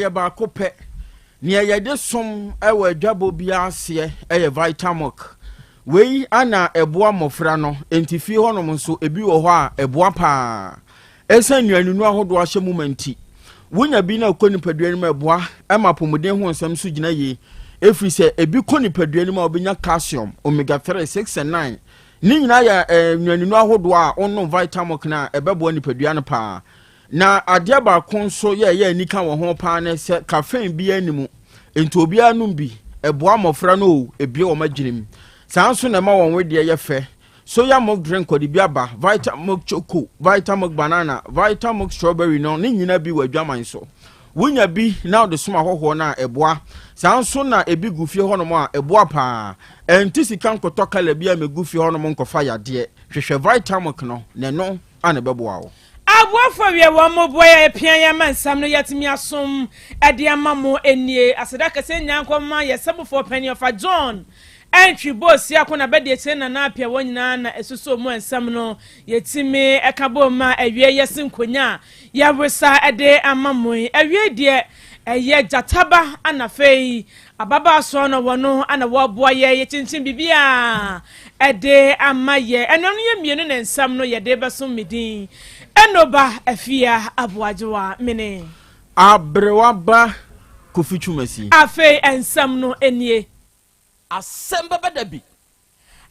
baako pɛ nea yɛde som ɛwɔ adwabo bi ase Vitamilk wei ana ɛboa mmɔfra no entifi hɔnom nso ebi wɔ hɔ a ɛboa paa ɛsɛ nnuanunu ahodoɔ ahyɛ mu manti wonya bi na kɔ nipadua no mu ɛboa ɛma pomuden ho nsɛm so gyina yie ɛfiri sɛ ebi kɔ nipadua no mu a obenya calcium omega 3 6 and 9 ni nyina ya nnuanunu ahodoɔ a ɔnom Vitamilk na ɛbɛboa nipadua no paa na adeɛ baako nso yɛ anika wɔ ho paa ne sɛ caffeine bi animu enti obiara nom bi ɛboa mmɔfra no ebie wɔ magyirim saa nso na ma wɔn wedeɛ yɛ fɛ soya milk drink kɔde bi aba Vitamilk choco Vitamilk banana Vitamilk strawberry no ne nyina bi wɔ adwaman so wonya bi na ɔde soma hɔhɔ na ɛboa saa nso na ebi gu fie hɔnom a ɛboa paa ɛnti sika nkɔtɔ kala bi a megu fie hɔnom nkɔfa yadeɛ hwehwɛ Vitamilk no na no ana bɛboa wo Aboafo wie wo mo boya epia ya mansam no yatimi asom ade ama mo enie asedaka se nyankoma yesabufo pani of John entry boss ya kona bede che na na apia wonyina na esuso mu ensam no yetimi ekabo ma awie yesinkonya ya wesa ade ama mo awie de eye jataba anafei ababa so no wono ana wo boa ye chinchin bibia ade ama ye eno no ye mienu na ensam no ye de besom midin enoba afia aboajewa mene abrewaba kofichumasi afe ensam no enie Asem Beba Dabi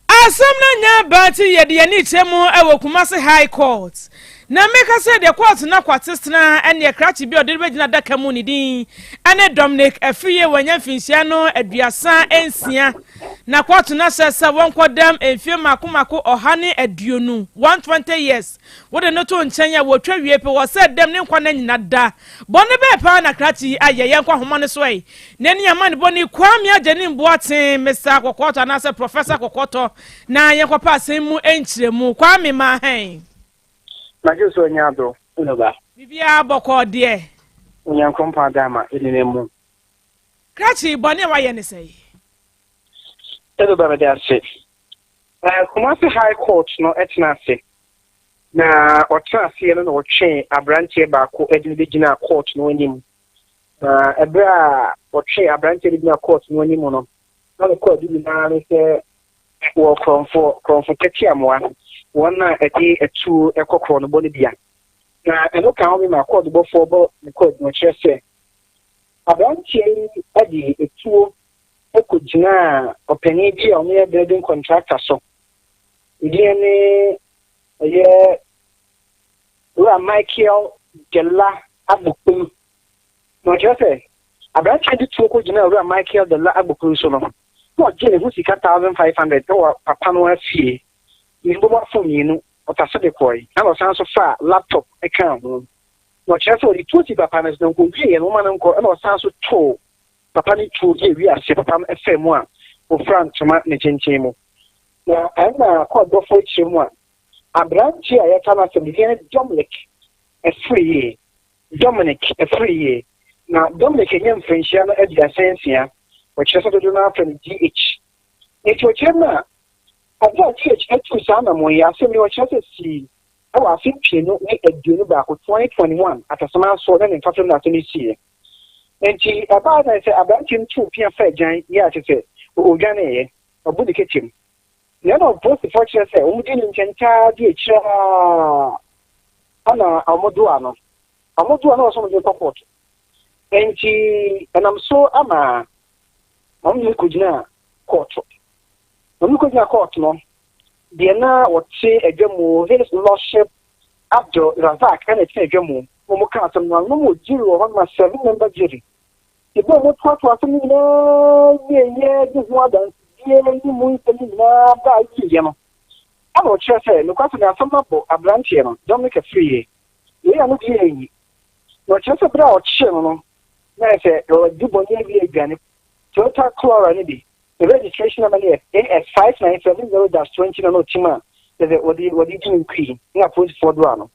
asam na nya bati ye de ni chemu ewo Kumasi High Court na meka se de court na kwatesna ene krachi bi odere begina daka mu ni din ane Dominic afiye wanya finsia no aduasa ensia na court na sesa won kodam enfie makomako ohane aduonu 120 years wode no to nchanya wo twa wie pe wo se dem ne nkwa na nyina da bone be pa na krachi ayeye nkwa homa ne so yi na ni amane bone kwame agene mboaten Mr. Kokoto na se Professor Kokoto na yekopa asemu enchiremu kwame ma hen Majuso nyado unoba bibia boko de unyankompa dama elinemu krachi bone wa ye ne sei Edo Beba Dabi Kumasi High Court no etnase na otrase no no twe abrantie baako edin begina court no anim ebra otwe abrantie begina court no anim no na ko adi na ne se wo kronfo tetiamwa wona edi etu ekokro no boni bia na eno kan obi ma court bo for bo ne court no chese abrantie edi etuo ekojina opani bi o me building contractor so idene ye wa Michael Della Abukum no chese abrantie di tuo kojina wa Michael Della Abukum so no no gene hu sika 1500 to papa no afie ni bo phone yinu otasede koi na no san so fa laptop account no chese o di tuo papa na no ko wie no ma no ko na o san so to papa ni tu ye wi ase papa FM a o front ma ne chenchemu na ana ko do fo chemu a abranchi a yata na se biye Dominic a free na Dominic nyem friendship na edia sensia o chese do na from GH e to chema aba GH etu sana mo ya se mi o chese si awa fipie no ni eduno ba ko 2021 atasama so na ne fato na to ni sie enti aba na se abantim tu pia fa jan ya tete o gane ye obu de ketim ne no post fortune say o mudi nchenta di echira ana amodu ano so mo de support enti enam so ama amu kujina court no de na wote adwamu his lordship Abdul Razak and it's adwamu mo ka asem no mo jiro ho ma 7 member jury the boy mo to asem no ye this one dance ye ni mo ntemi na ba yi no amo chese no kwaso na asem bo abranche no Dominic free ye ya no bi yi no chese bra o che no na se o di bonye bi aduane total chlorine ni bi the registration number is AS5970-20 no tima the what you queen na post for do ano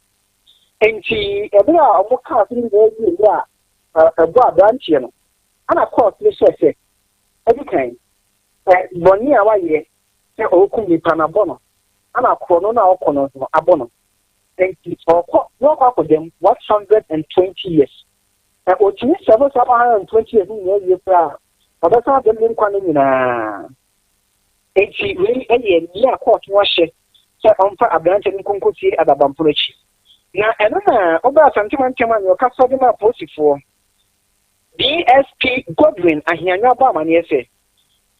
enti ebra omo ka tin go yi ya ebo branch no ana court ni say every boni a wa ye se okum ni panabono ana krono na okono no abono enti oko no kwa dem 120 years o ti 720 years ni ye pra obesa de mi nkwa nyina enti we eye ni court wo hye se onfa abrante ni konkotie adabamporachi na eno na oba Asante mantema ni okasa de ma posifo DSP Godwin ahianwa ba mane ese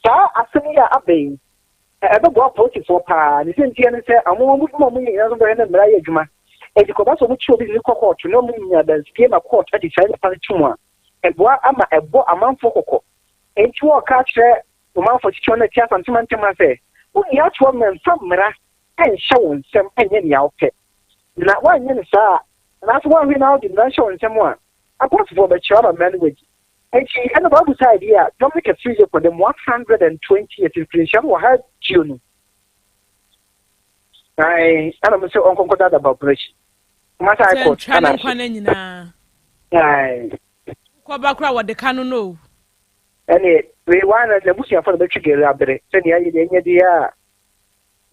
sa asemi ya abei ebe bo posifo pa ni se ntie ne se amomo mu nyina so be na mra ya adwuma edi ko ba so mu chi obi ni court no mu nya dan skie ma court adi sai pa twuma ebo ama ebo amanfo kokko enti wo ka kire amanfo chicho na tia Asante mantema se wo ya to men famra enhye won sem enye ne ya ope na wanye ne saa na so wan wi na odi na show nsem a apostle be chioma language enti ana babu side here Dominic Fusion for them 120 years creation wa ha jionu ai ana mo se on konko da operation mata I court ana kwana nyina ai kwa bakra wa de kanu no ene we wana the busia for the chigere abere se ne ayi de nya dia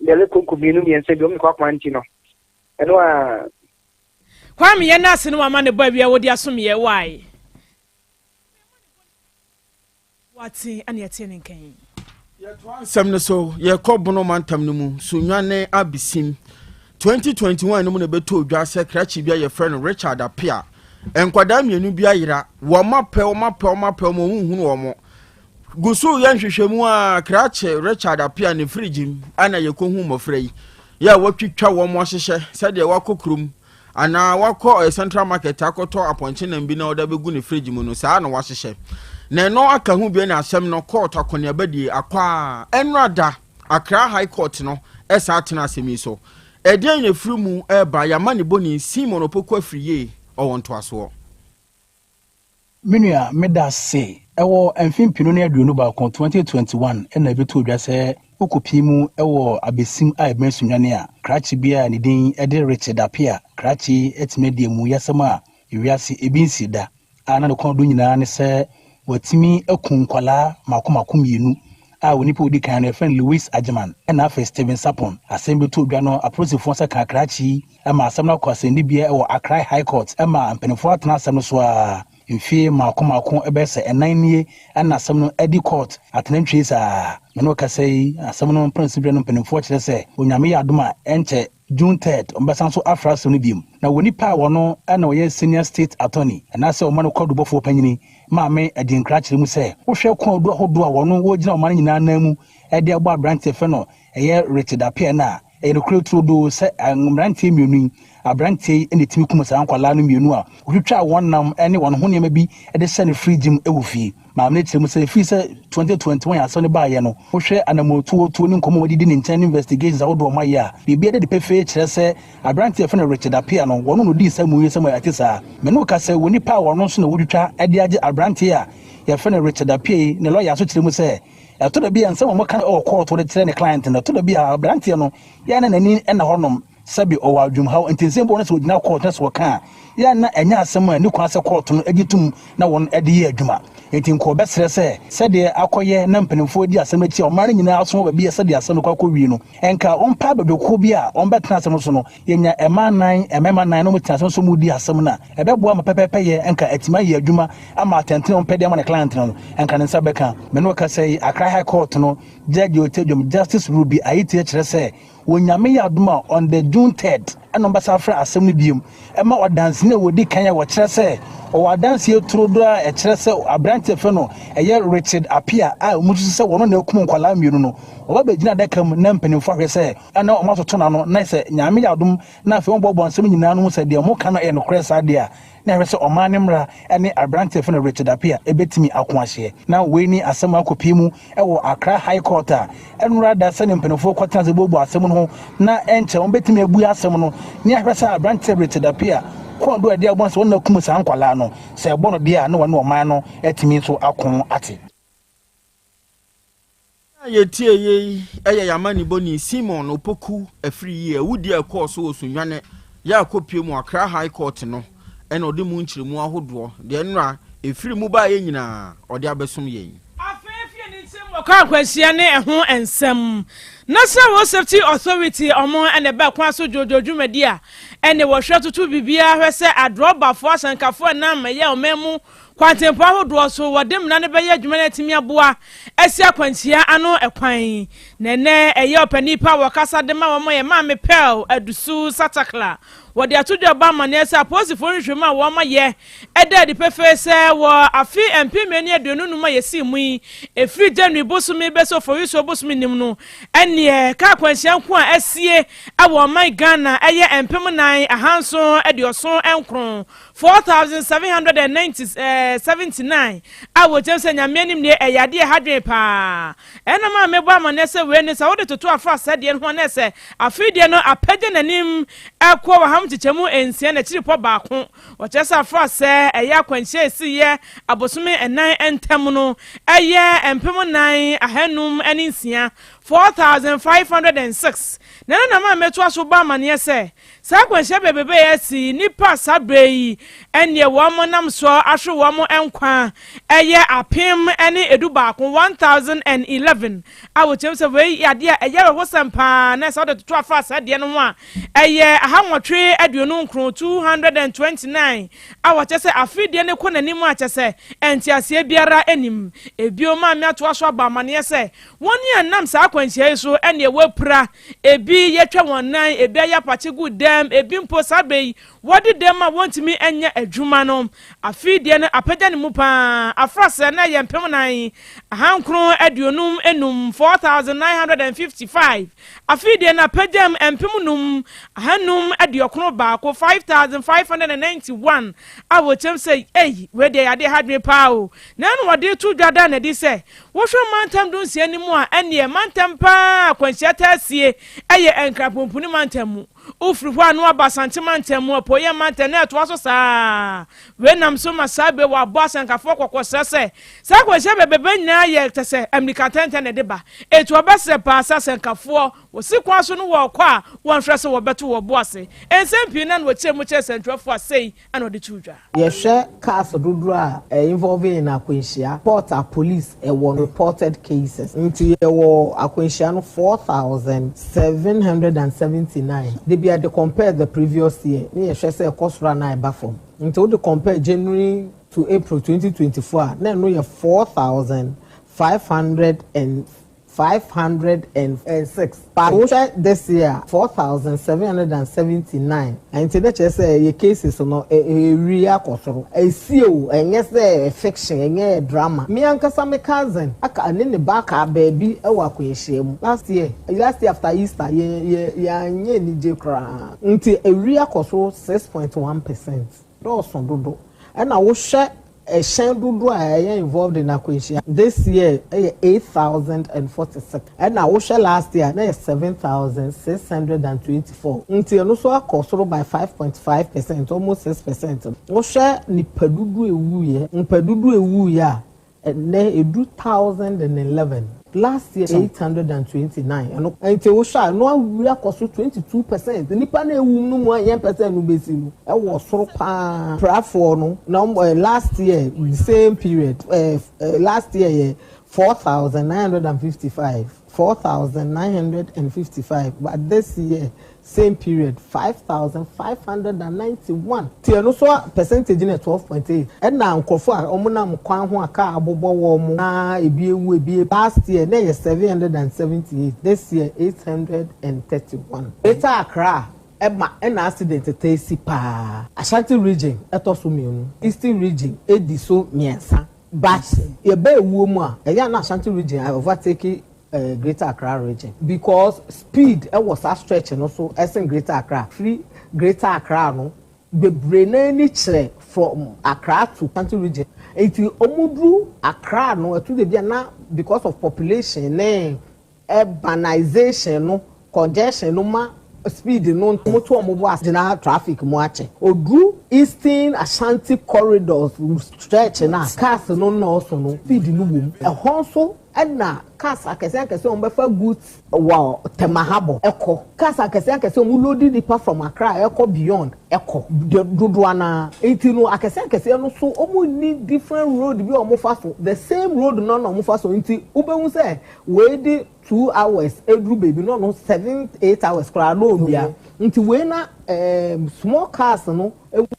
le konko minu mi ense bi o mi kwa kwanti no eno a kwame ye na ase no mama ne ba bia wodi asom ye wai wati ani ate ne kan ye to ansem no so ye kobono mantam no mu sunwane abisim 2021 no mu ne beto odwa se krachi bia ye friend Richard Apia enkwada mienu bia yira wo mapɛ mo hunhunu wo mo gusu ye nhwehwemu a krachi Richard Apia ne frigim ana ye kohu mofra yi ya watwitwa wo mo hyehye sɛ de wakokrum ana wakɔ central market akoto aponche na bi na oda begu ne fridge mu no saa na wahyehye na no aka hu bi na asɛm no court akonia badie akwa enrada Accra High Court no esa atena asɛmi so ɛdean ye firi mu eba ya mane boni Simon Opoku afriye ɔwonto aso Minua meda se ɛwɔ mfimpinu ne aduonu ba 2021 ɛna beto odwa sɛ okopi mu ɛwɔ abesim a ebensunwane a krachi bia ne din ɛde Richard Apia krachi etimedie mu yasɛm a ewiase ebinsi da ana ne kɔn do nyinaa ne sɛ watimi akunkwala makomakom yenu a wonipa odi kan ne friend Louis Agyeman ɛna afɛ Steven Sapon asɛm beto odwa no aprosifo sɛ ka krachi ɛma asɛm no akɔ asɛndi bia ɛwɔ Accra High Court ɛma mpanimfo atena asɛm no so a mfie makomako ebese enanie ana asɛm no edi court atenantwie saa no kasai asɛm no principle no mpanimfo kyerɛ sɛ onyame yɛ adoma enche June 3rd ombesan so afra so no biem na woni pa wono ana oyɛ senior state attorney na sɛ ɔma no kɔdobɔfo panyini maame edi nkra kyerɛ mu sɛ wohwɛ kɔn do ahodo a wono wo gyina ɔma no nyinaa na mu ɛde abɔ abrante fɛ no ɛyɛ Richard Apia na ɛyɛ nokura tudo sɛ ngumrante mienu abrante ene timi kuma sa ankwala no mienu a wotwa wonnam ene won ho nema bi ɛde sɛ ne frigim ɛwɔ fie maame kyerɛ mu sɛ fi sɛ 2021 asɔ ne baayɛ no wohwɛ anamoto to ne nkɔmɔ wadi ne nkyɛn investigations a wodo ɔma yɛ a bibia de pefe kyerɛ sɛ abrante fɛ no Richard Apia no wɔno no di sɛ mu yɛ sɛ mu ate saa me no ka sɛ woni pa wɔno so na wotwa ɛde agye abrante a yɛfɛ no Richard Apia ne lawyer so kyerɛ mu sɛ to da bia nsɛm mo kan court wo de kyerɛ ne client no to da bia abrante no yɛ na nani ɛna hɔnom sabi o wa dwum haw ntinsen bo no so gyina court na so ka ya na anya asɛm a ne kwa sɛ court no agitum na won ade yɛ adwuma ntin ko bɛsrɛ sɛ de akɔyɛ na mpanimfo di asɛm akyi ɔmare nyinaa so ba bi sɛ de asɛm no kwakɔ wi no enka ɔmpa babɛko bi a ɔmbɛtena asɛm so no yɛnya ɛma nan no mutena asɛm so mu di asɛm na ɛbɛboa ma pɛpɛpɛ yɛ enka atima yɛ adwuma ama atɛntene ɔmpɛ de ama ne client no enka ne nsa bɛka me no ka sɛ Accra High Court no judge otedwom Justice Ruby ayiti kyerɛ sɛ wonyame yɛ adoma on the June 3rd ɛna mbasa afra asɛm no biem ɛma ɔdanse ne wodi kan ya wɔkyerɛ sɛ ɔwɔ adanse eturo do a ɛkyerɛ sɛ abrante fɛ no ɛyɛ Richard Apia a ɔmutu sɛ wɔno na ekum nkwala mienu no ɔba bɛgyina daka mu na mpanimfo ahwɛ sɛ ɛna ɔma so to na no na sɛ nyame yɛ adom na afei ɔbɔbɔ nsɛm nyinaa no sɛ deɛ mo ka no ɛyɛ nokorɛ saa deɛ a na hwɛ sɛ ɔman ne mmra ɛne abrante fɛ no Richard Apia ebetimi ako ahyeɛ na wei ni asɛm akɔpie mu ɛwɔ Accra High Court a ɛnura da sɛ ne mpanimfo kɔtena sɛ bobu asɛm no ho na ɛnkyɛ wɔn betimi abu asɛm no ne ahwɛ sɛ abrante Richard Apia kɔn do ɛde abɔn sɛ wɔn na kum saa nkwalaa no sɛ ɛbɔ no deɛ a na wɔn ɔman no ɛtimi so ako ate yetie ye ɛyɛ yamani boni Simon Opoku afiri yi awudi ɛkɔɔ so osunwane ya akɔpie mu Accra High Court no ɛna ɔde mu nkyeremu ahodoɔ deɛ nra efiri mu ba yɛ nyinaa ɔde abɛsom yɛn afɛɛfie ne nsɛm Waka kwanhyia ne ɛho ensɛm. National Safety Authority omo ene ba kwa so jojojumadi a ene wo hwe tutu bibia hwe se adroba fo asankafo na maye omemu kwantempo ahodo so wodem na ne be ye adwuma na timi aboa asi akwanhyia ano ekwan nene eye opanipa wakasa de ma wo ye ma me pel adusu satakla wode atodo ba ma na esa posifo nhwema wo ma ye eda di pefe se wo afi MP meni aduonu no ma yesi mu efri January bosumi be so for yuso bosumi nim no ene ka kwanhyia nko a asie awo man Ghana eye empem nan ahanso edioso enkron 4779 awo jemse nyame nim ne eyade hadwen pa ena ma mebo amanese we ne sa wode toto afa sade no na se afide no apagye nanim akọ wa ham chichemu ensia na chiripo baako wo chesa afa se eya kwanhyia esiye abosome enan entem no eye empem nan ahanum eninsia 4506 na ma meto aso ba amane se sa kwanhyia bebebe esi nipa sabrei ene wo mo nam so ahwe wo mo enkwa eye apem ene edu baako 1011 awo chemse we yade a eye wo sempa na sa de to afa sa de no ho a eye ahanwotwe aduonu nkro 229 awo chese afide ne konanim a chese entiase biara enim ebio ma me ato aso ba amane se woni anam sa kwanhyia so ene wapura ebi yetwa wonan ebi ayapache gudem ebi mpo sabei wodi dem a wontimi enya adwuma no afide ne apagya ne mu pa afrase na yempem nan ahankro aduonum enum 4955 afide na apagya empem num ahanum adiokro baako 5591 awo chemse we de yade hadwe pa o na no wode tu dwada na di se wo hwe mantam dun sie ni mu a ene mantam pa kwanhyia tasie eye enkrapompuni mantam ufri hwa no abasante mantam opoye mantam na to aso saa we nam so masabe wa boss ankafo kokose se sa kwanhyia bebebe nya ye tese america tente ne de ba etu obese pa sa senkafo wo sikwa so no wo kwa won hwe se wo beto wo boss ensempie na no chemu che sentrafo asei ana ode tudwa ye hwe cars dodoro a involving in akwanhyia porter police won reported cases into ye wo akwanhyia no 4779 they be at the compare the previous year ni ye hwe se kosra na eba form until they compare January to April 2024 na no ye 4506 but this year 4779 and today say your cases no real kosoro esio enye say fiction enye drama me ankasa me cousin aka ne back baby e wa kwanhyia mu last year after Easter ye anye ni je kra nti real kosoro 6.1% do so dodo and na wo hwe a shen dodo a involved in akwanhyia this year 8046 and na wo hwe last year na 7624 nti no so akosoro by 5.5% almost 6% wo hwe ni padudu ewu ya na edu 1011 last year 829 and wo hwe no we akoso 22% nipa na ewu no mu 1% no besi no e wo soro pa prafo no na last year the same period last year 4955 but this year same period 5591 tie no so percentage na 12.8 and na nkofo a omunam kwan ho aka abobo wo mu na ebi ewu ebi last year na 778 this year 831 Greater Accra ema na accident tesi pa Ashanti region etoso mienu Eastern region edi so miensa but ye ba ewu mu a eya na Ashanti region overtake Greater Accra region because speed was a stretch and also as in Greater Accra free Greater Accra no be brain ni chere from Accra to Ashanti region enti omudru Accra no to the na because of population urbanization no congestion no ma speed no moto omobo as traffic mo ache odru Eastern Ashanti corridors stretch na cars no also no speed no boom e honso ɛna cars akɛse on befa goods wa temahabo eko cars akɛse on load nipa from Accra eko beyond eko dodo na enti no akɛse no so omo need different road bi omo fa so the same road no omo fa so enti ubehu say we di 2 hours edru baby no 7-8 hours kra no bia nti we na small cars no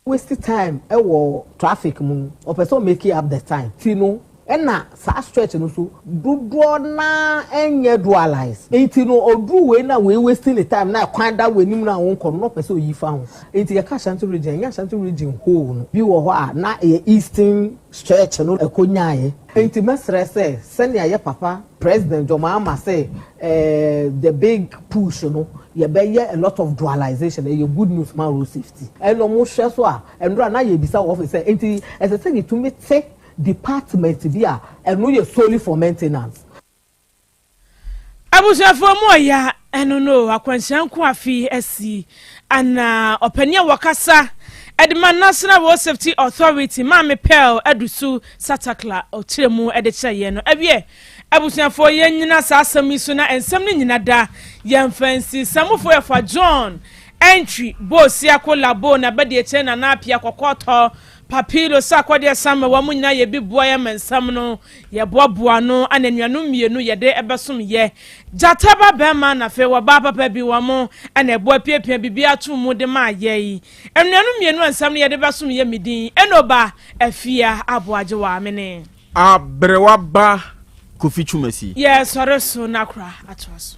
waste time wo traffic mu o person make up the time ti no ena sa stretch no so dodo na enye dualize enti no odu we na we wasting the time na kwan da we nim na won ko no person yi fa ho enti ya ka Ashanti region ya Ashanti region whole no bi wo ho a na eastern stretch no ekonyaaye enti mesre say ya papa president Jomama say the big push no ye be a lot of dualization e good news man road safety e no mo hwe so a endura na ye bisa office say enti as say to me take department bia eno ye solely for maintenance abusafo mo ya eno no akwansianko afi asi ana opania wakasa Edman National Road Safety Authority Mame Pearl Adusu Satakla Otremu Edecheye no ebie abusafo ye nyina sa asami so na ensem ni nyina da ye mfansi samofo efa John entry boss yakolabo na bede eche na apia kokoto papilo sakwade sama wa munyina ye bibua ya mensam no ye boaboa no ananuanu mienu ye de ebesom ye jataba bema na fe wa ba papa bi wa mo ana eboa piapia bibia to mu de ma ye yi anuanu mienu ansam no ye de besom ye midin enoba afia aboaje wa amene abrewa ba kofichumasi yes sorry so nakra atwaso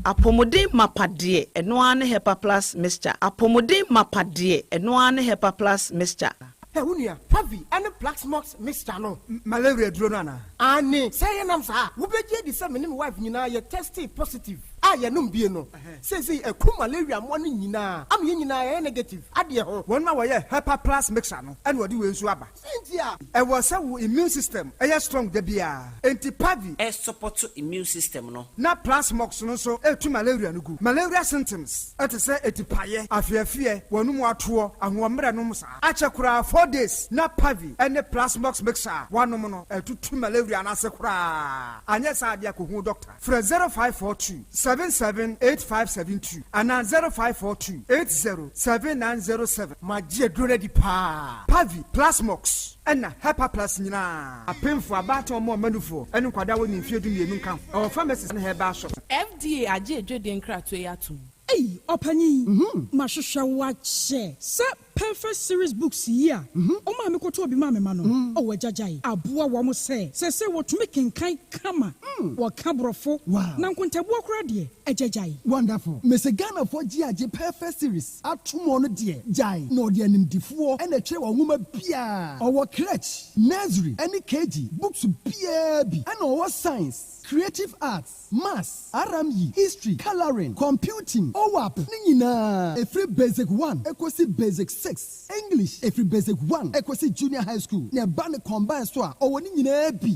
apomodin mapade eno ane hepa plus mixture apomodin mapade eno ane hepa plus mixture Unia, Pavi, and the black smokes Mr. No, malaria dronana. Annie, say nam sa, who be the same wife, you know, you're tested positive. Ah, ya num bieno. Says a cool malaria morning, you know, I'm negative. Adia, one my way, Hepa plus mixer, and what do you swabba? Cynthia, I was so immune system, a strong debia, anti Pavi, A support to immune system no. not plus mox no so, to malaria no good. Malaria symptoms, at a say a tipaye, I fear, one more tour, and one meranums. Achakura 4 days, not Pavi, and the plasmox mixer, one nomono, to malaria and asakura. And yes, I dear Kuhu doctor. For 0542 778572 and 0542 807907. My dear Grady Pa Pavi Plasmox and Hepa Plus Nina. A pin for about or more manufo and Quadawan in Field in Nunca or pharmacies and her bar shop. FDA aje Jordan Kratwayatu. Hey, Opani, Mashusha watch. Sir, perfect series books here. Oh, mamma, go to be mamma, mano. Oh, Jajai. Abua wamo say what making kind kama. What cabrofo. Wow. Nankunta walk ready. A Jajai. Wonderful. Miss Ghana for GIJ perfect series. At 2 more dear. Jai. No, dear name D4 and a chair woman Pia. Our crutch. Nursery. Any KG. Books PAB. And our science. Creative arts. Maths. RME. History. Coloring. Computing. OWAP. Nina. A free basic 1. Equasi basic 6. English. A free basic 1. Equasi junior high school. Near Bane combined store. Or when you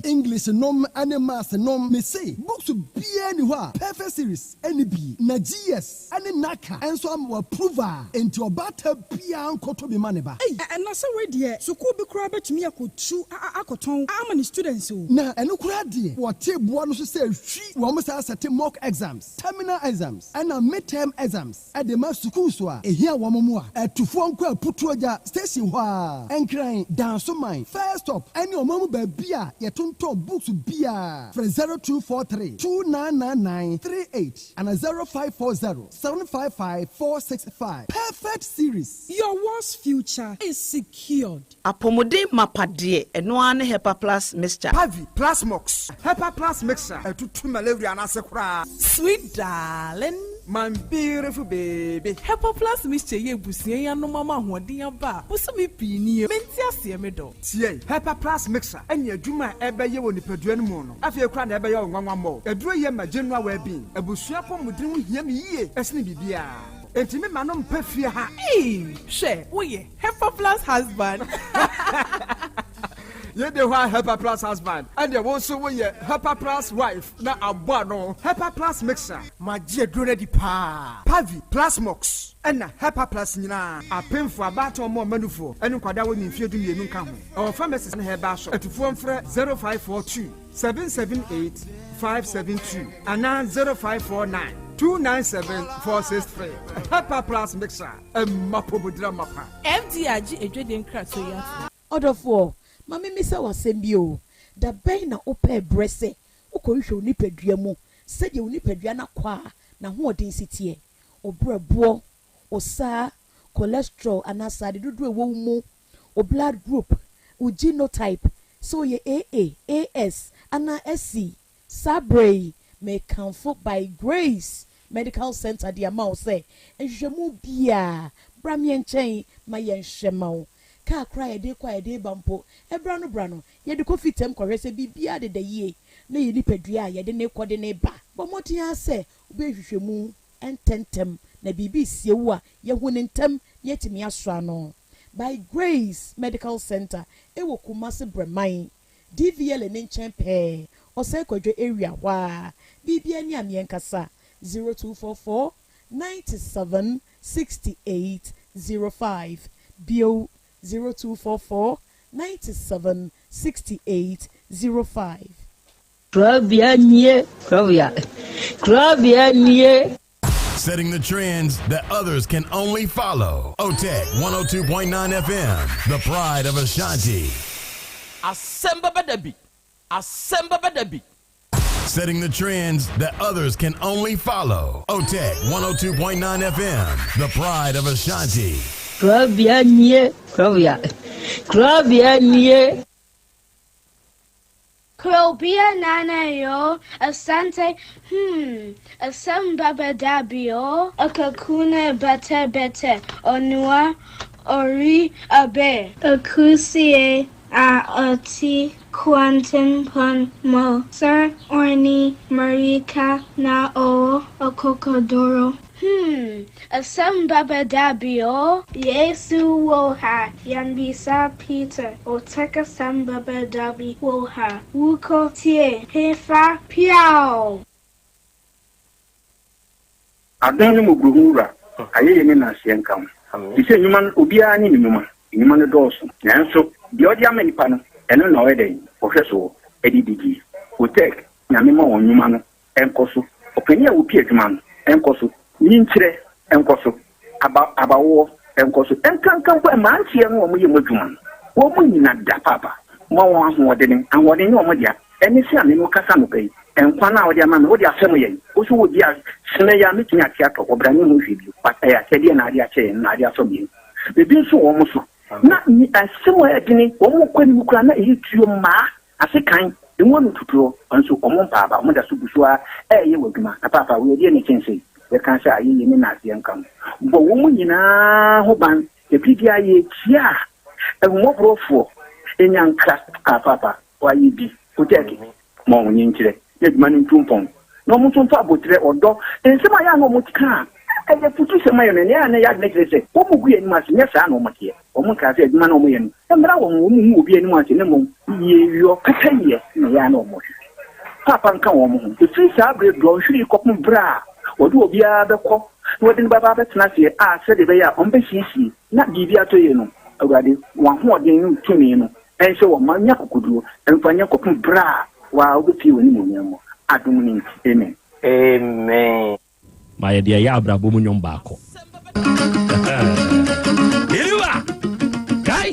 English nom and maths nom. Me say. Books to be anywhere. Perfect series. Any B. Na GS. Any Naka. And so I'm a prover. Into a batter pian koto be maneba. Hey, and that's a way dear. So could be crabbe to me a could chew a cotton. How many students who? Nah, and no crab dear. What tape one to say she almost has a mock exams, terminal exams, and a midterm exams. At the master kuswa. A here one more. At to phone call put to a station wa. And crying down so mine. First up, and your mama by beer. Your tonto books beer. From 0243 2999 38 and a 0540 755 465. Perfect series. Your worst future is secured. apomodin mapade eno ane hepa plus mixture Pavi Plasmox Hepa Plus mixer to malaria and asakura. Sweet darling. My beautiful baby. Hepa Plus mixture ye busie ya no mama hoden aba. Busumi pini. Menti ase me do. Tie Hepa Plus mixer enya adwuma ebe ye woni padua no mu no. Afie kura na ebe ye nwanwa mo. Aduro ye ma general well-being. Abusua pomudin ho hia me yie. Esne bibia. Enti me manom pafie ha. Hey, she, wo ye Hepa Plus husband. Ye de wa Helper Plus husband. And the one so we Helper Plus wife. Na abano. Helper Plus mixer. Ma je drone di pa. Pavi Plus Mox. And na Helper Plus nyina. Apem for about more manufo. And kwada we ni fie du mienu ka ho. Our pharmacist na herba shop. Etufuo mfre 0542 778 572 and 0549 297-463. Helper Plus mixer. Mapobudra mapa. MDRG edwede nkrato ya. Odofo, mama mi se wasem bi o. Da ben na ope brese. Ukohwe onipadua mu. Sede onipadua na kwa na ho odin sitie. Obrebo, osa, cholesterol anasade dudu ewo mu, o blood group, o genotype. So ye AA, AS, ana SC, Sabre, may comfort by Grace Medical Center the amount say, and Jamu Bia, Bramian chain, my yen shemau. Car cry a day quiet day bumpo, a brano, yet the coffee temp correct be bia de ye, no you nip a dria, yet the ne coordinate ba. But what I say, be shamu and tentem, na bibi sewa, ye winning tem, yet me asrano. By Grace Medical Center, it will kumasi bremai, DVL and ancient pair, or Sequoia area, wa, BBN Yankasa, 0244 97 68 05, BO 0244 97 68 05. Krobea. Setting the trends that others can only follow. OTEC 102.9 FM, the pride of Ashanti. Asem Beba Dabi. Asem Beba Dabi. Setting the trends that others can only follow. OTEC 102.9 FM, the pride of Ashanti. Krobea. Krobea nana yo, Asante, Asem Beba Dabi yo, Akakune bete, Onua, Ori abe, Akusie, Ati, Quantum pon mo, Sir Orni, Marika na o, Okokodoro. Asem Beba Dabi yo, Yesu woha, Yanbisa Peter, Oteka Asem Beba Dabi woha, Wuko tie, Hefa piao. Adani muguhura, ayeye ni na asienka. Ise nyuma obia ni nyuma no doso. Nanso de odi amenipa no, eno na oyeden, ohweso, edidigi. Otek nyame ma onyuma no enkoso. Openia wo pie adwuma no enkoso. Nyinkyire enkoso. Abawo enkoso. Enkankan kwa mantie no omo ye modwuma. Wo mu nyina da papa. Mo won ahoɔden ni omo dia. Eni si ame no kasa no kai. Enkwa na odi ama no odi asɛm yɛ. Oso wo dia sene ya mitumi atia to obrani ho hwidi. Pata ya kede na ade akyɛ na ade asɔ bi. Bebi nso wo mo so. Na ni asɛm yɛ dini wo mo kwani mu kura na eyi tuo ma asekan. Enwo no tuturo nso omo paaba mo da so busua ɛyɛ wadwuma. Na papa wo die ne kyense. We kan sɛ ayi ni na ase nkam. Bo wo mu nyina ho ban. Ebi dia yɛ tia. Enwo brofo enyanka papa wa yi bi. Kuteki mo nyinkyire. Yedmani tumpon. No mo tumfa abotre odo. Ensema ya no mo tika. Eye putu sema yo ne ya ne ya ne kire wo mo gu eni mase nya sa no mo tie. Wo mo ka se eduma no mo ye no. Embra wo mo mu obi eni mase ne mo ye yo kataye ne ya no mo. Papa nka wo mo. Efi sa abre do hwiri kopum bra. Odu obi a bekọ. No de baba betena se a se de be ya on be hisi na bibi atoye no. Awurade wa ho odin no tumi no. Ense wo ma nya kokoduo. Emfanya kopum bra. Wa obi woni mo nyamo. Adum ni amen. Amen. My dear Yabra Bomunyom Bako. Iriwa! Kai!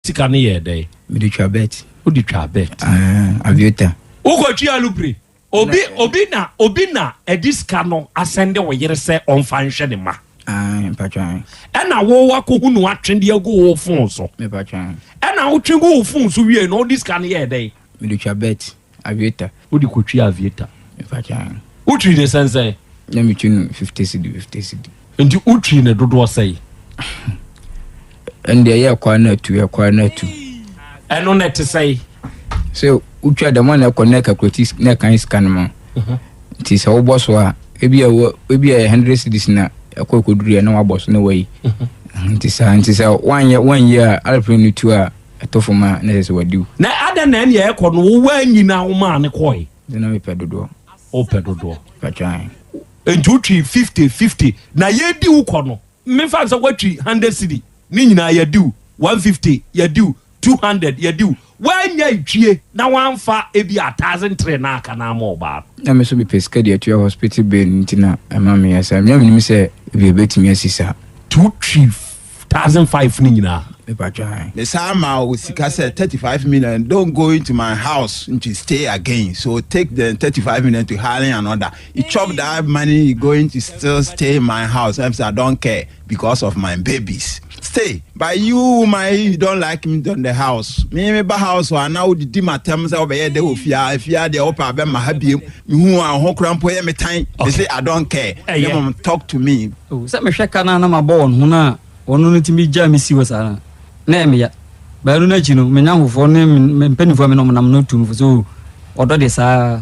Sika ne ye dey. Me dey twa bet. Who dey twa bet? Aviator. Who go twa alubre? Obi na ediska no asende wo yere se onfa nhwe ne ma. Patwa. Ena wo wakohu no atwende agu wo phone so. Me patwa. Ena wo twego wo phone so wie no diska ne ye dey. Me dey twa bet. Aviator. Who dey twa aviator? Me patwa. Who twi ne sense? Na me twi 50 cedi. Enti who twi ne dodo say? And they are quite two. And on that to say, so we try the one that connect a critic neck and scan man. It is our boss, maybe a 100 cities now. A cook could read no boss no way. It is 1 year, I'll bring you to a tough man, as we do. Now, other than ye could when you now man a coy. Then I pedal door. Oh, pedal door. Patching. And 50. Now ye do corner. Me fact a what 100 city. Nina ye do 150 ye do 200 ye do when ye chie na wan fa ebi 1,003 na kana mo ba na me so be pesca dey to hospital bill ntina ama me yasa me say be betimi asisa 2,305 ni nyina me pa try the sama we sika say 35 million don't go into my house to stay again, so take the 35 million to hire another. You chop that money, you going to still stay in my house. I don't care because of my babies. Stay. But you don't like me on the house. Me ba house wa now the my terms over here they will fear if you are the upper be my happy who are ho crampo me time. They say I don't care. Talk to me. Oh, say me hweka na ma born hu na ono no timi ja me si wasana. Na me ya. Ba no na chi no me nyanhofo ne me mpanifo me no nam no tum so odo de sa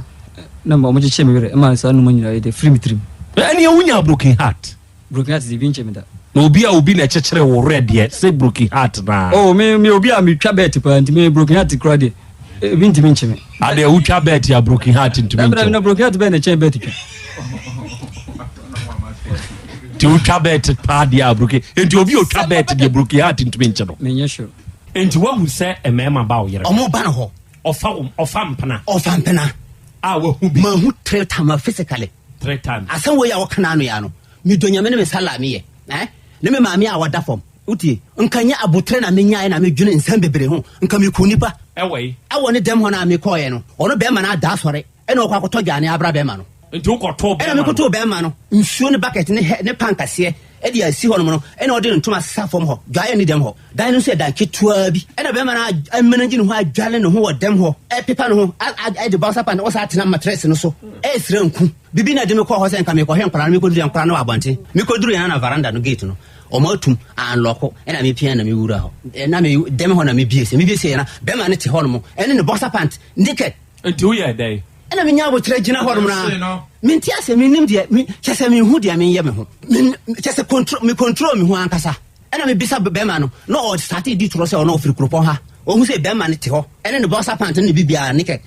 na mo che me were ma sa no manyira de free mitrim. Any unya broken heart. Broken heart is even che me da. No obi na chechere wo red ye say broken heart na. Oh me obi a me twa bet pa ntimi broken heart kra de. Ebi ntimi nche me. Ade u twa bet ya broken heart ntimi nche. Na broken heart be na che bet twa. Ti u twa bet pa dia broken. Enti obi o twa bet dia broken heart ntimi nche no. Me sure. Enti wa hu say emema ba wo yere. Omo ba no ho. Ofa mpana. Ah wo hu bi. Ma hu 3 times physically. 3 times. Asan wo ya wo kana no ya no. Mi donya me ne me salami ye. Ne me maami a wada fam uti nkanya abotre na menya na medwene nsam bebre ho nka me kunipa ewei awo ne dem ho na me koye no ono be ma na da sore e na okwa koto gane abra be ma no nti ukoto be ma no koto be ma no nsuo ne bucket ne pankase e dia si ho no e na ode ntuma sa fam ho dwaye ne dem ho dan no se da ketua bi e na be ma na amenangi ne ho adwale ne ho wo dem ho e pepa ne ho e de bounce pan o sa tena mattress no so e sire nku bibi na de me ko ho se nka me ko hwe nkra na me ko duru nkra na abante me ko duru ya na veranda no gate no omatum anloko ena me pia na me wura ho na me dem ho na me biese na be ma ne te ho no ene ne bounce pant naked nti wo ye dai ena me nya bo tre gina ho no na minti ase me nim de chese me hu de me ye me ho chese control me ho ankasa ena me bisa be ma no o start di tro se o no ofiri kropon ha o hu se be ma ne te ho ene ne bounce pant ne bibia naked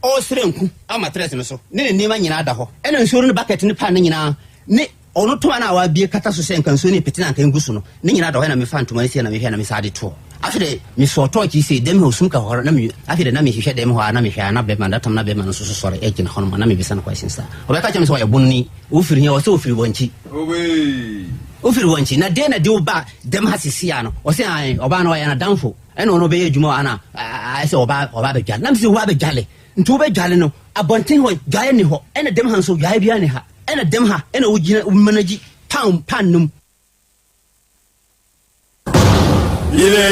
o sire nku ama tres no so ne ma nyina da ho ena nsoro ne bucket ne pan ne nyina ne ono to na wa bie kata so sen kan so ne petina kan gusu no ne nyina da ho na me fan to ma sia na me hwe na me sade to afide me so to ki se dem ho sum ka ho na me afide na me hwe dem ho na me hwe na be man da tam na be man so so sore e kin ho na me bisa na question sta o be ka chem so ya bunni o firi he o so firi bonchi o firi bonchi na de ba dem ha sisia no o se an oba na o ya na danfo e no be ejuma ana a se oba be gal na me se oba be gale ntu be gale no abonten ho gale ni ho e na dem han so gale bia ni ha ena dem ha ena wugina managi pan num ile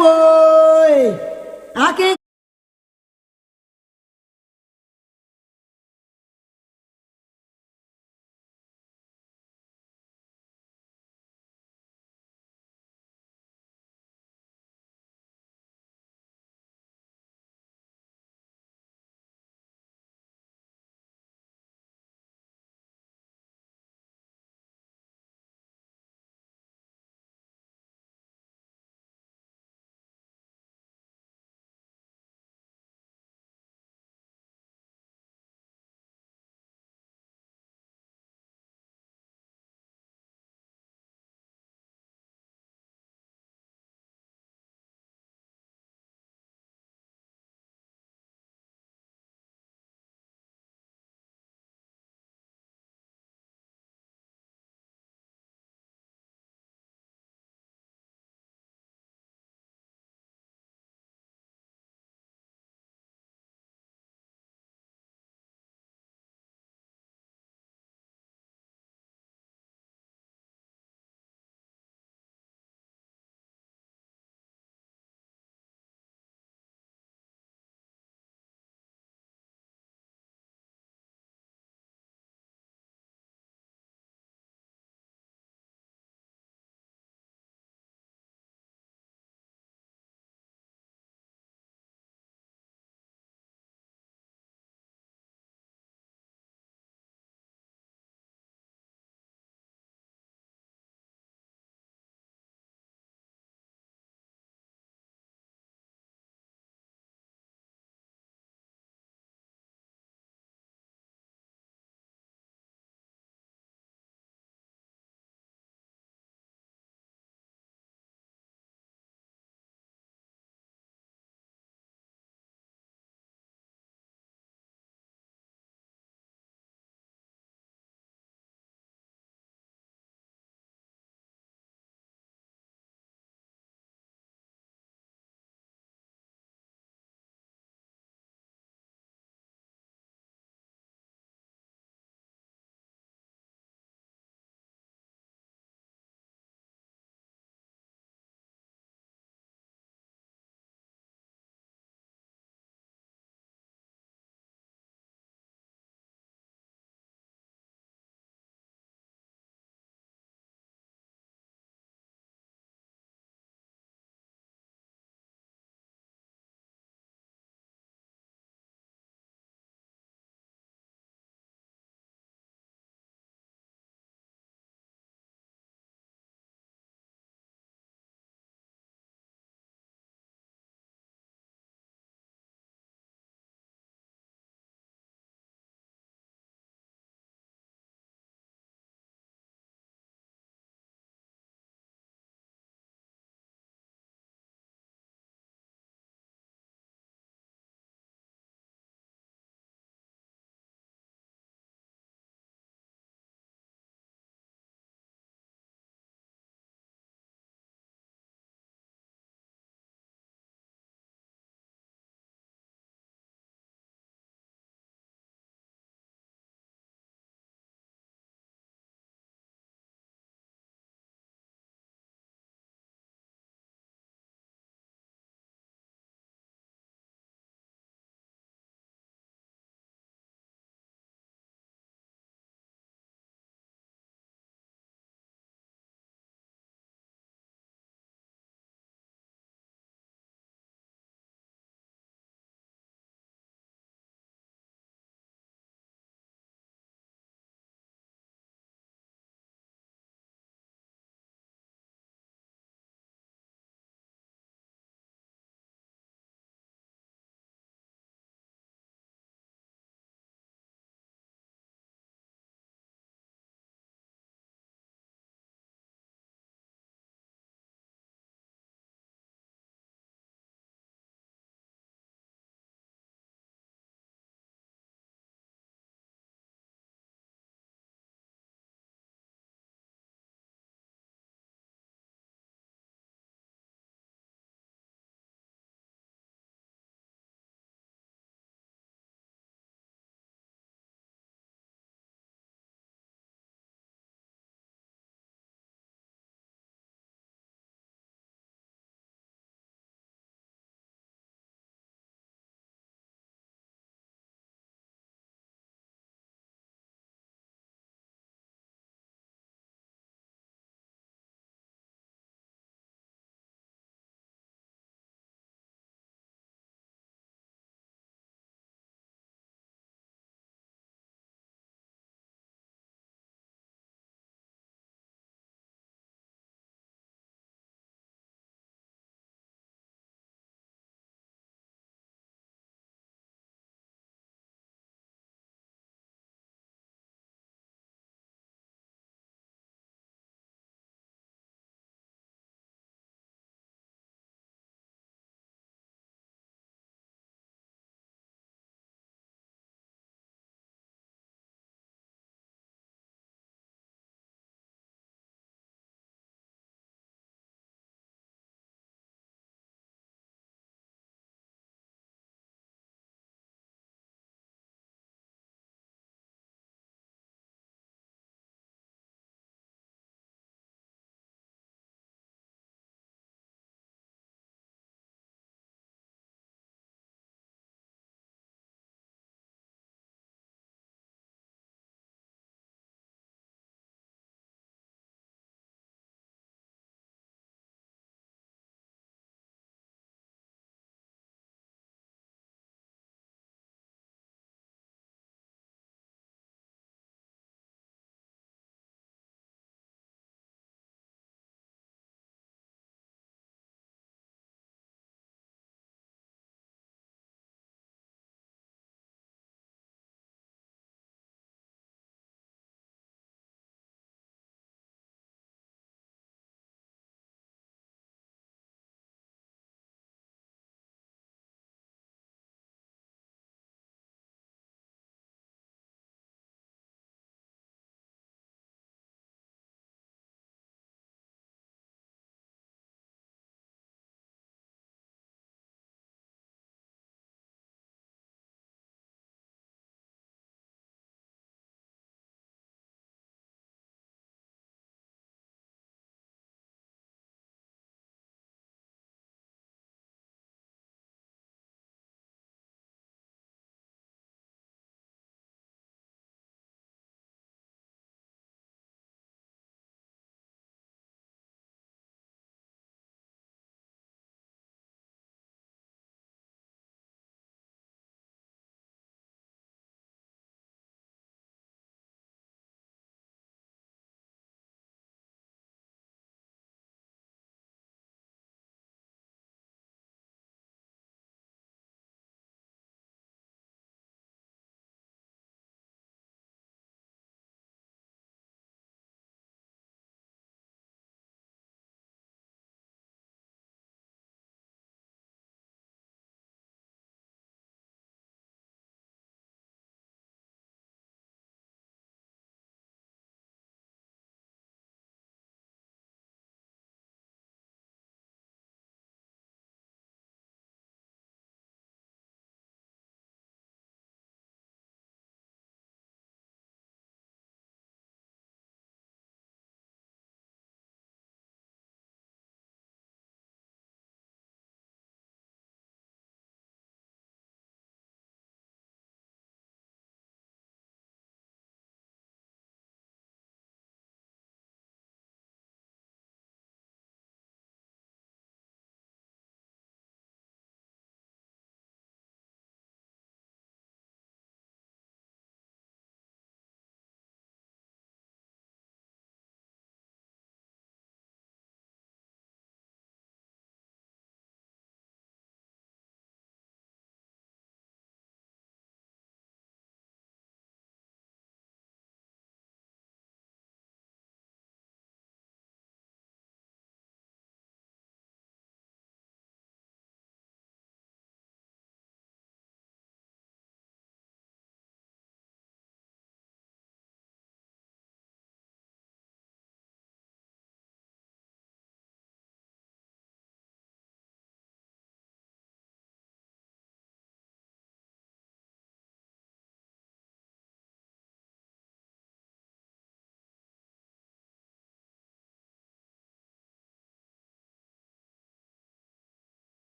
wo ake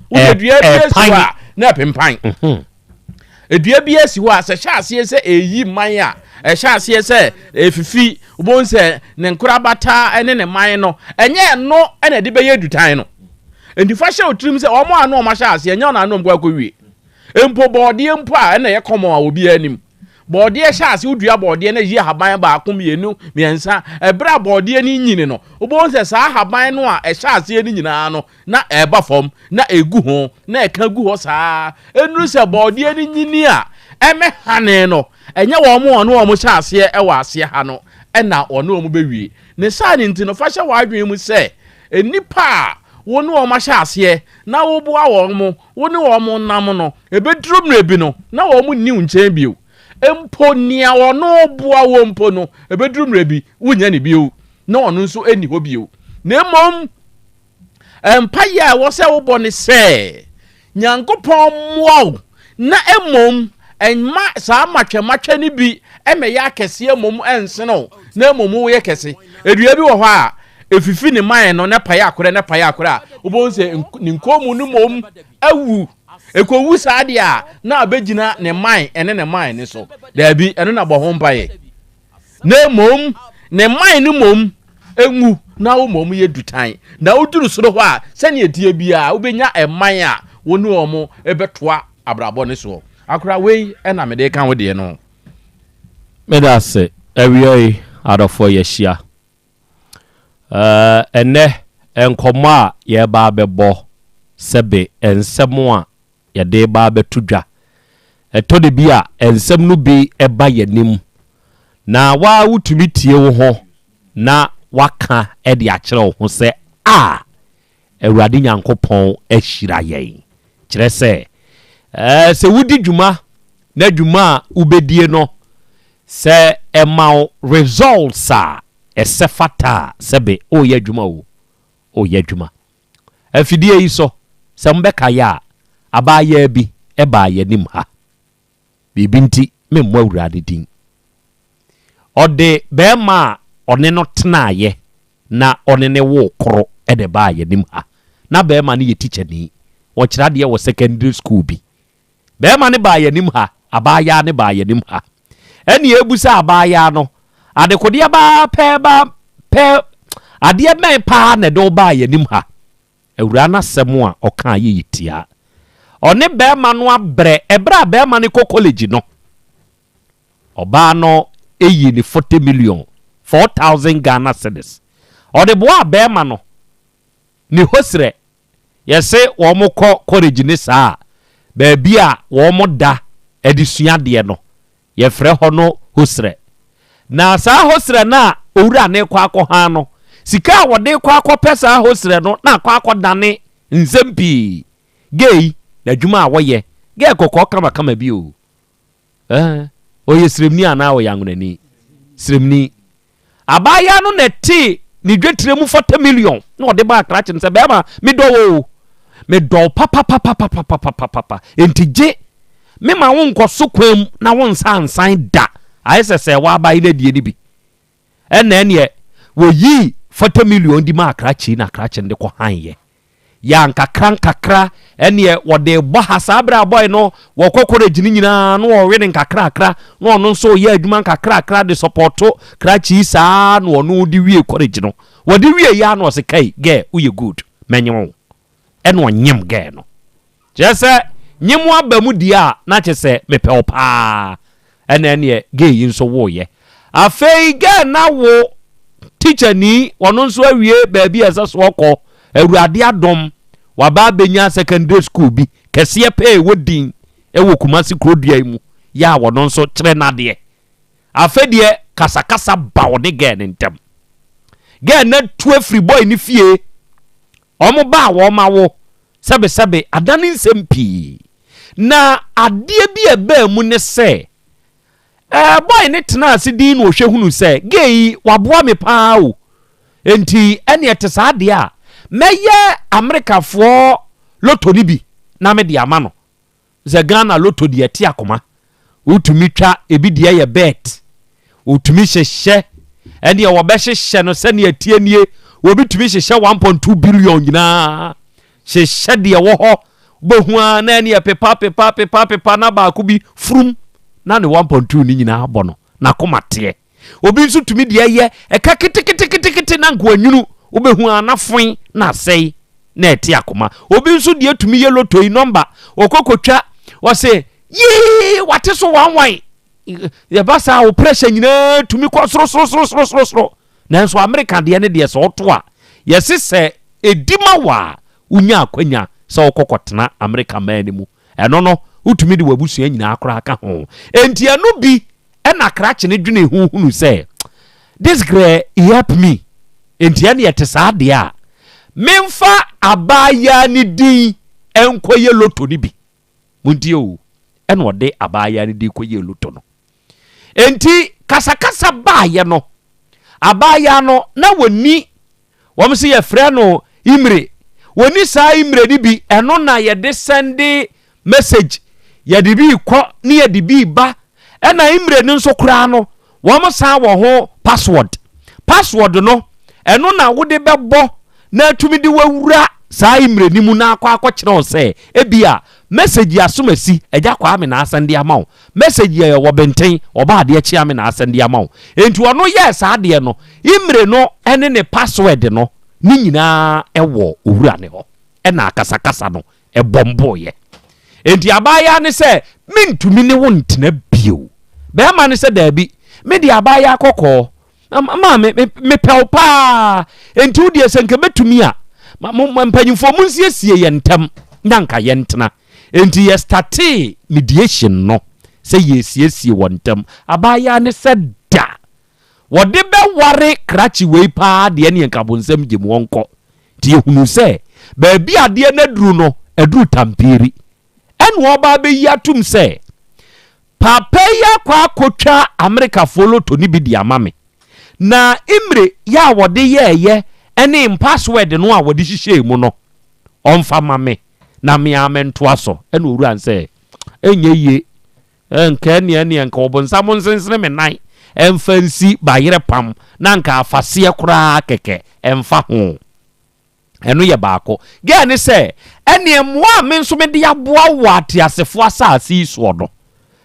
wo dua bi esi wa na pempan edua bi esi wa se hya ase se eyi man a hya ase se efifi wo nse ne nkura bata ene ne man no enye no ene de beye dutan no enti fa hye otrim se omo anu oma hya ase enye na anu mko akɔwie empo bode empo a ene ye komo a obi anim bode hya ase udua bode na yi haban ba akom yenu miensa ebra bode ni nyini no wo nse sa haban no a hya ase ni nyina no na eba fom na egu ho na eka gu ho saa enu se bode ni nyini a eme hane no enye wo mo ono wo hya ase e wa ase ha no ena ono wo bewie ne saa ni ntino fa hye wadwen mu se enipa wonu wo ma hya ase na wo boa wo mo woni wo mo nam no ebedrum rebi no na wo mo ni nchen bio empo nia ono boa wo mpo no ebedrum rebi wunya ne bio na ono nso eni ho bio na mom empaya wo se wo bɔ ne se nyankopɔn moa na emom enma saa matwe ni bi eme ya kese emom enseno na emom wo ye kese edua bi wo hɔ a efifi ne man no na paya akora obonse ne nkomu no mom awu ekowu saade a na abegina ne man ene ne man ne so da bi eno na bɔ ho mpaye na mom ne man no mom enwu na wo mom ye dutan na oduru soro hɔ a sene etie bia obenya eman a wonu omo ebetoa abrabɔ ne so akora wei ena me de kan wo de no me da se ewioi adofo yeshia ene enkomo a ye ba bebo sebe ensemo a ye de ba betudwa eto de bia ensem no bi eba yanim na wa wutumi tie wo ho na waka e de akere wo ho se a Awurade Nyankopɔn ahira yen kire se se wudi dwuma na dwuma ubedie no se emao results a esefata sebe o ye dwuma o ye dwuma afidie yi so se mbeka ya abaya bi eba ye nim ha bibinti memmo Awurade din ode be ma one no tenaye na one ne wo koro ede ba ye nim ha na be ma ne ye teacher ni o kira de wo secondary school bi be ma ne ba ye nim ha abaya ne ba ye nim ha eni ebusa abaya no adekode ba pe ade men pa na do ba ye nim ha Awura na semo a oka ye yitia one be ma no abre ebra be ma ne ko college no oba no eyi ni 40 million 4,000 Ghana cedis ode boa be ma no ni hosre yese wo mo ko college ni saa ba bia wo mo da edisua de no ye frɛ hɔ no hosre na saa hosre na owura ne kwa akɔ no sika wode kwa akɔ pesa hosre no na kwa akɔ dane nzempi gei na dwuma a woyɛ gei kokɔ kama bi o oye sremni ana wo yangunani sremni abaya no neti ni dwetire mu 40 million na ode ba akra kyen se be ma me do papa entije me ma won koso kwam na won sansan da ayesese wa ba ile die ni bi ene wo yi 40 million di ma akra kyi na akra kyen de ko hanye ya nkakra ene wo de bo hasabra boy no wo kokore gini nyina no wo we ne nkakra no ono so ye adwuma nkakra de supporto kra kyi saa no ono di wie college no wo di wie ya no se kai ge uye good menyo ene onyem ge no jese nyimu abamu dia na chese mepe opa ene ge yin so wo ye afei ge na wo teacher ni ono nso awie ba bi esa so okọ Awurade adom waba benya secondary school bi kese pe wodin ewo Kumasi Krobea mu ya wono nso kire na de afei de kasakasa ba woni ge ne ntem ge na tu free boy ni fie omo ba wo ma wo sebe adani nsempi na adie bi ebe mu ne se boy ne tena asidin no hwehunu se gei waboa me paa o enti ene etesa de a meye America fo loto ni bi na me de ama no ze Ghana loto de ati akoma utumi twa ebi de ye bet utumi hyehye ene wo be hyehye no se ne atie nie obi tumi hyehye 1.2 billion nyina hyehye de wo ho bohua na ne pepa na ba ko bi frum na ne 1.2 ni nyina abɔ no na komate obi nso tumi de ye eka kete na nko anwunu wobehua na fon na sei na eti akoma obi nso de tumi ye loto yi number okokotwa wo se yi wate so wanwan ye basa wo pressure nyina tumi kɔ soro na nso America de ne de so to a ye se edima wa unya akwanya sɛ wokɔkɔtena America man ni mu ɛno no wotumi de wabusua nyina akora aka ho enti ɛno bi ɛna krache ne dwene hunu sɛ this girl help me enti ɛne yɛte saa de a memfa abaya ne din ɛnkɔyɛ loto ni bi muntie o ɛna ɔde abaya ne din kɔyɛ loto no enti kasakasa baayɛ no abaya no na woni wɔm se yɛfrɛ no imre woni saa imre ni bi ɛno na yɛde sende message yɛde bi kɔ ne yɛde bi ba ɛna imre no nso kura no wɔm saa wɔ ho password no ɛno na wode bɛbɔ na atumi de wawura saa imre ni mu na akɔkyerɛ wo sɛ ebia message asomasi agya kwa ame na asende ama wo message yɛ wɔ benten ɔba ade akyi ame na asende ama wo enti ɔno yɛ saa de no imre no ɛne ne password no ni nyinaa ɛwɔ owura ne ho ɛna akasakasa no ɛbɔmboyɛ enti abaya ne sɛ mentumi ne wo ntena bio bɛma ne sɛ daabi me de abaya akɔkɔ ma me pɛw paa enti wo de sɛ nka betumi a mpanyimfo mu nsiesie yɛ ntam nyanka yɛ ntena enti yɛ starte mediation no sɛ yɛsiesie wɔ ntam abaya ne sɛ da wɔde bɛware krachi wei paa de ne nkabonsam gye mu wɔnkɔ ti ehunu sɛ baabi adeɛ na duru no aduru tampiri ɛne ɔba bɛyi atum sɛ papa ya kwa akotwa America foloto ni bi di amame na imre ya wɔde yɛɛyɛ ɛne password no a wɔde hyehyɛ mu no ɔmfa mame na me amentoa so ɛne owura sɛ enye ye enka ne enka obonsam nsensene me nan emfansi bayere pam na nka afase koraa keke emfa ho eno ye baako ge ne se ene moa me nso me de aboa wate asefo asase so do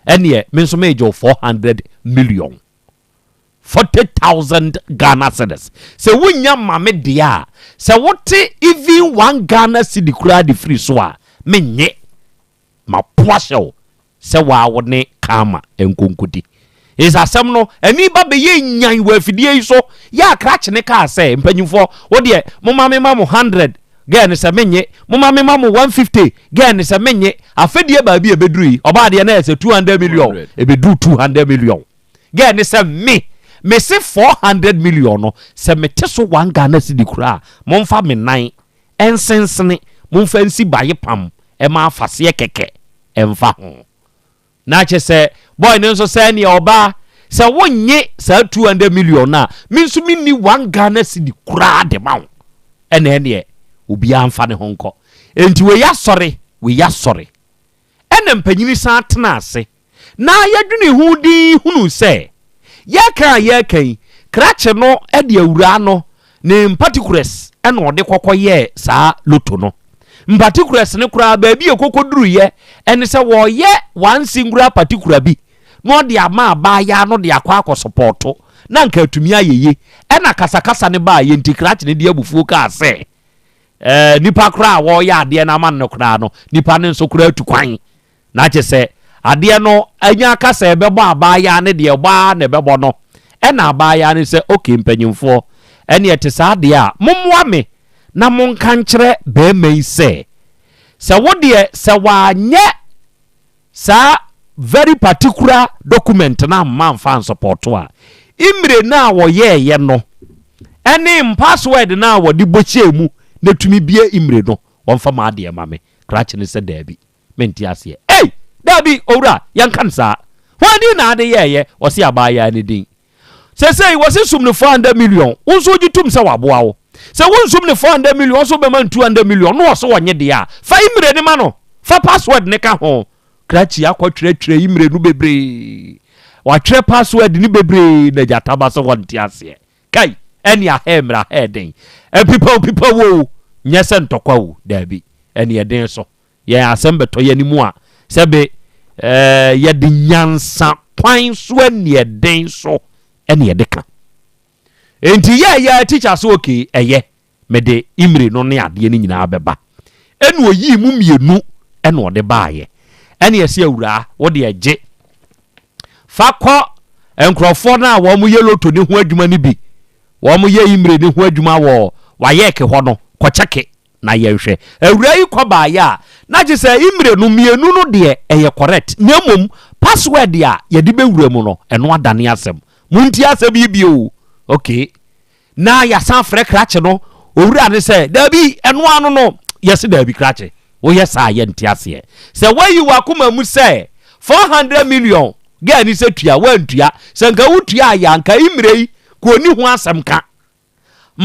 ene me nso me jo 400 million 40,000 Ghana cedis se wonya mame de a se wote even 1 Ghana cedi kura de free so a menye ma poahyew se wa wone kama enkonkodi is asem no ani ba be ye nyan wa fidie yi so ya krache ne ka se mpanyimfo wo de moma me ma mo 100 ge ne se menye moma me ma mo 150 ge ne se menye afedie ba bi e beduru yi oba de na se 200 million e bedu 200 million ge ne se me se 400 million no se mete so 1 Ghana cedi kura momfa me nan ensensene momfa nsi baye pam e ma afase keke emfa ho na che se boy ne nso se ne oba se wonye sa 200 million na me nso minni 1 Ghana cedi kura de ma wo ene ne obi amfa ne honko enti we ya sori ene mpanyini san tena ase na yadwene hu di hunu se ya kan krache no e de awura no ne particulars ene ode kokoye sa loto no particulars ne kura ba bi ekokoduru ye ene se wo ye one singular particular bi no de ama ba ya no de akwa supporto na nka atumi ayeye ena kasakasa ne ba ye nti krache ne de abufuo ka se nipa kura wo ya ade na man no kura no nipa ne nso kura atukwan na che se ade no anya kasa ebebo abaya ne de gba na ebebo no ena abaya ne se okay mpanyimfo ene ete sa ade a mommoa me na monka nkyere be mai se wo de se wa nye sa very particular document na man fan support a imre na wo ye no ene password na wo di bochie mu na tumi bie imre no wonfa ma ade ma me krache ne se dabi menti ase dabi owura yankan sa wadi na ade ye wose abaya ne din se wose sum ne 400 million unso gitum se waboa wo se wonsum ne 400 million unso be man 200 million no wose wonye de a fa imre ne ma no fa password ne ka ho krachi akwatwere imre no bebre wa twere password ni bebre na jataba so wonti ase kai eni a hemra heading people wo nyese ntokwa wo dabi eni eden so yɛn asɛm bɛtɔ yɛ ni mu a sɛbe yɛde nyansa kwan so ne den so ɛne yɛde ka enti yɛ teacher so okay ɛyɛ mede imre no ne adeɛ no nyinaa bɛba ɛne oyi mu mienu ɛne ɔde baayɛ ɛne yɛsɛ awura wode agye fa kɔ nkurɔfoɔ no a wɔn yɛ loto ne ho adwuma no bi wɔn yɛ imre ne ho adwuma wɔ wayɛ ke hɔ no kɔkyɛke na yɛhwɛ awura yi kɔ baayɛ a na gye sɛ imre no mienu no deɛ ɛyɛ correct na mmom password a yɛde bɛwura mu no ɛno adane asɛm munti asɛm yi bio okay na yɛsan frɛ krakye no owura ne sɛ dabi ɛno ano no yɛse dabi krakye woyɛ saa yɛ nte aseɛ sɛ wayi wakoma mu sɛ 400 million ga ni sɛ tua wantua sɛ nka wotua ayɛ anka imre yi ko ni ho asɛm ka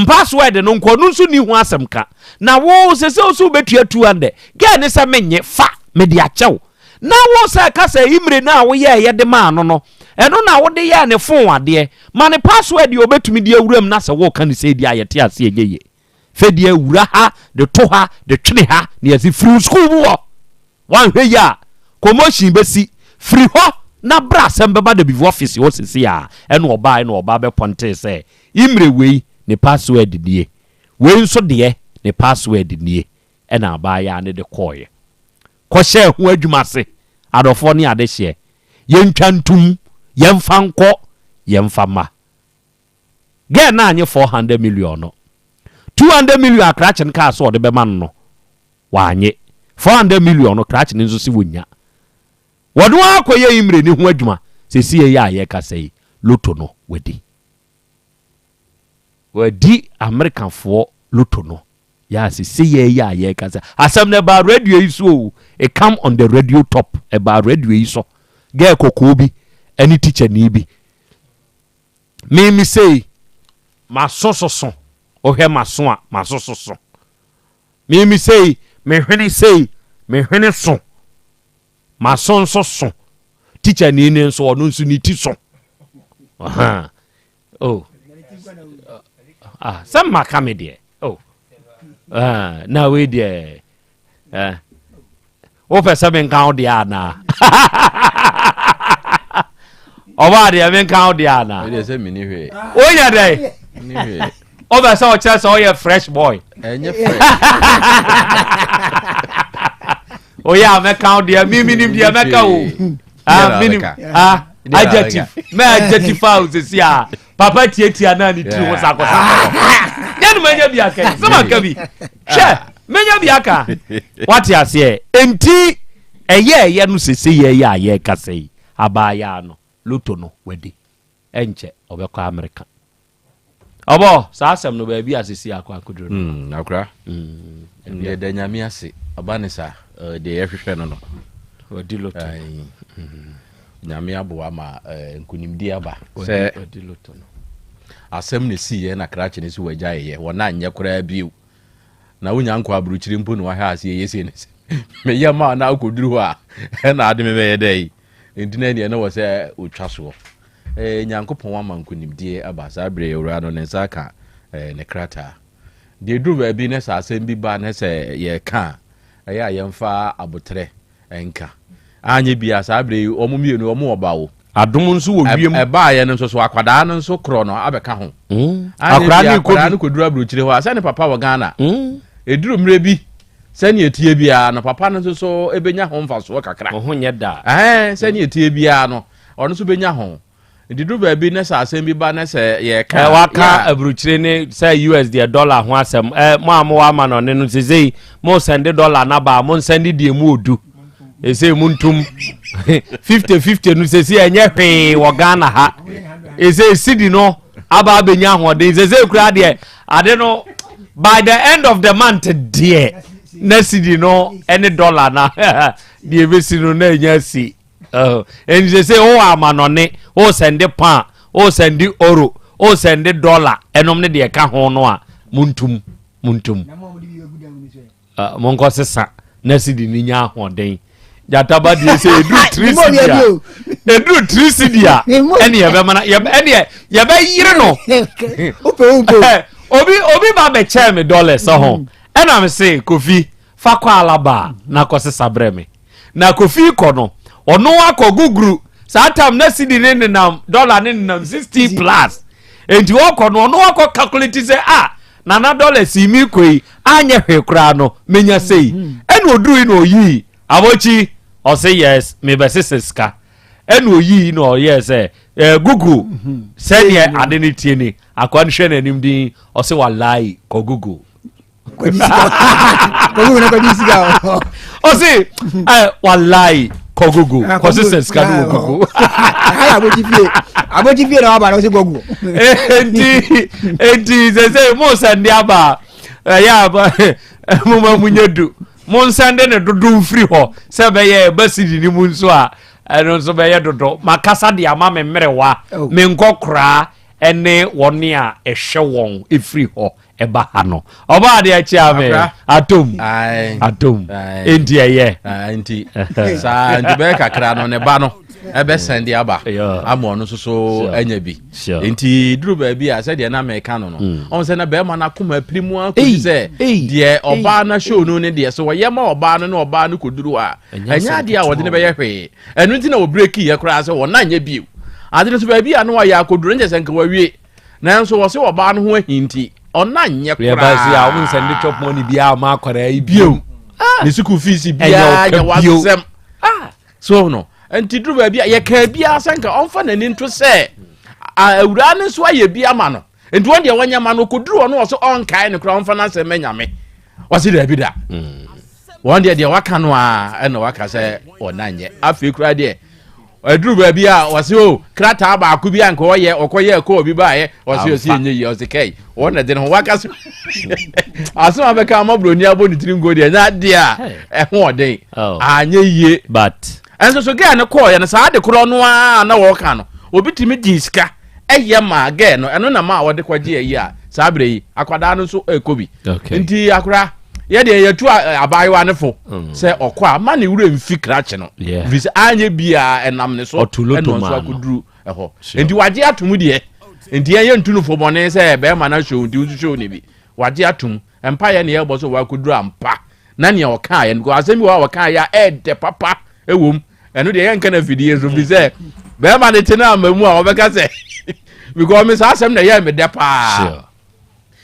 password no nko no nso ni ho asɛm ka na wo sɛ sɛ so betua 200 ga ni sɛ menye fa me de akyɛw na wo sɛ ka sɛ imre na wo yɛ de ma no no ɛno na wo de yɛ ne fon adeɛ ma ne password yɛ obetumi de awuram na sɛ wo ka ne sɛ di ayɛte ase yeye fe de awura ha de to ha de twene ha ne yɛsi free school wo wan hwɛ ya commotion besi free ho na bra Asem Beba Dabi office wo sisi a ɛna ɔba bɛ ponte sɛ imre wei ne password die wei nso de ne password nie ɛna aba ya ne de kɔɔyɛ kɔhyɛ ho adwuma se adɔfo ne ade hye yɛntwa ntum yɛmfa nkɔ yɛmfa ma gɛ na anye 400 million no 200 million akrachen ka so de bɛma no wanye 400 million no krachen nso si wonya wɔdo akɔyɛ imre ne ho adwuma sesi yɛ a yɛ kasa yi loto no wadi American fo loto no ya sesi yɛ a yɛ kasa asɛm na ba radio yi so it come on the radio top about radio yi so gɛ kokoo bi any teacher ni bi me say masososo ohwe maso a masososo me say me hwene so maso nso so teacher ni nso ono nso ni ti so aha oh some makamede oh na we there o pese ben kan de ana oba de ben kan de ana we dey say me ni hwe o nya dai ni hwe o be say o che say o ye fresh boy enye fresh o ya me kan de mi nim de me ka o minim adjective me adjective house si a papa tietia na ni tri wo sakosa yanu manya bi aka sama ka bi hwe menya bi aka what ya say enti eye no sese ye ya ye kasei abaya no loto no wedi enche obekọ America obo sa asem no ba bi asesi akwa akuduro akura ye da nyame ase obane sa de yehwehwe no wedi loto nyame aboa ma nkunimdi aba se wedi loto no asem ne si ye na krache ne si wagya ye wona anye kora biu na wonya nkwa aburuchiri mpo no wa ha ase yesi ne me yama na akoduru a na ade me be dey entina ne na wo se otwa so nyankopon wa mankunimdie aba sa bre ewura no ne saka ne krata de duru ba bi ne sa asem bi ba ne se ye ka ya yemfa abotre enka anye bia sa bre omumienu omu oba wo adom nso wo wiem eba ye nso so akwada no nso kro no abeka ho akwada ni koduru aburuchiri ho asa ne papa wa Ghana eduru mre bi sani etie bia no papa no so ebenya ho mfaso kakra ho nye da sani etie bia no ono so benya ho diduru ba bi ne sa asem bi ba ne se ye ka waka aburuchire ne say USD dollar ho asem mo amwa ma no ne no sezei mo send dollar na ba mo send die mu odu ese muntum 50-50 no sesi enye hwe wo Ghana ha ese sidi no aba benya ho de sese kura de ade no by the end of the month dear na sidi no any dollar na de be si no na enya si and they say oh amanone oh send pound oh send euro oh send dollar enom ne de ka ho no a muntum monko sesa na sidi ni nya ho den jataba de say edu 3 sidia ene ye be mana ye be yire no obi ba be che me dollars ho ena me say Kofi fakɔ alaba na kɔse sabrɛ na kofi kɔ no ɔno akɔ guguru saa time na cedi ne nenam dollar ne nenam 60 plus enti wɔkɔ no ɔno akɔ calculate sɛ nana dollar si mi koi anya hwe kura no menya sei ɛna oduru na oyi abochi ɔse yes me bɛsese sika ɛna oyi na ɔyɛ sɛ Google sɛdeɛ ade ne tie ni akwa no hwɛ n'anim din ɔse wallahi kɔ Google ɔse wallahi kɔ Google kɔse sɛ sika no wɔ Google abochi fie na waba na ɔse Google enti sɛ mo sɛnde aba ɛyɛ aba moma munye du mo nsɛnde ne dodo mfiri hɔ sɛ bɛyɛ basidi ni mu nso a ɛno nso bɛyɛ dodo makasa de ama me mmerewa me nkɔ koraa ɛne wɔne a ɛhwɛ wɔn ɛfiri hɔ ɛba ha no ɔba de akyi ame atom enti ɛyɛ enti saa nti bɛyɛ kakra no ne ba no ebe sendi aba amo no so anya bi enti duru ba bi a se de na meka no no on se na be ma na koma primu akodi se de oba na show no ne de so ye ma oba no na oba no koduru a anya de a wode ne be ye hwe enu nti na o break ye kra se wona anya bi ade no so ba bi a no wa ya koduru nje se nka wa wie na nso wo se oba no ho ahinti ona anya kra ba si a won send chop money bi a ma kwara ibio ni school fees bi a ya wasem so no enti duru ba bia ye ka bia sanka onfa nani nto se awura ne so aye bia ma no enti won de wanya ma no koduru no so onkai ne kra onfa na se menyame wase da bi da won de waka no a na waka se onanye afi kra de aduru ba bia wase o krata ba aku bia nka oye okoye ko obi ba ye wase o si enye yi o se kai won na de no waka so aso abeka amabroni abo ni tiringo de nya de a ho oden anye yie but enso so ga ne call ya na saa de kro no a na wo ka no obi timi di sika eye ma ga no eno na ma wo de kwaje ayi a saa bre yi akwada no so ekobi nti akura ye de ye tu abayiwa ne fo se okwa ma ne wura mfi krache no visi anye bia enam ne so eno so akuduru eho nti waje atum de nti ye ntunu fo bone se be ma na show nti show ne bi waje atum empa ye ne ye bo so wa kuduru ampa na ne o ka ye ngo asemi wa ka ya de papa ewom eno de yan kana video so bi say be ma ne tena amamu a obeka say because me sa asem na ye me de pa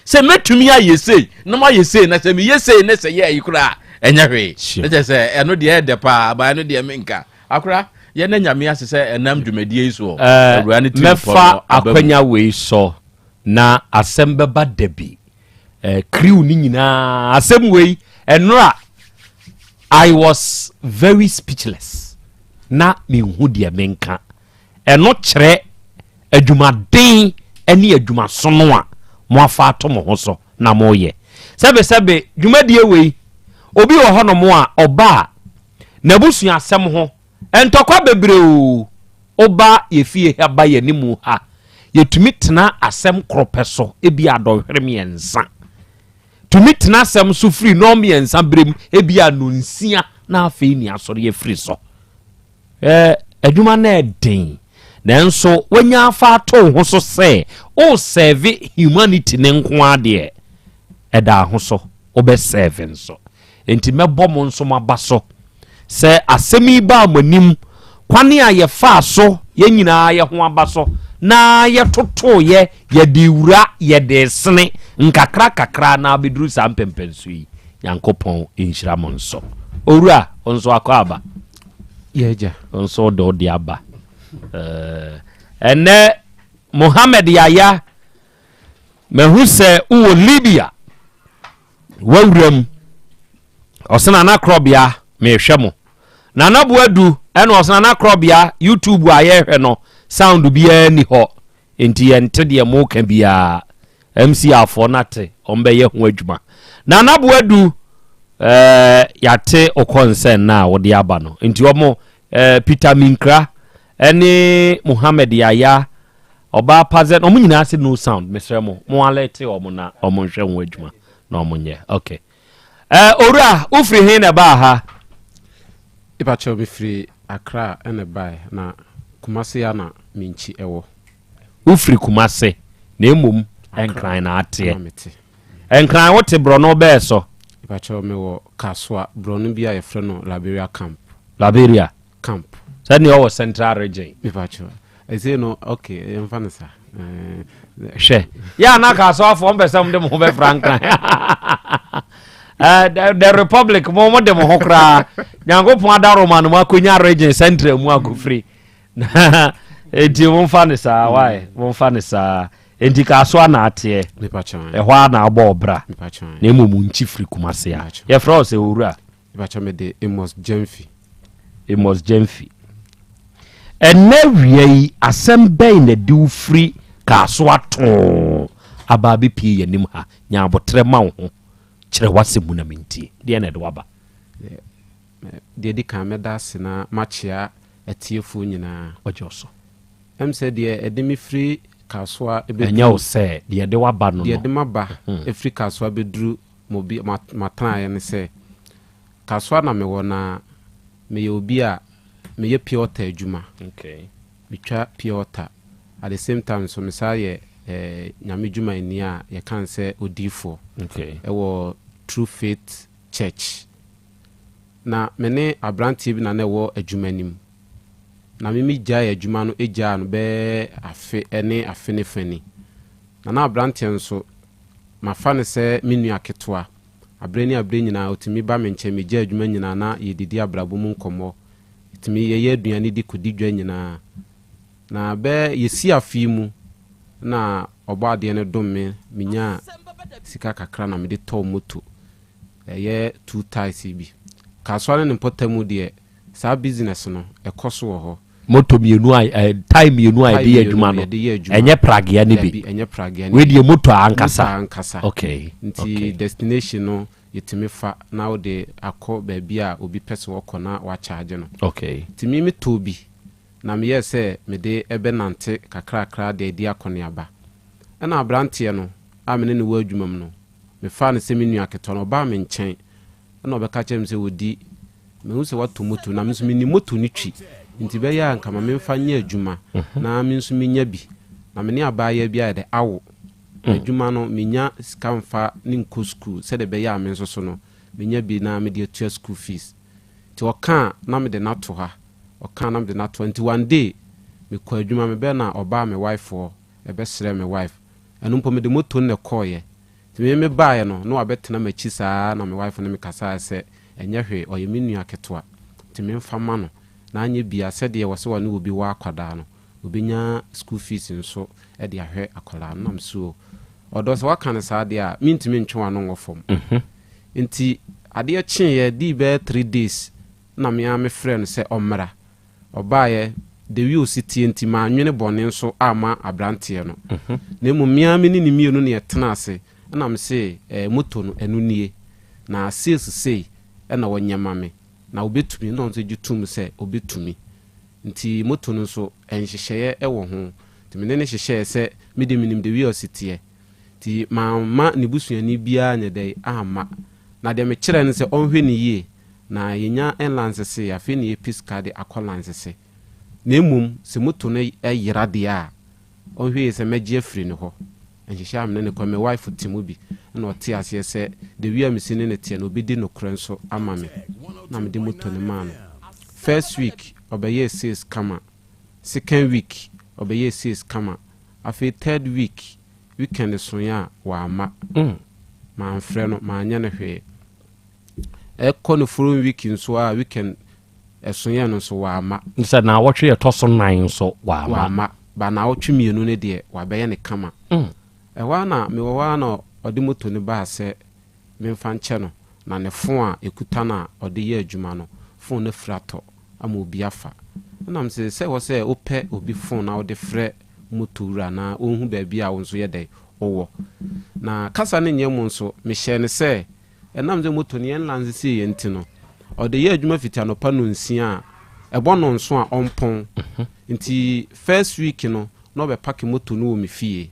se metumi ayese na ma yese na se me yese na se ye ayikura enya hwe na se eno de de pa ba eno de me nka akura ye na nyame ase se enam dwumadie so awura ne tim mefa akwanya we so na Asem Beba Dabi crew ni nyina asem we enora I was very speechless. Na me hu de menka. Eno kyerɛ adwumaden ene adwumasono a mo afa ato mo ho so na mo ye. Sebe dwumadie wei obi wo ho no mo a oba na busu asɛm ho entokwa bebre o oba ye fie haba ye nimu ha yetumi tena asɛm kropɛso ebi adɔhwere miensa tumi tena asɛm so free no miensa brem ebi anonsia na afei ni asɔre ye free so adwuma na den nanso wanya afa to ho so sɛ o serve humanity ne nko ade ɛda ho so obe serve so enti mebɔ mo nso maba so sɛ asɛmi ba amanim kwane a ye fa so ye nyina ye ho aba so na ye toto ye de wura ye de sene nkakra kakra na beduru sa mpempenso yi yankopɔn inhyira mo nso owura onso akɔ aba yeja onso do de aba ene Mohammed Yaya mehu sɛ uwo Libya wawuram osana na Krobea mehwɛ mo na naboadu ene osana na Krobea YouTube ayehwe no sound bia ni ho enti yente de mo ka bia MC afo nate ombeye ho adwuma na naboadu yate okonsen na wode aba no enti omo Peter Minkra ene Mohammed Yaya oba pazen omo nyina ase no sound mesre mo alete omo na omo hwe ho adwuma na omo nye okay ora ufri he na ba ha ipacho be free Accra ene bai na Kumasi ya na minchi ewo ufri Kumasi na emom enkran na ate enkran wote bro no be so Ipacho me wo Kaswa Bronu bia yefre no Liberia camp. Liberia camp. Send you central region. Ipacho. I say no, okay, emfanisa. She. Ya na Kaswa for person dem ho be Franklin. The Republic mo dem ho kra. Nyango pon adaro man mo akonya region central mu agofri. Enti won fanisa why? Won fanisa enti Kaswa na atie. Ipacho. Ehwa na abo bra. Ipacho. Na emu nchi free kumase ya. Ye fra se owura. Ipacho me de Amos Jemfi. Amos Jemfi. Ene wie Asem Beba na du free Kaswa ton. Ababi pie yenim ha. Nya abotre ma ho. Kire wasemu na mintie. De na de waba. De di kan meda sena machia etiefu nyina ojoso. Said de edemi free Kaswa ebe enya o se de de waba no. De maba free Kaswa bedru mobi matan ya ne se Kaswa na me wona me obi a me ye pure water adwuma. Okay. Me twa pure water at the same time so me say nyame dwuma ni a ye kan se odifo. Okay. E wo True Faith Church. Na mene abrantie bi na na wo adwuma nim. Na mimi gya adwuma no egya no be afe ene afene fani. Na abrantie nso mafa ne se menu aketoa. Abreni nyina otimi ba menche me gya adwuma nyina na yedidi abrabo mu nkomo. Itimi ye aduane di kodi dwa nyina. Na be yesi afi mu na oba de ne dom me minya sika kakra na me de to moto. Ye 2 ties bi. Kaswa ne potamu de sa business no ekoso wo ho. Moto mienu ai time mienu ai de adwuma no. Enye pragea ni bi. Enye pragea ni. We de moto ankasa. Okay. Nti destination no yetimi fa na wo de akọ baabi a obi pese wokọ na wa charge no. Okay. Timi mi tobi na me yese me de ebe nante kakra de di akọ aba. Na abrantie no amene ne wo adwumam no. Me fa ne se menu aketo no ba me nchen. Na obeka chem se wodi me hu se wato moto na me so mini moto ni twi. Nti be ya nka ma me mfa nya adwuma na me nso menya bi. Na me ne abaya bi a de awo. Adwuma no menya skamfa ni nko school se de be ya me nso so no menya bi na me de tua school fees. Ti oka na me de nato ha. Oka na me de nato 21 day me kwa adwuma me be na oba me wife o e be sere me wife. Anu mpo me de moto ne koye. Ti me bae no no abetena machi saa na me wife ne me kasa se enye hwe oye menu aketoa. Ti me mfa ma no na anye bia se de wo se wo ne obi wa akwada no obinya school fees nso e de ahwe akola no mso odo se waka ne saa de a mintimi ntwe ano ngofom. Nti ade a chen ye di be 3 days na me a me friend se omra obaye de wi ositi nti ma anwene bone nso ama abrantie no. Na emu mia me ni mienu ne yetena ase na me se moto no enu nie na sales sei na wonyama me na obetumi na onse gitum se obetumi nti moto no so enhyehyeye ewo ho nti me ne hyehye se me de minim de wi ositi nti ma ne busuani bia nya dai ama na de me kire ne se onhwe ne yie na yenya enlance se afi ne episka de akolance se na emum se moto no eyira de a onhwe se megie free ne ho enhyehyɛ amne ne kwa me wife timu bi na ɔte ase se de wi amisi ne tie no obedi no krenso ama me na me de moto ne ma no first week obeye sales kama second week obeye sales kama afi third week weekend so ya wa ama ma mfrɛ no ma anya ne hwe no following week nso a weekend so ya no so wa ama nsa na wɔtwe yɛ toso 9 so wa ama ba na wɔtwe mienu ne de wa bɛyɛ ne kama ewa na me wa na odi moto ne ba se me mfa nche no na ne fon a ekuta na odi ye adwuma no fon ne frato ama obi afa na mse se wo se opɛ obi fon na odi frɛ moto wura na onhu ba bia wo nso ye dai owo na kasa ne nyem nso me hye ne se enam ze moto ne en lanze se ye ntino odi ye adwuma fita no pa no nsia ebo no nso a ompon nti first week no no be pack moto no wo me fie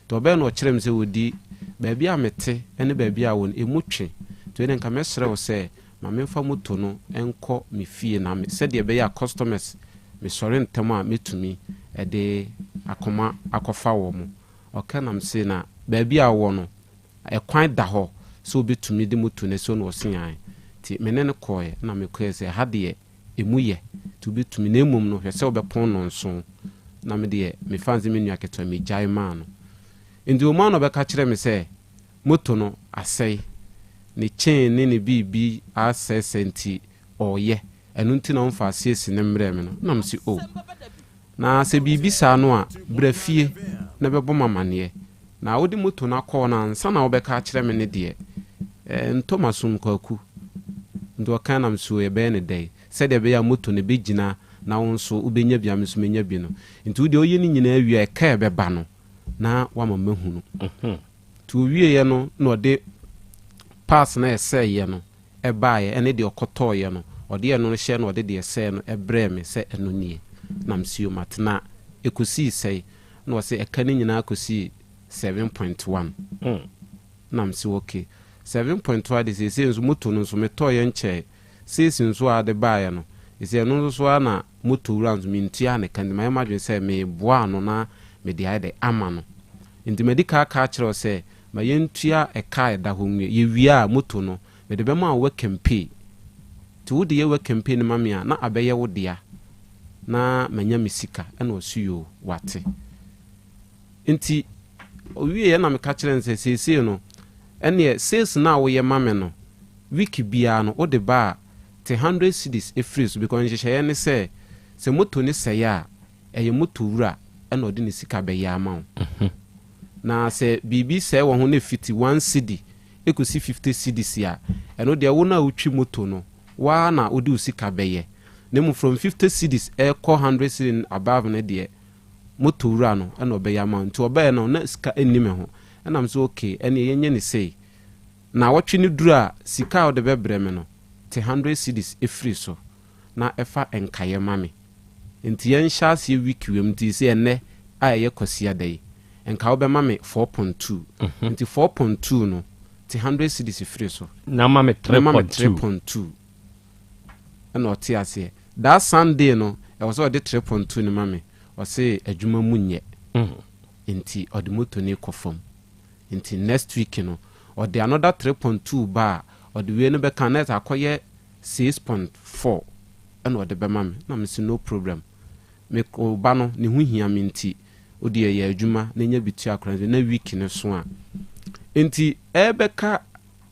to be no kyerem se wodi baabi a mete ene baabi a won emutwe to ene nka mesere wo se ma memfa moto no enko me fie na me se de be ya customers me sore ntem a metumi e de akoma akofa wo mu oka nam se na baabi a wo no e kwan da ho so betumi de moto ne so no ɔsean ti mene ne koye na me koye se ha de emuye to betumi na emum no hwese obepon no nso na me de me fanze me nua keto me jai ma no ndi o ma no beka kire me se moto no asɛe ne chain ne bibi asɛe nti ɔyɛ ɛno nti na ɔmfa asiesi ne mmerɛ me no na msi o na sɛ bibi saa no a brafie na bɛbɔ mamane na wodi moto na kɔ na nsa na wobɛka kyerɛ me ne deɛ ntoma som kwaku ndo ka na mso ebe ne dai sɛ de be ya moto ne begina na wo nso ubenya bia me so menya bi no nti wode oye ni nyina awia ka ebe ba no na wama mahunu tu wie ye no na ɔde pass na ɛsɛ ye no ɛba ye ene de ɔkɔtɔ ye no ɔde ye no hye no ɔde de ɛsɛ no ɛbrɛ me sɛ ɛno nie na msio matna ekosi sɛ na ɔsɛ ɛka ne nyina akosi 7.1 na msio okay 7.1 de sese nso moto no nso metɔ ye nkyɛ sese nso ade bae no ese no nso so na moto wura nso mintua ne kan ma madwe sɛ me boa no na me de ade ama no nti medical ka kyerɛ sɛ ma yentua ɛka ɛda ho nwie ye wia moto no me de bɛma wo campaign ti wo de ye wo campaign ma me a na abɛyɛ wo dea na manya misika ɛna osuyo wate nti owie na me ka kyerɛ nsɛ sese no ene sales na wo ye mame no wiki bia no wo de ba te 100 cedis efris because nhyehyɛ ne se moto ne sɛ ya ɛyɛ moto wura ɛna ɔde ne sika bɛ ya ma wo na se bibi sɛ wo ho ne 51 cedi ekosi 50 cedis ya ɛno de wo na wotwi moto no wa na odi usika bɛ ye ne mu from 50 cedis ɛkɔ 100 cedis above ne de moto wura no ɛna ɔbɛ ya ma nti ɔbɛ no na sika enime ho ɛnam so okay ɛne yenye ne sei na wɔtwe ne duru a sika o de bɛbrɛ me no te 100 cedis efiri so na ɛfa enkaye mame nti yen hyase wiki wem nti se ene a ɛyɛ kwasia dai enka wo bɛ mame 4.2 nti 4.2 no te 100 cedis efiri so na mame 3.2 ɛna ɔte ase that Sunday no ɛwɔ so ɔde 3.2 ne mame ɔse adwuma mu nyɛ nti ɔde moto ne kɔfam nti next week no or the another 3.2 bar or the way no be can net akoye 6.4 and or the bemam na me no problem me ko ba no ne hu hia me nti odi ye adwuma na nya bitu akran na week ne so a nti ebeka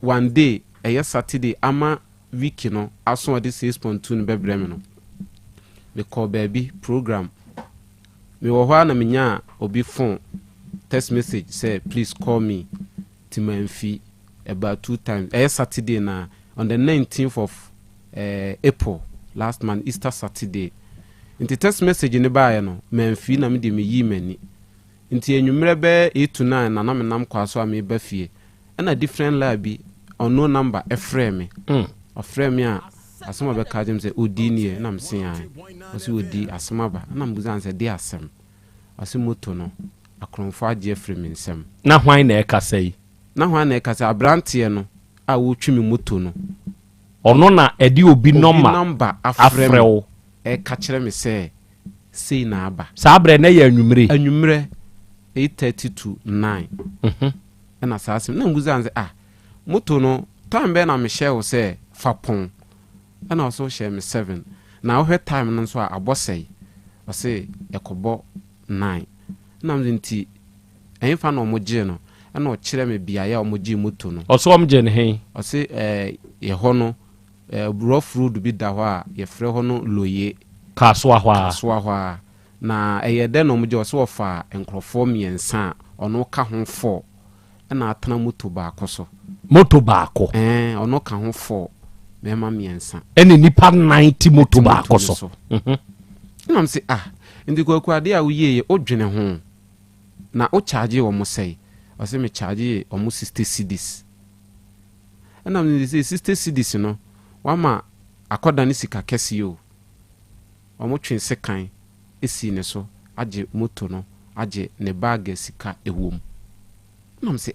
one day eye Saturday ama week no aso odi 6.2 no bebre me no me call baby program me wo hwa na me nya obi phone text message say please call me to my fee about 2 times Saturday na on the 19th of April last month Easter Saturday inti text message ni ba no man fee na me de me yi mani inti enwumre be 8 to 9 na me nam kwa so me ba fie na different lab on no number eframe me oframe a asoma be ka jem say odi nie na msen an osi odi asoma ba na mbuzan say de asem asimoto no akronfo agye frame nsem na hwan na ɛkasa yi na hwan na ɛkasa abrantie no a wotwi me moto no ɔno na ɛde obi number afrɛw ɛka kyerɛ me sɛ sei na aba saa brɛ na yɛ anwumre 8:30 to 9 ɛna saa asem na nguzan sɛ moto no time bɛ na me hyɛ wo sɛ fapon ɛna ɔso hyɛ me 7 na wohwɛ time no nso a abɔsɛi ɔse ɛkɔbɔ 9 na mzinti ɛnfa na ɔmogye no ɛna ɔkyerɛ me biaye a ɔmogye moto no ɔso ɔmgye ne hen ɔse yɛ hɔ no rough road bi da hɔ a yɛfrɛ hɔ no loye kasoa hɔ a na ɛyɛ dɛ na ɔmogye ɔse ɔfa nkrɔfoɔ mmiɛnsa a ɔno ka ho 4 ɛna atena moto baako so ɔno ka ho 4 mɛma mmiɛnsa ɛne nipa 90 moto baako so nam se ndi kwakwade a woyie odwene ho na o charge wo mo sei o se me charge o mo 60 cedis na me say 60 cedis no wama akoda ne sika kese o mo twen sekan esi ne so age moto no age ne bag sika ewom na me say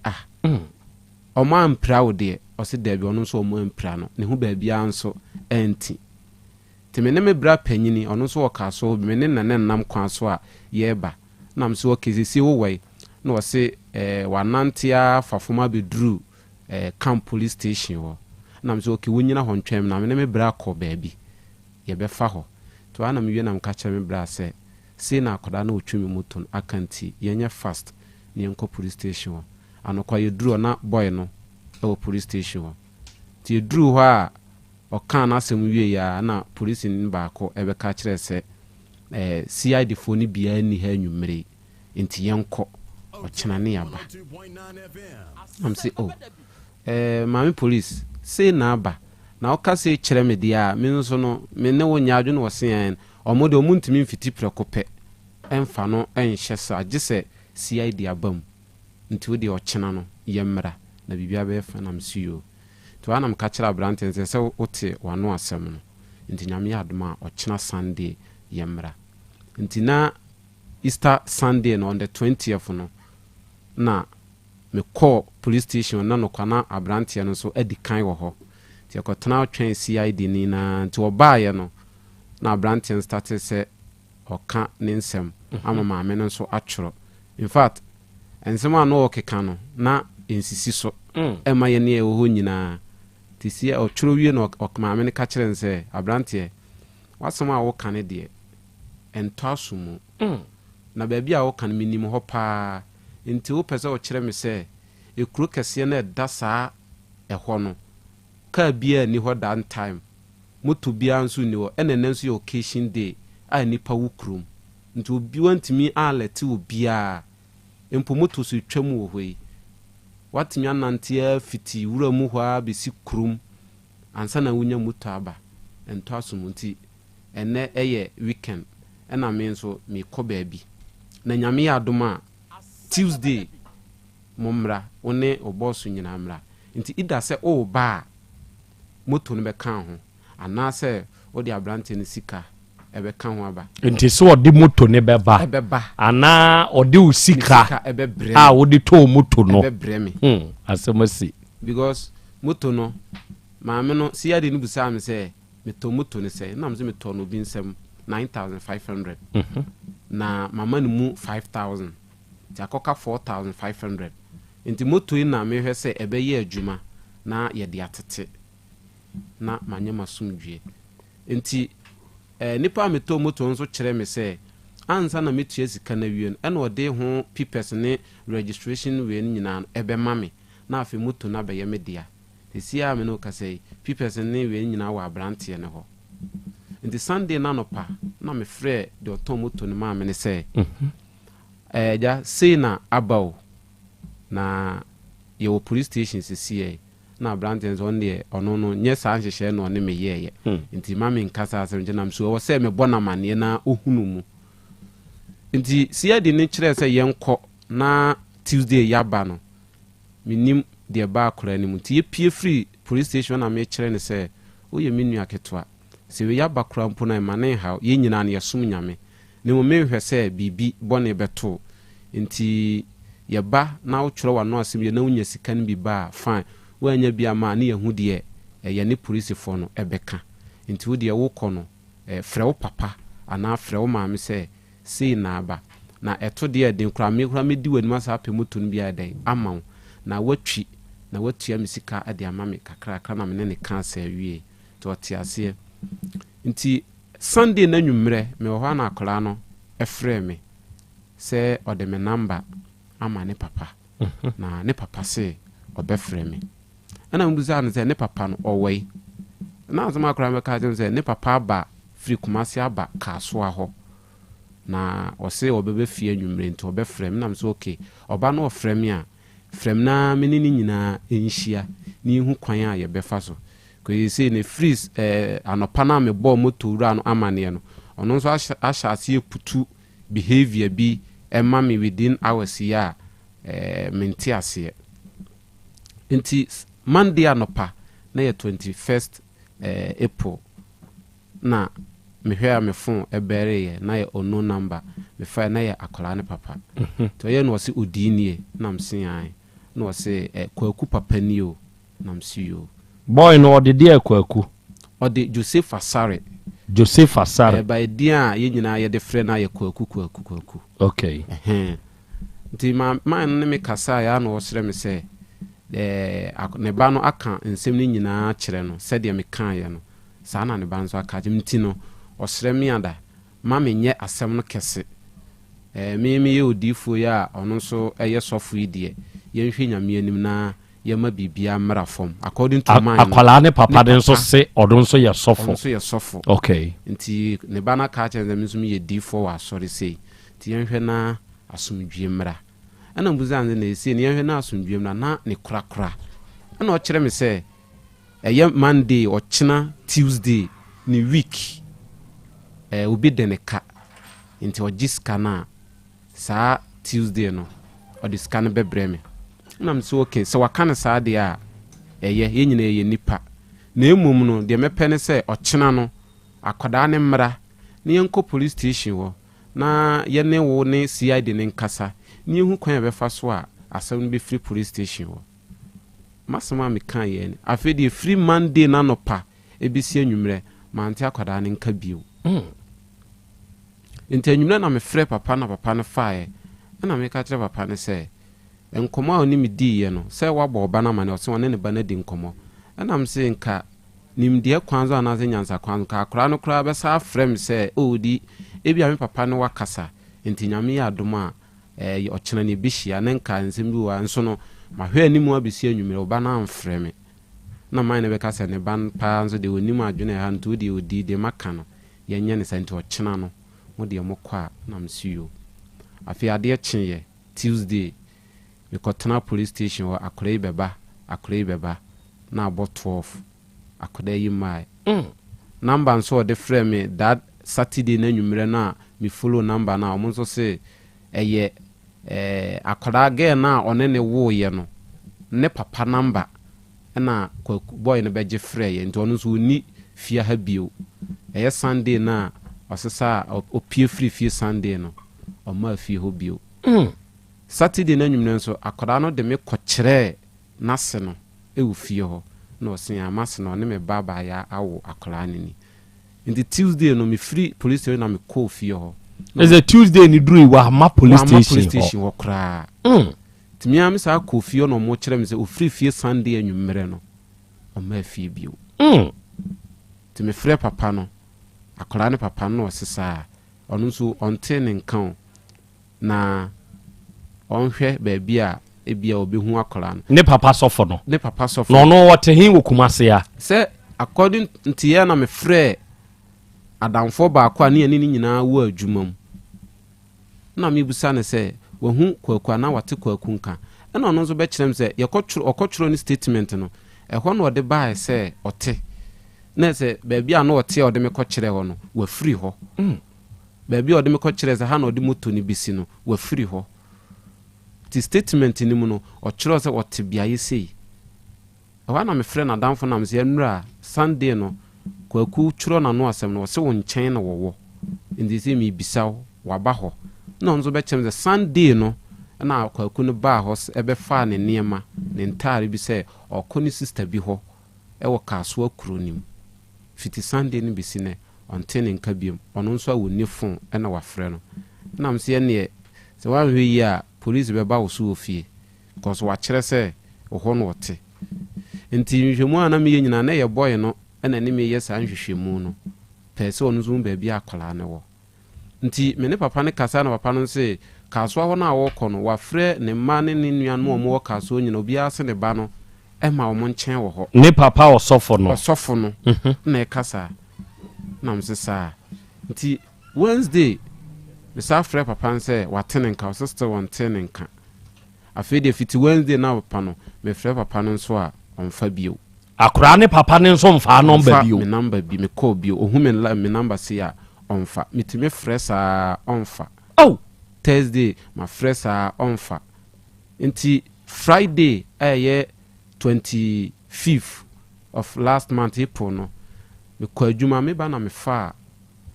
o ma ampra wo de o se da bi ono so o mo ampra no ne hu ba bia nso enti temene me bra panyini ono so waka so me ne nam kwa so a yeba nam so okezi wo wai na wo se wanantia fafoma bedru camp police station wo na mso okay wonyina ho ntwem na me bra kɔ baabi ye be fa ho to ana me wie na mka kyerɛ me bra se na akoda na otwemi moton akanti yenye fast ne enko police station wo anokwa ye duro na boy no e police station wo ti duro ho a oka na asem wie ya na police ni ba ko e be ka kyerɛ se CID fo ni bia ni ha nwumre nti yenko ochena ne yaba am say mami police say na aba na oka say kyerɛ me dia me nso no me ne wo nyaadwo no wɔsen ɔmode ɔmuntimi mfiti prɛkopɛ ɛmfa no ɛnhyɛ sa agye sɛ CID abam nti wo de ɔkyena no yɛmmra na bibia bɛfa nam siyo to anam ka kyerɛ abrante sɛ wote wano asɛm no nti nyame yɛ adom a ɔkyena Sunday yɛmmra nti na Easter Sunday no on the 20th no na me call police station na no kwana abrante no so adi kan wɔ hɔ ti akɔtena twɛn CID ni na nti ɔbaaye no na abrante started say ɔka ne nsɛm ama maame no so atworo in fact ensɛm a no ɔkeka no na ensisi so ɛma yɛ ne ɛwɔ hɔ nyinaa ti si ɔtworo wie no maame no ka kyerɛ nsɛ abrante wasɛm a wɔka ne deɛ ɛntɔ asomu na baabi a wɔka no minim hɔ paa nti wo pɛsɛ ɔkyerɛ me sɛ ekuro kɛseɛ na ɛda saa ɛhɔ no kaa bia ni hɔ dan time moto bia nso ni hɔ ɛna nso yɛ occasion day a nipa wo kurom nti obi wantimi alert obi a empo moto so twam wɔ hɔ yi watimi anante afiti wura mu hɔ a besi kurom ansa na wonya moto aba ɛntɔ asom nti ɛnɛ ɛyɛ weekend ɛna me nso me kɔ baabi na nyame yɛ adom a Tuesday momra one oboso nyina mra nti ida sɛ o ba moto no bɛka ho ana sɛ odi abrante ne sika ɛbɛka ho aba nti sɛ odi moto ne bɛba ana odi usika a odi to moto no ɛbɛbrɛ me asemasi because moto no maame no si ade ne busa me sɛ meto moto ne sɛ na mse meto no bi nsɛm 9500 na mama ne mu 5000 akoka 4500 nti moto yi na mehwɛ sɛ ɛbɛyɛ adwuma na yɛde atete na manyama sumdwe nti nipa meto moto nso kyerɛ me sɛ ansa na metua sika na wie no ɛna ɔde ho papers ne registration we nyina no ɛbɛma me na afi moto na bɛyɛ me dia tesia me no ka sɛ papers ne we nyina wɔ abrante ne hɔ nti Sunday na no pa na me frɛ de ɔtɔn moto ne ma me ne sɛ ja sei na abao na yewo police station sisi na brandens on de ono no nye sa nhyehyɛ no ne me yeye nti ma me nkasa asɛm gye nam so wo sɛ me bɔ na mane na ohunu mu nti siade ne kyerɛ sɛ yɛnkɔ na Tuesday yaba no minim de ba akora ne mu nti yepie free police station na me kyerɛ ne sɛ wo ye menu aketoa sɛ we yaba kora mpo na mane ha ye nyina ne yɛsom nyame ne mo mehwɛ sɛ bibi bɔne beto nti yɛba na wo kyerɛ wa no asɛm yɛ na wonya sika no bi ba fine woanya bi ama ne yɛhu deɛ ɛyɛ ne police fo no ɛbɛka nti wo deɛ wokɔ no frɛ wo papa ana frɛ wo maame sɛ sei na aba na ɛto deɛ den kora me kora medi w'anim asa apɛ moto no bi adɛn ama wo na watwi na watua me sika ade ama me kakrakra na me ne ne ka sɛ awie nti ɔte aseɛ nti Sunday na nwummerɛ me wɔ hɔ na akora no ɛfrɛ me sɛ ɔde me number ama ne papa na ne papa sɛ ɔbɛfrɛ me ɛna mbuza no sɛ ne papa no ɔwɔi na asɛm akora mɛka kyerɛ sɛ ne papa aba firi Kumasi aba Kaasoa hɔ na ɔsɛ ɔbɛbɛ fie nwummerɛ nti ɔbɛfrɛ me nam sɛ okay ɔba no ɔfrɛ me a frɛ me na me ne ne nyinaa ɛnhyia ne hu kwan a yɛbɛfa so kɔyi sɛ ne freeze anɔpa na me bɔ moto wura no amaneɛ no ɔno nso ahyɛ aseɛ putu behavior bi ɛma me within hours ya mente aseɛ nti Monday anɔpa na yɛ 21st April na mehwɛ a me phone ɛbɛre yɛ na yɛ ono number me fa na yɛ akola ne papa to yɛ no ɔse odinie na mse an na ɔse kwaku papa ni o na mse yo boy no ɔde de kwaku ɔde Joseph Asare by dia ye nyina ye de frɛ na ye kwaku okay nti ma ne me kasa ya na ɔsrɛ me sɛ ne ba no aka nsɛm no nyinaa kyerɛ no sɛdeɛ mekaeɛ no saa na ne ba nso aka gyem ti no ɔsrɛ me ada ma menyɛ asɛm no kɛse me yɛ odiifoɔ yi a ɔno nso ɛyɛ sɔfo yi deɛ yɛnhwɛ nyame anim na yɛma biribia mmara fam according to mine akwalaa ne papa de nso se ɔdo nso yɛ sɔfo okay nti ne ba no aka kyerɛ sɛ me nso meyɛ diifoɔ wɔ asɔre sei nti yɛnhwɛ na asomdwie mmara ɛna mbuza anze na ɛsie ne yɛhwɛ na asomdwie mmara na ne korakora ɛna ɔkyerɛ me sɛ ɛyɛ Monday ɔkyena Tuesday ne week obi de ne ka nti ɔgye sika no a saa Tuesday no ɔde sika no bɛbrɛ me nam sɛ okay sɛ waka no saa deɛ a ɛyɛ yɛnyina yɛ nipa na mmom no deɛ mɛpɛ ne sɛ ɔkyena no akwadaa ne mmara ne yɛnkɔ police station hɔ na yɛne wo ne CID ne nkasa ne yɛhu kwan yɛbɛfa so a asɛm no bɛfiri police station hɔ masɛm a meka yɛ ni afei deɛ free Monday na nɔpa ɛbɛsi anwummerɛ mante akwadaa ne nka bio nti anwummerɛ na mefrɛ papa na papa no faeɛ ɛna meka kyerɛ papa no sɛ nkɔmmɔ a ɔne mediiɛ no sɛ wabɔ ɔba no ama ne ɔsɛ ɔne ne ba no di nkɔmmɔ ɛnam sɛ nka nimdeɛ kwan so anaasɛ nyansa kwan so ka akora no koraa bɛsa afrɛ me sɛ ɔdi ebia me papa no wakasa nti nyame yɛ adom a ɔkyena ne bɛhyia ne nka nsɛm bi wɔ nso no mahwɛ anim abɛsi anwummerɛ ɔba no amfrɛ me na man ne bɛka sɛ ne ba paa nso deɛ ɔnim adwene ɛha nti wodeɛ ɔdi deɛ maka no yɛnyɛ ne sɛ nti ɔkyena no modeɛ mokɔ a na msuo afei adeɛ kyeeɛ Tuesday mekɔtena police station hɔ akora yi bɛba na abɔ 12 akora yi mae number nso ɔde frɛ me that Saturday na anwummerɛ no a me follow number no a ɔmo nso se ɛyɛ akora gɛ na ɔne ne woyɛ no ne papa number ɛna boy no bɛgye frɛ yɛ nti ɔno nso ɔni fie ha bio ɛyɛ Sunday na ɔsesa opie free fie Sunday no ɔma fie hɔ bio Saturday na nwummerɛ nso akora no de me kɔkyerɛ nase no ɛwɔ fie hɔ na ɔsen amase no ɔne me baba ya awo akora no ni nti Tuesday no me free police station na me call fie hɔ is a Tuesday ni duru wa ma police station hɔ koraa timi am sa call fie no mo kyerɛ me sɛ ofiri fie Sunday anwummerɛ no ɔma fie bio timi frɛ papa no akora ne papa no ɔsesa ɔno nso ɔnte ne nkan na ɔnhwɛ baabi a ebia obɛhu akora no ne papa sɔfo no no no wɔte hin wɔ Kumase a sɛ according to yɛ na me frɛ adamfo baako a ne yɛne ne nyinaa wɔ adwuma mu na mebusa ne sɛ wahu kwakwa na wate kwaku nka ɛna ɔno nso bɛkyerɛ m sɛ ɔkɔtwerɛ ne statement no ɛhɔ na ɔde bae sɛ ɔte na sɛ baabi a na ɔte a ɔde me kɔkyerɛ hɔ no wafiri hɔ baabi a ɔde me kɔkyerɛ sɛ ha na ɔde moto ne bisi no wafiri hɔ ti statement ni mu no ɔkyerɛ sɛ ɔte biaye sei ɛhɔ na mefrɛ na adamfo nam sɛ nnura Sunday no kwaku twerɛ na no asɛm no ɔsɛ wo nkyɛn na wɔwɔ nti sɛ mebisa wo waba hɔ na ɔno nso bɛkyerɛ sɛ Sunday no na kwaku no baa hɔ ɛbɛfaa ne nneɛma ne ntaare bi sɛ ɔkɔ ne sister bi hɔ ɛwɔ Kasoa kuro nim fiti Sunday no bisi ne ɔnte ne nka biom ɔno nso a wɔni phone ɛna wafrɛ no nam sɛ neɛ sɛ wahwɛ yi a police bɛba wo so wɔ fie because wakyerɛ sɛ ɔhɔ no ɔte nti nhwehwɛmu a na meyɛ nyinaa na yɛ boy no ɛna ne meyɛ saa nhwehwɛmu no pɛɛ sɛ ɔno nso mu baabi akwaraa ne wɔ nti me ne papa ne kasa na papa no sɛ Kasoa hɔ no a wɔkɔ no wafrɛ ne mma ne ne nua no ɔmo wɔ Kasoa nyina obiara se ne ba no ɛma ɔmo nkyɛn wɔ hɔ ne papa ɔsɔfo no na ɛkasa na mse saa nti Wednesday mesa frɛ papa no sɛ wate ne nka ɔsɛ wɔnte ne nka afei deɛ fiti Wednesday na papa no mefrɛ papa no nso a ɔmfa bio akora ne papa ne nso mfa number bio me number bi me call bio ohu me number se a ɔmfa mitime frɛ saa ɔmfa Thursday ma frɛ saa ɔmfa nti Friday ɛyɛ 25th of last month April no me kɔ adwuma me ba na me fa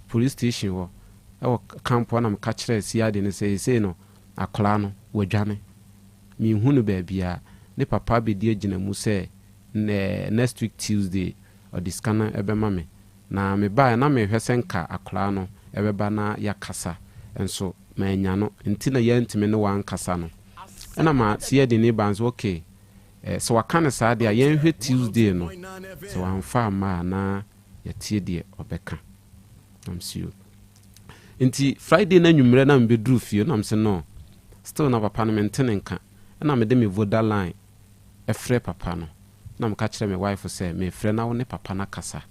police station hɔ ɛwɔ camp na me ka kyerɛ siade ne sɛ no akora no wadwane me hu no baabia ne papa bɛdi agyina mu sɛ next week Tuesday ɔde scanner ɛbɛma me na me ba na me hwɛ sɛ nka akora no ɛbɛba na yakasa nso manya no nti na yɛntime ne wankasa no ɛna ma siade ne ba nso okay so wakane saa de a yenhwe Tuesday no so amfa ma na yatie de obeka am see you nti Friday na nwumre na mbeduru fie na mse no still na papa no mentene nka na me de me voda line efre papa no na mka kire me wife say me frɛ na wo ne papa na kasa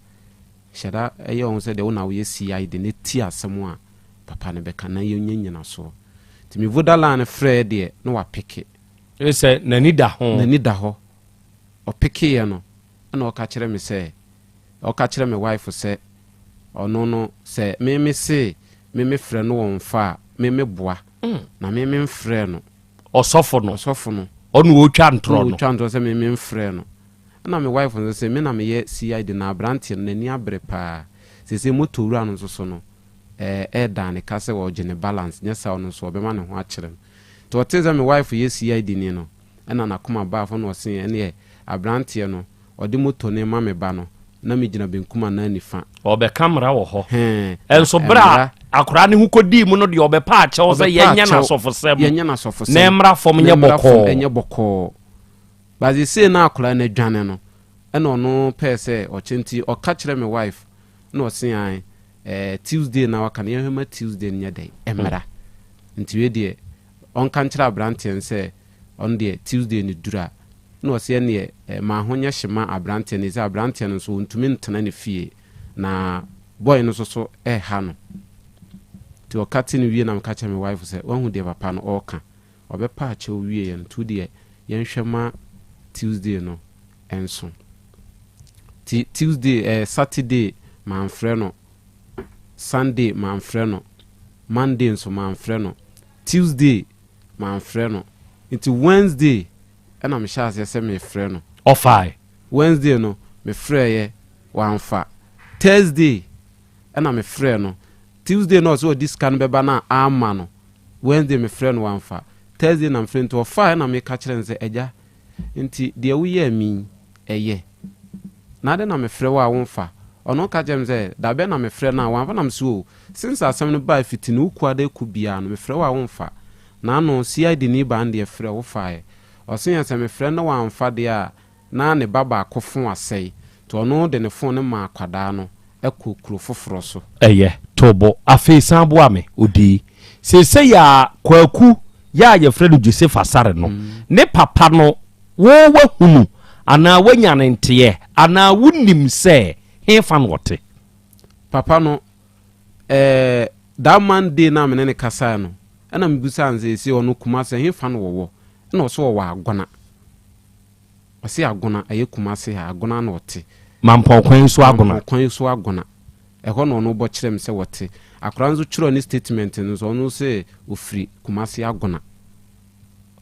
hyɛda ɛyɛ on sɛ de wo na wo yɛ CI de ne ti asɛm a papa no bɛka na yɛ nyanyina so ti me voda line frɛ de na wa peke sɛ nani da ho o peke ye no na o ka kire me sɛ o ka kire me wife sɛ ɔno no sɛ me frɛ no won fa me boa na me frɛ no ɔsɔfo no ɔno wo twa ntro sɛ me frɛ no na me wife no sɛ me na me yɛ CID na abrante no nani abre pa sɛ motoru ano so no da ne ka sɛ wo gene balance nya sa ɔno so ɔbɛma ne ho akyerɛ to ɔte sɛ me wife yɛ CID ni no ɛna na koma ba fo no ɔse ɛne abrante no ɔde moto ne ma me ba no na me gina benkuma na nifa ɔbɛ kamera wɔ hɔ ɛnso bra akora ne hu kodi mu no de ɔbɛpa akyɛw sɛ yɛnya na sɔfosɛm na mmra fam nyɛ bɔkɔ bazi se na akora na dwane no ɛna ɔno pɛ sɛ ɔkyenti ɔka kyerɛ me wife na ɔse an Tuesday na waka na yɛhwɛ ma Tuesday nya dai ɛmmra nti we de ɔnka nkyerɛ abrante sɛ ɔn de Tuesday ni dura na ɔse ne ma ho nya hyema abrante ne sɛ abrante no so ntumi ntena ne fie na boy no so ha no ti ɔkate ne wie na mka kyerɛ me wife sɛ wahu de papa no ɔka ɔbɛpa akyɛw wie yɛn to de yɛnhwɛ ma Tuesday no enso Tuesday Saturday man frɛ no Sunday man frɛ no Monday nso man frɛ no Tuesday man frɛ no nti Wednesday ɛna me hyɛ sɛ me frɛ no ɔfae Wednesday no me frɛ ye wanfa Thursday ɛna me frɛ no Tuesday no so discan bɛba na ama no Wednesday me frɛ no wanfa Thursday na me frɛ nto ɔfa ɛna me ka kyerɛ sɛ ɛgya nti de woyɛ mi ɛyɛ na de na me frɛ wa wonfa ɔno ka gyem sɛ da bɛ na me frɛ na wanfa na me so since asɛm no ba fitini ukua da ku bia no me frɛ wa wonfa na no CID ni ba ande frɛ wo fae ɔsen yɛ sɛ me frɛ no wanfa de a na ne baba akofo asɛe to ɔno de ne fon ne ma akwadaa no ɛkɔ kuro foforo so ɛyɛ tobo afei san boa me odi sese ya kwaku ya yɛfrɛ no Joseph Asare no ne papa no wo hunu ana wanya ne nteɛ ana wonim sɛ hefa no wote papa no that man day na me ne kasa no ɛna mbusa anze si ɔno kuma sɛ hefa no wɔwɔ ɛna ɔso wɔ agona ɔse agona ɛyɛ kuma se ha agona na ɔte mampɔn kwan so agona ɛhɔ no ɔno bɔ kyerɛ me sɛ wɔte akora nso kyerɛ ne statement no so ɔno sɛ ofiri kuma se agona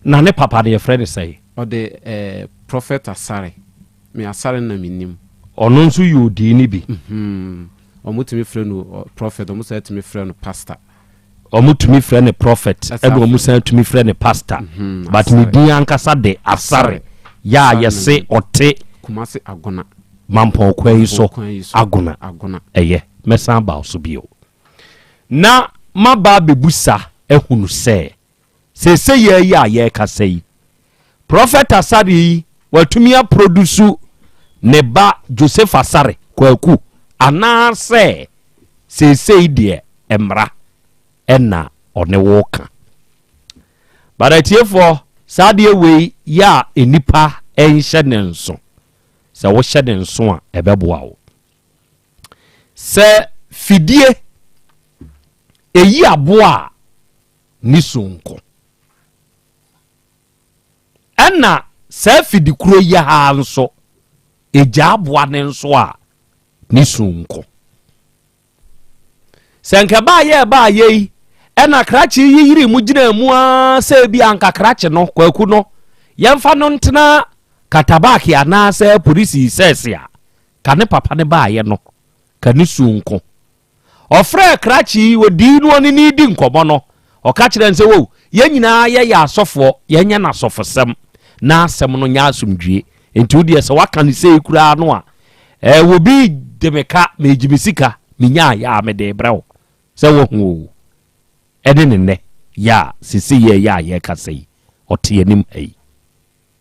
na ne papa de yɛfrɛ ne sɛ ɔde prophet Asare me Asare na menim ɔno nso yɛ odi ni bi ɔmotumi frɛ no prophet ɔmo sɛ tumi frɛ no pastor ɔmotumi frɛ ne prophet ɛde ɔmo sɛ tumi frɛ ne pastor but me din ankasa de Asare ya yɛse ɔte kuma se agona mampɔn kwan so agona ɛyɛ mɛsan ba so bio na maba bebusa ehunu sɛ sese yɛ yi a yɛ kasa yi prophet Asare yi watumi a produce ne ba Joseph Asare kwaku anaasɛ sese yi deɛ emra ɛna ɔne woka baratiefo sadeɛ wei ya enipa ɛnhyɛ ne nso sɛ wo hyɛ ne nso a ɛbɛboa wo sɛ fidie eyi aboa ni sonko ɛna sɛ fidi kuro yi ha nso egya aboa ne nso a ni sonko sɛ nkɛba yɛ yi ɛna krakye yi yiri mu gyina mu a sɛ bi anka krakye no kwaku no yɛmfa no ntena katabaki anaasɛ polisi sɛsia ka ne papa ne baayɛ no ka ne sonko ɔfrɛ krakye wodi no ne ni di nkɔmɔ no ɔka kyerɛ nse wo yɛn nyinaa yɛ asɔfoɔ yɛnyɛ na asɔfosɛm na asɛm no nya asomdwie enti wodi sɛ waka ne sɛ kura no a wo bi de meka mejimisika menya ya me de brɛw sɛ wo hu ɛde ne nɛ ya sisi yɛ ya yɛ kasa yi ɔte anim hai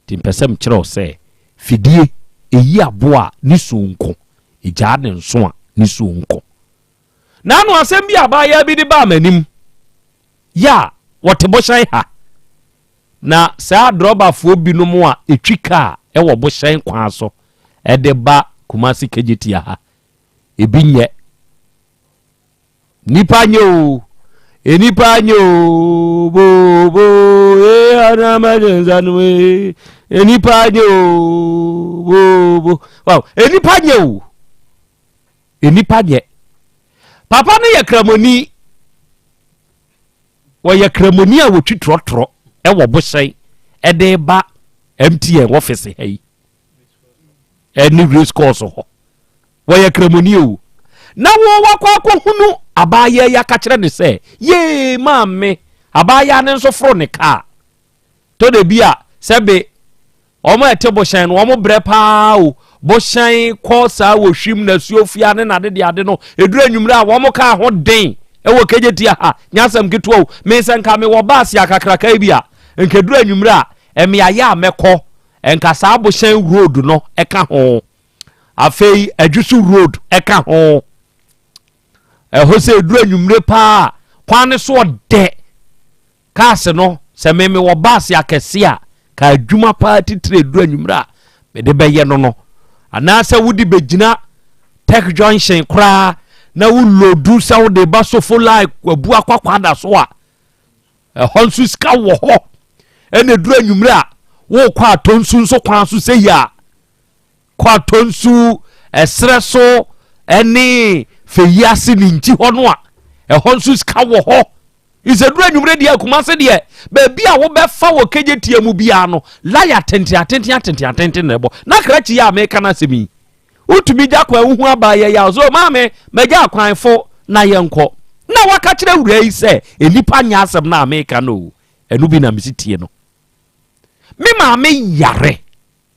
timpesem kyerɛ sɛ fidie eyi aboa ni so nko egya ne nso a ni so nko na no asɛm bi abaya bi de ba manim ya wɔte bɔhyɛn ha na saa drɔbafoɔ bi no mu a etwika ɛwɔ bɔhyɛn kwan so ɛde ba Kumasi kejetia ha ebi nyɛ nipa nye o enipa nye o bo anamajenza no enipa nye o bo wow enipa nye o enipa nye papa no yɛ kramoni wɔyɛ kramoni a wɔtwi trɔtrɔ ɛwɔ bɔhyɛn ɛde ba MTN office ha yi ɛni race course ho wɔyɛ kramoni o na wo wakɔ hunu abaya ya ka kyerɛ ne sɛ ye maame abaya ne nso foro ne kaa to de bia sɛbe ɔmo ɛte bɔhyɛn no ɔmo brɛ paa o bɔhyɛn kɔ saa wɔ hwim na suo fia ne na de ade no edura nwumre a wɔmo kaa ho den ɛwɔ kejetia ha nyasɛm ketewa o me sɛnka me wɔ baase akakraka bi a nkedura nwumre a ɛmeayɛ a mɛkɔ enka saa bɔhyɛn road no ɛka ho afei adwusu road ɛka ho ɛho sɛ edura nwumre paa kwan so ɔdɛ kaase no sɛ me wɔ baase akɛse a ka adwuma paa titire edura nwumre a me de bɛyɛ no anaasɛ wodi begina tech junction koraa na wo lodu sɛ wo de ba sofo lai abu akwakwada so a ɛhɔ nso sika wɔ hɔ ɛna edura nwumre a wo kwa atonsu nso kwan so sɛ ya kwa atonsu ɛsrɛ so ɛne feyiase ne nti hɔ no a ɛhɔ nso sika wɔ hɔ isedura nwumre de Kumasi de baabi a wo bɛfa wɔ kejetia mu bia no laya tente na ɛbɔ na krachi ya America na semi utumi gya kwa hu abaya ya so maame magya akwanfo na yɛnkɔ na waka kyerɛ wura yi sɛ enipa nya asɛm na America no ɛnu bi na misitie no me maame yare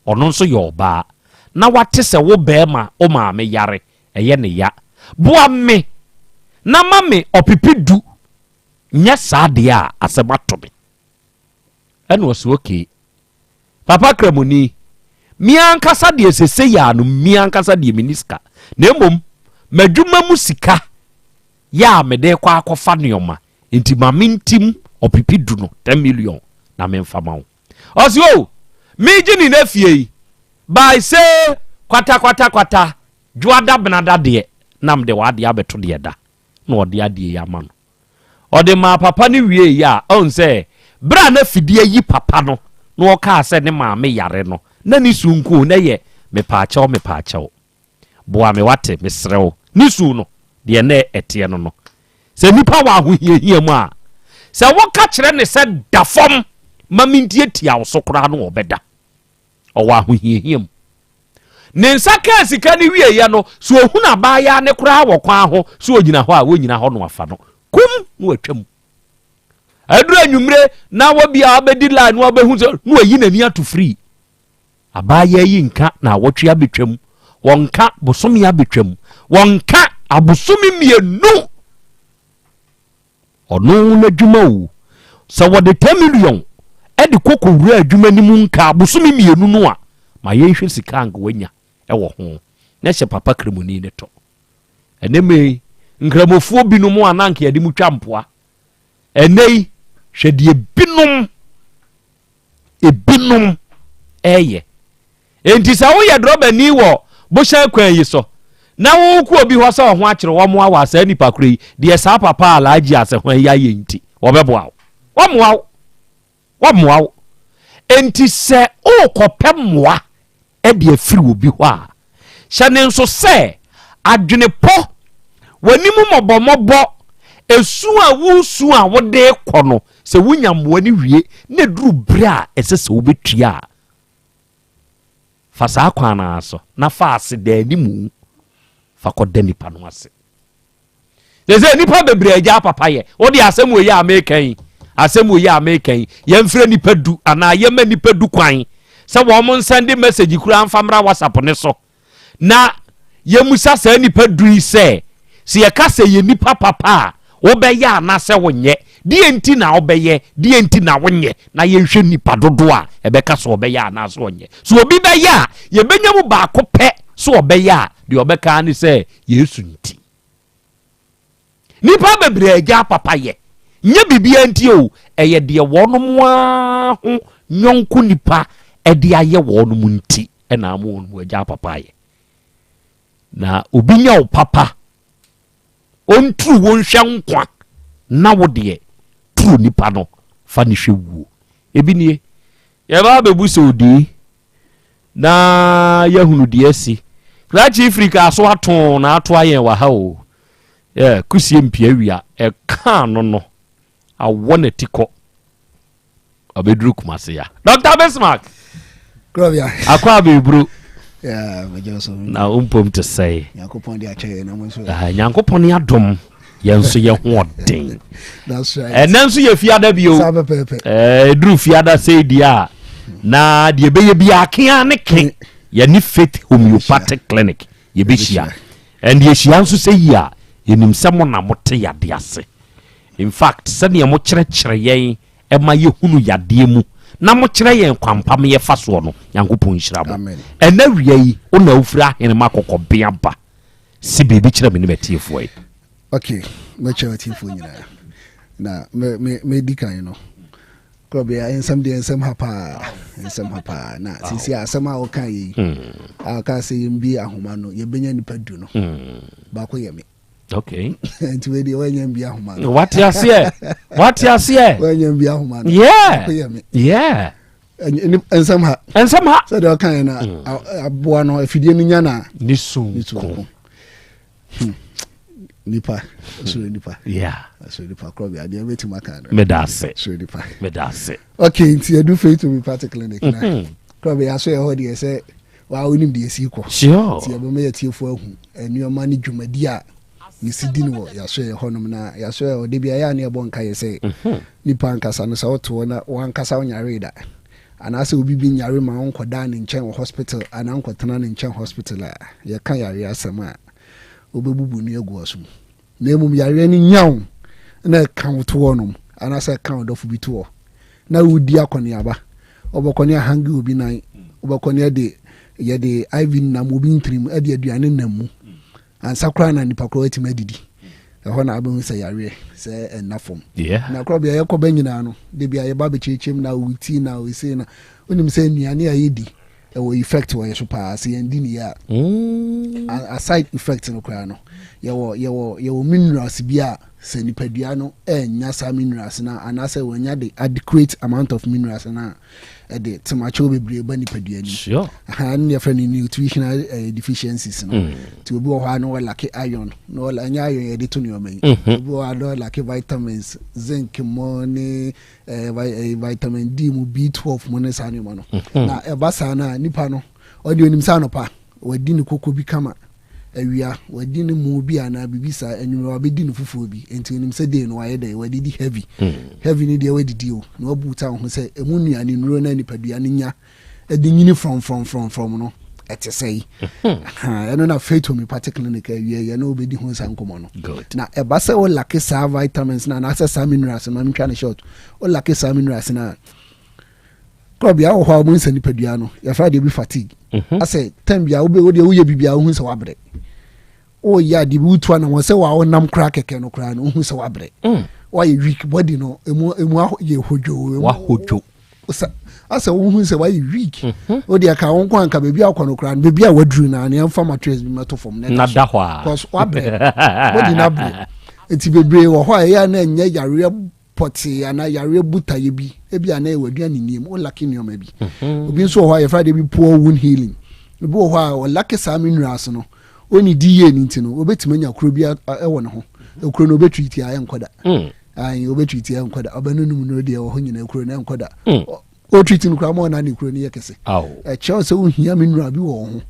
ɔno nso yɛ ɔbaa na wate sɛ wo bɛɛma o maame yare ɛyɛ ne ya boa me na mame ɔpipidu nyɛ saa deɛ a asɛm ato me ɛna ɔsɛ okay papa kramoni miankasa deɛ sese ya no miankasa deɛ miniska na mmom madwuma mu sika ya me de kwa akɔfa nneɔma enti ma mentim ɔpipidu no 10 million na memfa ma wo ɔsɛ o meji ni na fie by say kwata juada benada de nam de wade abeto de da na ɔde ade ya ma no ɔde ma papa ne wie ya on sɛ bra na fidie yi papa no na ɔka sɛ ne maame yare no na ni sunku na ye me paakyɛw boa me wate me srew ni su no de na ɛte no sɛ nipa wa ahohiahia mu a sɛ wɔka kyerɛ ne sɛ dafom mamintie tia wo so kora no obeda ɔwɔ ahohiahia mu ne nsa ka sika ne wie ye no so ohuna baaya ne kora wɔ kwan ho so ogina hɔ a wonyina hɔ no afa no kum no atwam adura nwumre na wabia abedi line no abehu so no ayi nani ato free abaya yi nka na wɔtwe abetwam wɔnka bosomi abetwam wɔnka abosomi mienu ɔno na dwuma o sɛ wɔde 10 million ɛde koko wura adwuma ni mu nka abosomi mienu no a ma yɛhwɛ sika anka wanya ɛwɔ ho na hyɛ papa kremoni ne to ɛneme nkramofuo binom ananka yɛde mu twa mpoa ɛnei hwɛ de ebinom ɛyɛ enti sɛ woyɛ drɔbani wɔ bohyɛ kwan yi so na wo ku obi hɔ sɛ ho akyere wo mo awa saa nipa koro yi de saa papa alaaji asɛ ho ya yɛ nti wɔbɛboa wo mo enti sɛ o kɔpɛ moa ɛde afiri obi hɔ a hyɛ ne nso sɛ adwene pɔ wanimu mɔbɔmɔbɔ esu a wusu a wode kɔ no sɛ wunya moa ne wie na duru bere a ɛsɛ sɛ wobetua fa saa kwana so na fa ase da animu fa kɔda nipa no ase sɛ nipa bebre agya papa yɛ wode asɛm wo yɛ amekan asɛm wo yɛ amekan yɛmfrɛ nipa du ana yɛma nipa du kwan sɛ wɔn mo send message kura amfamra WhatsApp ne so na yɛmusa saa nipa du yi sɛ yɛka sɛ yɛ nipa papa wobɛyɛ anasɛ wonyɛ deɛ nti na wobɛyɛ deɛ nti na wonyɛ na yɛhwɛ nipa dodo a ɛbɛka so wobɛyɛ anasɛ wonyɛ so obi bɛyɛ a yɛbɛnya mu baako pɛ so wobɛyɛ a deɛ ɔbɛka ne sɛ yesu nti nipa bebree agya papa yɛ nyɛ bibia nti o ɛyɛ deɛ wɔnom a ho nyɔnko nipa ɛde ayɛ wɔnom nti ɛna ama wɔnom agya papa yɛ na obi nya wo papa ontru wonhwɛ nkwa na wo deɛ tru nipa no fa ne hwɛ wuo ebi nie yɛba bebu sɛ odi na yahunu deɛ asi krachi afrika so ato na ato ayɛ wa ha o kusie mpia wia ɛka no awɔ ne tikɔ abeduru kumase ya Dr. Bismarck Krobea akwa bebru na umpom te say Nyankopɔn de akyɛ na mo so Nyankopɔn ne adom yɛnso yɛ hoɔden that's right ɛnanso yɛ fiada bio duru fiada sɛ dia na de bɛyɛ bia akea ne ke yɛne faith homeopathic clinic yɛbɛhyia and yɛhyia nso sɛ yi a yɛnim sɛ mo na mote yade ase in fact sɛdeɛ mo kyerɛkyerɛ yɛn ɛma yɛhunu yadeɛ mu na mo kyerɛ yɛn kwampam yɛfa soɔ no Nyankopɔn nhyira mo ɛna wia yi wona wofira ahene ma kɔkɔbea ba si biribi kyerɛ me ne matiefoɔ yi okay mɛkyerɛ matiefoɔ nyinaa na me di kan no Krobea ensam de ensam hapa na sisi asɛm a woka yi a ka sɛ yɛmbi ahoma no yɛbɛnya nipa du no baako yɛ me okay nti we de wanya mbi ahoma no what you say wanya mbi ahoma no yeah ensam ha sɛ de woka na aboa no afidie no nya na nisu nipa so nipa so nipa Krobea de beti maka no medase so nipa medase okay nti edu faith to me particular clinic na Krobea so ye ho de sɛ wa onim de esi kɔ sure ti ebe me yetiefo ahu enuoma ne dwumadi a yesidi no yaso ye honom na yaso ye ode bia ya na ebo nka ye sɛ nipa nkasa no sɛ woto na wankasa onyare da anase obi bi nyare ma onkoda ne nkyɛn hospital ana nkotena ne nkyɛn hospital a ye ka yare asɛm a obebubu ne egu aso na emum yare ni nyaw na kan to wonom anase kan dofo bi to na wudi akɔne aba obakɔne hangi obi nan obakɔne de ye de IV na obi ntrim ade aduane namu ansakra na nipa kro atima didi ɛhɔ na abɛhu sɛ yare sɛ ɛnafom na Krobea yɛkɔba nyinaa no de bia yɛba bɛkyerɛkyerɛm na wuti na wese na onim sɛ nnuane a yɛdi ɛwɔ effect wɔ yɛ so paa sɛ yɛndi ne yɛ a side effect no koraa no yɛwɔ minerals bi a sɛ nipadua no ɛnya saa minerals na anaasɛ wɔnya de adequate amount of minerals na ɛde temacho bebree ba nipadua ni sure ne yɛfrɛ no nutritional deficiencies no nti obi wɔ hɔ a no wɔlake iron no wɔnya iron yɛde to nneɔma yi obi wɔ hɔ a no wɔlake vitamins zinc mo ne vitamin D mu B12 mo ne saa nneɔma no na ɛba saa no a nipa no ɔde onim saa no pa wadi ne koko bi kama awia wadi ne mu bi ana bibi sa enwuma wabedi ne fufuo bi enti onim sɛ de no ayɛ dɛ wadi di heavy ne de wadidi o na wabuta ho sɛ emu nuane nuro na nipadua ne nya edi nyini from no ɛte sɛ ɛno na faith homeopathic clinic awia yɛ na obedi ho sa nkomo no na ɛba sɛ o lake sa vitamins na access sa minerals no ntwa ne short o lake sa minerals na Krobea wo hɔ a mo nsa nipadua no yɛfra de bi fatigue asɛ time bia wo de wo yɛ bibia wo hu sɛ wabrɛ o ya de bi utua na wo sɛ wa wonam kra kɛkɛ no kra no hu sɛ wabrɛ wa yɛ weak body no emu yɛ hodwo wa hodwo asɛ wo hu sɛ wa yɛ weak o de aka won kwan ka bebi akɔ no kra no bebi a waduru na ne mfa mattress bi meto fom na da hɔ a cause wabrɛ body na brɛ enti bebree wɔ hɔ a ya na nyɛ yare pɔte ana yare buta ye bi ebi ana ewadua ne nim o laki ne oma bi obi nso wɔ hɔ a yɛfra de bi poor wound healing obi wɔ hɔ a o laki saa minerals no oni di ye ni ntino obetuma nya kuro bi ɛwɔ ne ho ekuro no obetreat ya enkoda ai obetreat ya enkoda obanunum no de ɛwɔ ho nyina ekuro na enkoda o treat no kura mo na ne kuro ne yɛ kɛse kyɛw sɛ wo hia mineral bi wɔ ho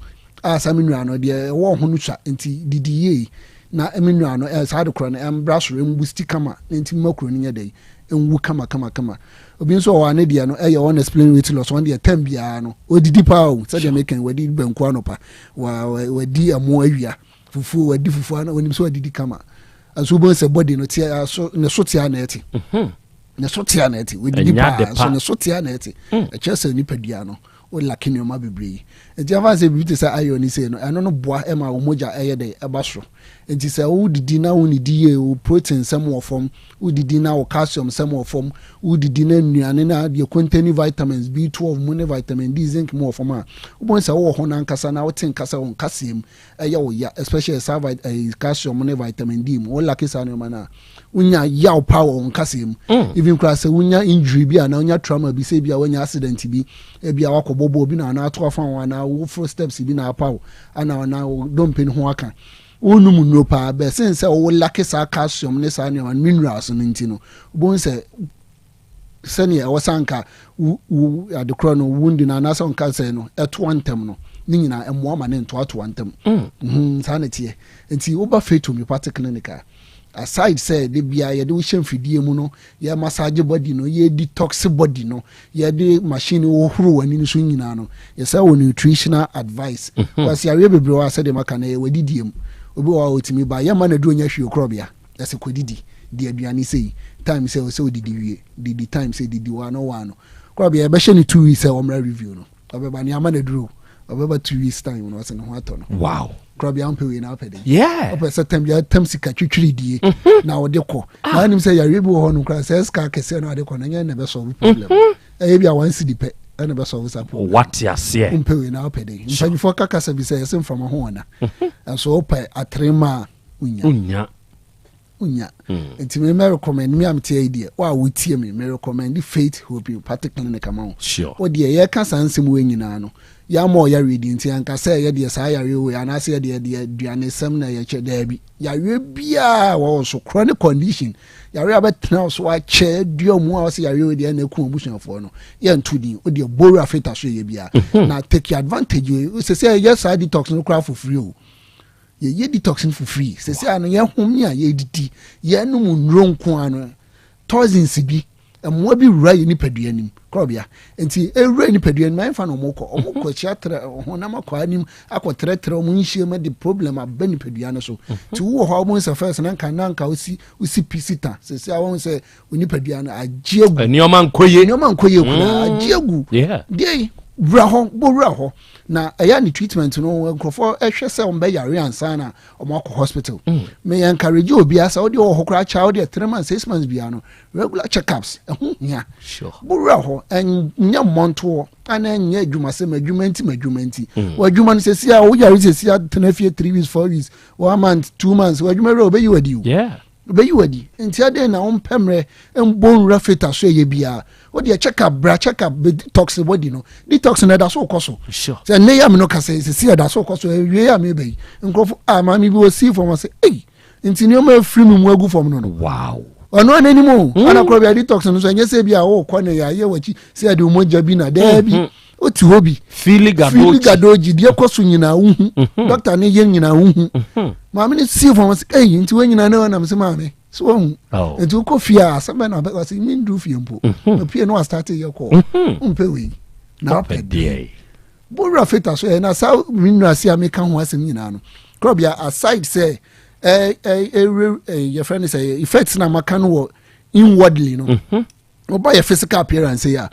a saa mineral no de ɛwɔ ho no twa nti didi ye na mineral no saa de kuro no embra so embusti kama nti makuro ne yɛ dɛ enwu kama obi nso wɔ ane dia no ɛyɛ one explain weight loss one dia time bia no odidi pa o sɛ de mekan wadi banku anopa wadi amo awia fufu wadi fufu ana onim so odidi kama aso bo se body no tia so ne so tia na eti ne so tia na eti we di pa so ne so tia na eti e chese nipadua no o laki ne ma bebre enti afa se bi te sa ayo ni se no eno no boa e ma wo moja eye de e ba so enti se wo didi na wo ni die o protein sem wo form wo didi na wo calcium sem wo form wo didi na nuane na de contain vitamins B12 mu ne vitamin D zinc mu wo form a wo bon se wo ho na nkasa na wo tin kasa wo nkasem eye wo ya especially calcium ne vitamin D mu wo laki sa no ma na unya yaw power wo nkasem even class unya injury bi na unya trauma bi se bi a unya accident bi e bi a bobo bi na ato afa wana wo first steps bi na apaw ana na don pen ho aka onum no pa be sense wo lake sa calcium ne sa ne minerals no ntino bon se sani e wasanka adekro no wundi na na so nka se no eto antem no ni nyina emo ama ne nto ato antem sa na tie enti wo ba faith homeopathic clinic aside say de bia ye de wo hye mfidie mu no ye massage body no ye detox body no ye de machine wo huru wani so nyina no ye say wo nutritional advice because ya we bebre wa say de maka na ye wadidiem obi wa otimi ba ye ma na du onya hwe Krobea ye say kodidi de aduane sei time say o say odidi wie didi time say didi wa no Krobea ye be hye ni 2 weeks say omra review no obeba ni ama na duro obeba 2 weeks time no say no ho ato no wow Krobea ampe we na apede yeah ope september ya sika twitwiri die na wo de ko na anim say ya rebi wo ho no kra say ska kese na de ko na nya na be solve problem e bia wan cedi pe na be solve sa problem what ya say ampe we na apede mpanyi fo kaka sa bi say sem from ho na so ope atrema unya enti me recommend me am tie idea wa wo tie me recommend faith homeopathic clinic amount sure o de ye ka sansem we nyina no ya mo ya ready nti anka say ye de sa ya we ana say ye de aduane sem na ye che da bi ya we bia wo so chronic condition ya we abetena so wa che duamu a say ya we de na ku obusuafo no ye ntudi o de boru afeta so ye bia na take advantage we say yes I detox no craft for free o ye detoxing for free se se anu ye hom ya ye didi ye nu mu nronko anu toxins bi mo bi wura ye nipadua nim Krobea enti ewura nipadua nim man fa no omoko chiatra honam akwa nim akotre mo nhie ma the problem aba nipadua no so ti wo ho mo se first na nka osi pisita se se awon se nipadua no agiegu enioma nkoye kuna agiegu dey wura ho na eya ni treatment no nkrofo ehwe se on be yare ansa na omako hospital me encourage obi asa odi ho kra cha odi 3 months 6 months bia no regular checkups ehia sure wura ho enya monto ana enya adwumanti wadwuma no sesi a wo yare sesi a tenafie 3 weeks 4 weeks 1 month 2 months wadwuma ro be yiwadi be yiwadi enti ade na ompemre embon rafeta so ye bia o de check up detox body no detox na da so koso sure say ne ya me no ka say see da so koso wie ya me be nkofo ma mi bi o see from say eh enti ne o ma free mu agu from no wow ono animo ana Krobea detox no so nye say bia o ko ne ya ye wachi say de moja bi na da bi o ti hobi fili gadoji de koso nyina uhu doctor ne ye nyina uhu ma me see from say eh enti we nyina na na me say ma me so enti ko fia sabe na be say min do fie mpo no pie no start ye ko umpe we na pede bo feta so na sa min no asia me kan ho asem nyina no Krobea aside say your friend is say effects na maka no inwardly no oba your physical appearance ya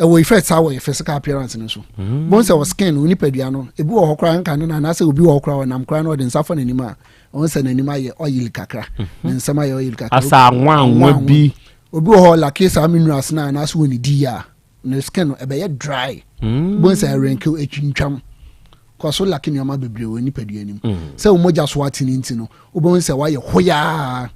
we effects how your physical appearance no so bonse was skin uni pedua no ebi wo hokra nka no na say obi wo hokra nam kra no de nsafo nanima on say nanima ye oil kakra nsama ye oil kakra asa anwa bi obi wo la case minerals na so ni di ya no skin no ebe ye dry bonse renke etwintwam kwaso laki ni oma bebre we ni pedua nim say umoja so atini ntino obo say wa ye hoya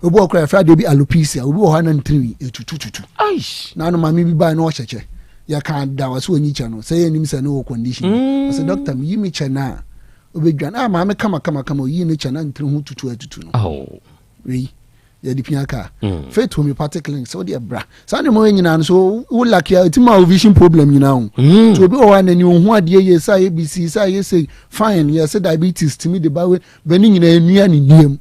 obo okra fra de bi alopecia obi wo ha na ntiri etutututu aish na no mami bi ba na o cheche ya kan da waso onyi che no say ye nim say no condition say doctor mi yimi che na obedwan ma me kama yi ni che na ntiri hu tutu atutu no we ya di piaka faith homeopathic clinic so dey bra sa ne mo nyina no so wo like ya tima vision problem nyina ho so obi o wa na ni hu ade ye sa ABC sa ye say fine ye say diabetes timi de ba we bani nyina enua ni diem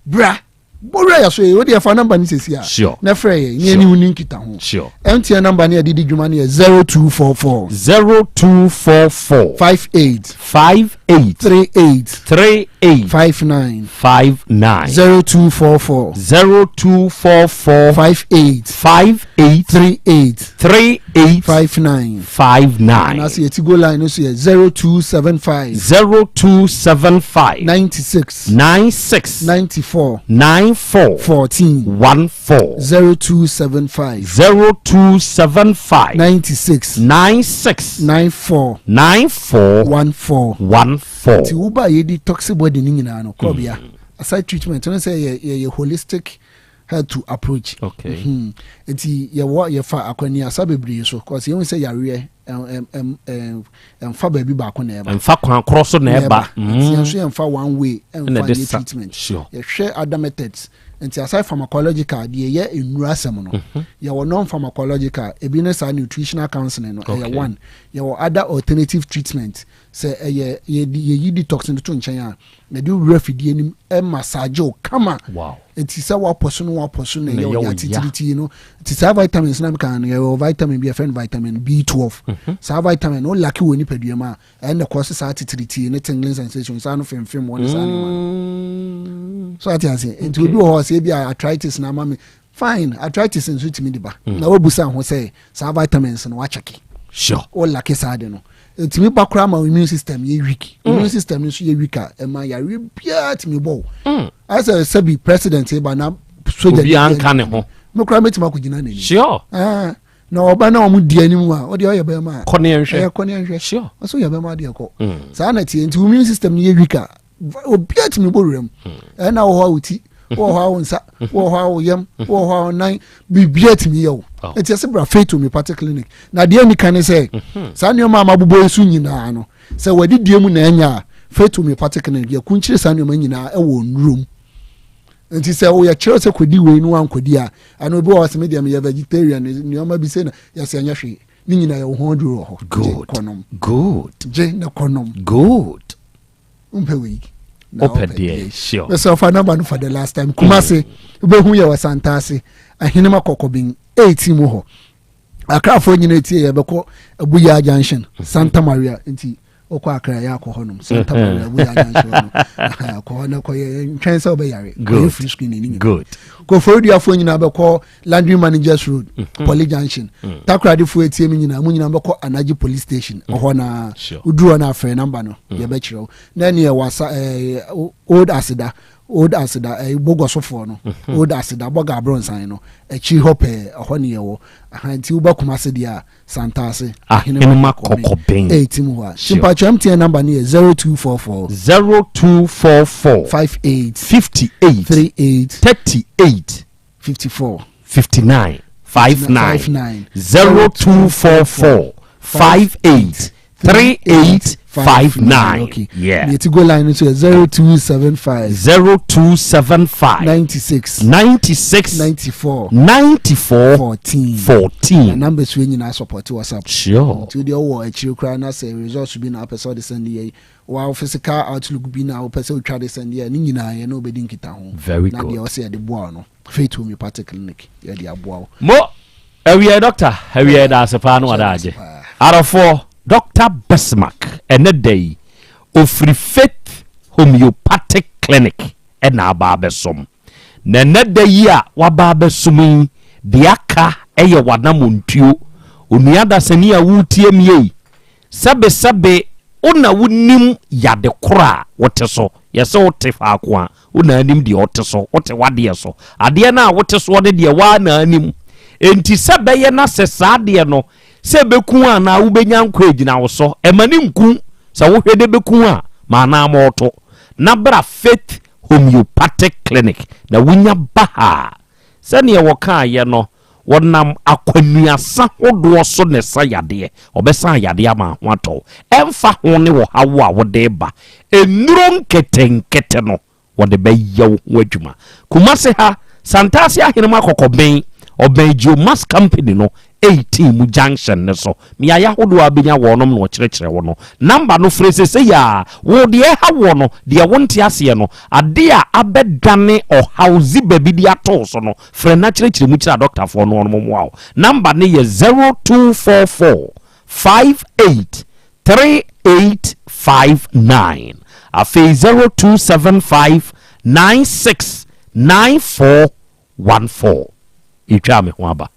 bra Bora ya so we dey fa number ni sesi a. Sure. Na frɛ ye ni uni kita ho. Sure. MTN number ni didi dwuma ni 0244 58 38 59 0244 58 38 59 and as yet go line so 0275 96 94 14 0275 96 94 14 ti uba yedi toxic body ni nyina no Krobea aside treatment no say ye holistic how to approach. Okay. Enti ye fa akwani asa bebre so cause you say yare fa baby ba ko na eba. Fa kwan cross na eba. Enti so fa one way and fa treatment. Sure. Ye share other methods. Enti aside pharmacological de ye enura asem no. Ye wo non pharmacological e bi na sa nutritional counseling no ye one. Ye wo other alternative treatment. Say ye detox to nchen a na do refidie nim massage o kama. Wow. Enti say wa poso no na ye activity no. Enti say vitamins na kan ye vitamin B friend vitamin B12. Say vitamin no lucky woni padua ma and the cause say activity ne tingling sensation say no fem won say no. So ati ase enti obi ho say bia arthritis na ma me fine arthritis nso timi diba. Na obusa ho say vitamins no wa check. Sure. O lucky side no. Timi bakra ma immune system ye weak. Immune system so ye weak e ma ya re bia timi bo. As a sabi president e ba na soja bi anka ne ho. Me kra metima ko gina na ni. Sure. Na oba na omu di animu a o de o ye ba ma. Kone enhwe. Kone enhwe. Sure. So ye ba ma de ko. Sa na ti immune system ye weak a obi atimi bo rem. E na wo ho uti. Wo ho nsa, wo ho yam, wo ho nan bibia timi ye wo. It is a faith to me particular clinic. Na de mi kan say sa ne ma mabubo esu nyina no. Say wadi die mu na anya faith to me particular clinic. Ya kunchire sa ne ma nyina e wo nrum. Nti say o ya kire se kodi we nu an kodi a ana obi wa se me dem ya vegetarian ne o ma bi say na ya se anya hwe. Ni nyina ya ho duro ho. Good. Je na konom. Good. Umpewe. Open there, sure. Let's offer number for the last time. Kumase, Ubehu Yaw Asante ase, ahinema kokobin 18 mo ho. Akra fo nyina tie ye beko Abuya Junction, Santa Maria nti okwa akra ya ko honum Santa Maria Abuya Junction. Ko hono ko ye ntwen se obeyare. Free screen ni. Good. Ko for dia fo nyina beko Landry Managers Road, Poly Junction. Takrade fo etie mi nyina mu nyina beko Anaji Police Station. Oho na uduro na afre number no ye be kire. Na ne wasa Old Asida bogosofo no Old Asida boga bronsan no echi hope ohone ye wo ahanti uba kumase dia santase ahinema kokobin 18 wa simpa MTN number ni 0244 58 38 54 59 0244 58 3859. Okay. Yeah. Need to go line into 0275 96 94 14. Numbers when you na support WhatsApp. Sure. To the war actually cry na say results be na person the send here. While physical outlook be na person try to send here. Ni nyina ye no be din kita ho. Very good. Na dey say the boy no. Faith to me particular clinic. Yeah dey aboa. Mo we doctor. We da sepa no adaje. Arafo Dr. Besmark and a day of free faith homeopathic clinic and a barbesom. Nene de ya wa barbesumi diaka eye wanamuntio uniada senia wutie mie sabe una wunim yade kora wote so yese wote fa kwa una anim di wote so wote wade so ade na wote so de de wa na anim enti sabe ye na sesa de no se beku a na ubenya nkwa ejina wo so emani nku se wo hwede beku a ma na moto na bra faith homeopathic clinic na wunya baha se ne wo ka ye no wonam akwanuasa hodo so ne sa yade obesa yade ama wato emfa ho ne wo hawo a wode ba enuro nketenkete no wode beyaw wadwuma kumase ha santase ahenema kokoben obenjo mas company no 18 mu junction ne so miaya hodo abenya wonom no kyerɛkyerɛ wo no number no frese se ya wo de ha wo no de wonte ase no ade a abedane o house baby dia to so no frɛ na kyerɛkyerɛ mu kyerɛ doctor for no mo mo number ne ye 0244 58 3859 afi 0275 96 9414 itwa me ho aba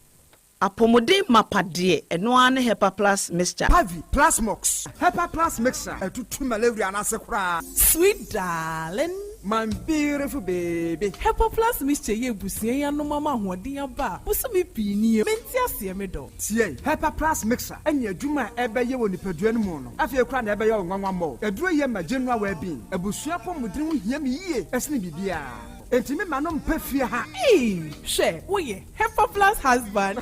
apomode mapade eno ane hepa plus mixture Pavi plus mox hepa plus mixture etutu malaria na se kura Sweet darling, my beautiful baby Hepa Plus mixture ye busie ya no mama hoden aba. Busu mi pini menti ase me do. tie hepa plus mixture enya adwuma ebeye wo nipadua no mu no afie kura na ebeye wo nwanwa mo eduro ye ma general well being ebusua pomudin wo hia me yie esne bibia entimi ma no mpafie ha She, wo ye Hepa Plus husband.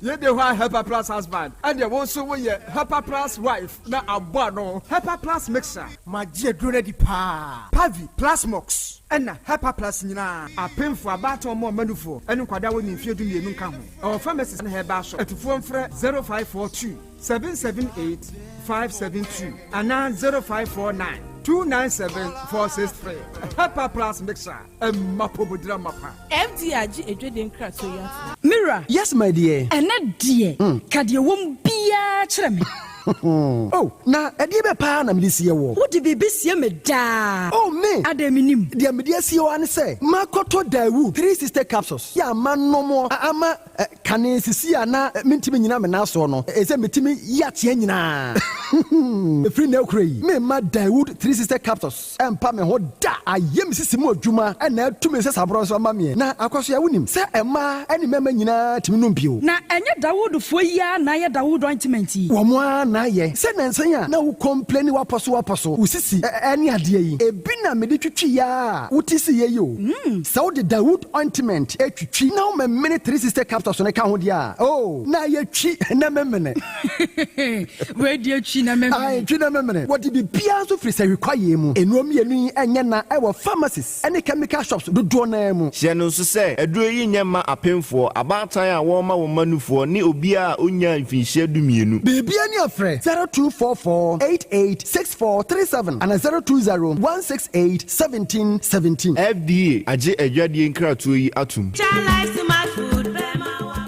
ye de wa Hepa Plus husband and ye won so wo ye Hepa Plus wife na abo no Hepa Plus mixer ma je duro di pa Pavi plus mox ena Hepa Plus nyina apemfo abato mo manufo enu kwada wo ni fie du mienu nka ho our pharmacies na heba so etufo mfre 0542 778 572 ana 0549 297-463. Hepa Plus mixer. Mapobodra mapa. FDRG edweden krato ya. Mira. Yes, my dear. Ene dear. Kadie wom bia kyerɛ me. Oh, na ɛdeɛ bɛ paa na mede sie wɔ. Wode biribi sie me daa. Oh, me. Ada minim. Deɛ mede sie wɔ ane sɛ, makɔtɔ Dawu 360 capsules. Yɛ ama nɔmɔ, ama kane sisi a na mentimi nyina me naso no. Ɛsɛ metimi yateɛ nyinaa. Ɛfiri na ɛkura yi, memma Dawood 360 capsules ɛmpa me ho da. Ayɛ me sisi mu adwuma ɛna atumi sɛ saborɔ nso ama meɛ. Na akɔso yɛ wonim sɛ ɛma ɛne mɛma nyinaa timi nom bio. Na ɛnyɛ Dawood fo yi a na yɛ Dawood ointment yi. Wɔn a na yɛ sɛ nansan a na wo complain wapɔso wo sisi ɛne adeɛ yi. Ebi na mede twitwi ya wote si yɛ yi o. Sɛ wo de Dawood ointment etwitwi na wo mɛmene 360 capsules ne ka ho deɛ a. Oh, na yɛ twi na mɛmene. Where do you twi na mɛmene? Ai twi na mɛmene. Wɔde bibia so firi sɛ rekwaye mu. Enuom yɛ nu ɛnyɛ na ɛwɔ pharmacies ɛne chemical shops dodoɔ na mu. Hyɛ no nso sɛ aduro yi nyɛ ma apemfoɔ abaatan a wɔn ma wɔn manufoɔ ne obi a onya mfinhyia dumienu. Bibia ne afrɛ 0244 886437 and 020 168 1717. FDA agye adwadie nkratoɔ yi atum.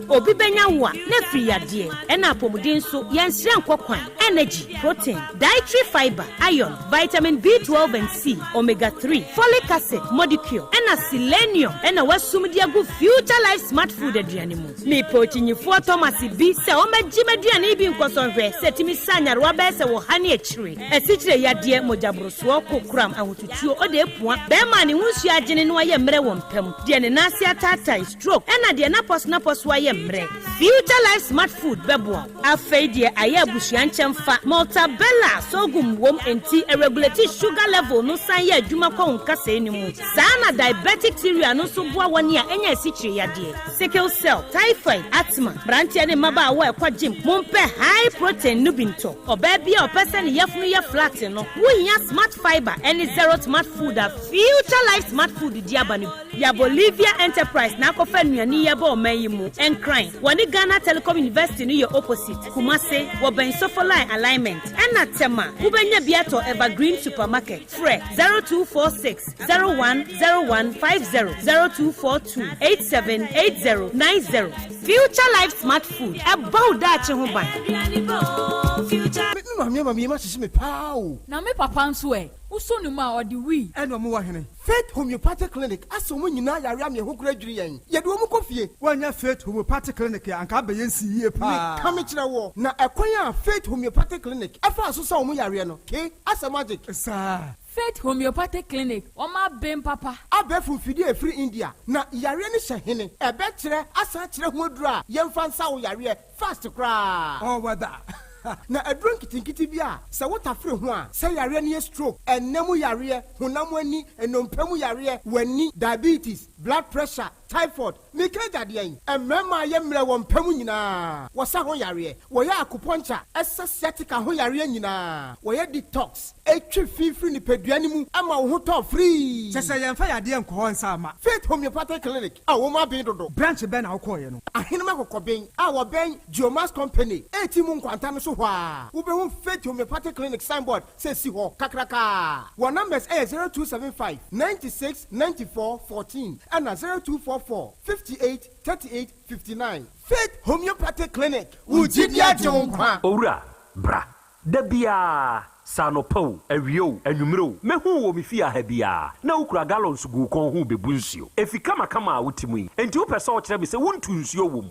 Obi benya wa na free yade na apomuden so yensire nkokwan energy protein dietary fiber iron vitamin B12 and C omega 3 folic acid molecule na selenium na wasum dia go future life smart food aduane mu me pochinyifo Thomas bi se o magime aduane bi nkosonhwe setimi sanyarwa be se wo hane akire asikyire yade mojabroso kokram ahotutuo o de epua be ma ne hunsu agene no aye mre wo mpam de ne nase atata stroke na de na pos aye future life smart food bebo afei de aye abusuan nkyemfa multabella sogum wom enti regulate sugar level no san ye adwuma kwa nkasa enimu sana diabetic theory no so boa woni a enya asikyire yade sickle cell typhoid asthma branche ne maba wa ekwa gym mompe high protein no binto oba bia opese ne yefunu ye flat no wonya smart fiber any zero smart food a future life smart food di abanu ya Bolivia enterprise na kofa nuani ye ba o mayi mu Crime. Wani Ghana Telecom University ni your opposite. Kumase, Woben Sofoline alignment. Ena tema, Ubenya Biato Evergreen Supermarket. Fre 0246 010150 0242 878090. Future Life Smart Food. About that Chehuban. Mami ma sisi me pao. Na me papa nso e. Uso ni ma odi wi. Eno mo wa hene. Faith Homeopathic Clinic aso mo nyina yare am ye ho kura dwiri yen. Ye de mo kofie. Wanya Faith Homeopathic Clinic anka ba yen si yie pa. Ka me kire wo. Na ekwan a Faith Homeopathic Clinic afa aso sa mo yare no. Ke asa magic. Sa Faith Homeopathic Clinic oma bem papa abefu fidi e free India na yare ni hye ebe kire asa kire ho adura yemfa nsa wo yare fast kra oh wada na adrun kitinkiti bia se wotafre ho a se yare ni stroke enemu yare honam ani enompam yare wani diabetes blood pressure, typhoid, mikaja diyan. Mema yemre wampemu nyina. Wasa ho yare. Woya acupuncture, essa sciatica ho yare nyina. Woya detox, etwi fifi ni peduani mu ama wo to free. Chese yemfa yade enko nsama. Faith Homeopathic Clinic. Wo ma ben dodo. Branch ben na ukoye no. Ahinema kokoben. Wo ben Geomas Company. Eti mu nkwanta no so hwa. Wo be hu Faith Homeopathic Clinic signboard say si ho kakraka. Wo numbers 0275 96 94 14 and 0244 58 38 59. Faith Homeopathic Clinic. Ujidia jonkwa. Ora, bra. Debia. Sanopo, Ewio, Enumero, Mehu wo mifia hebia, na ukura gallons gu kon hu bebu nsuo. Efi kama wotimi, enti wo pese o kire bi se wontu nsuo wom.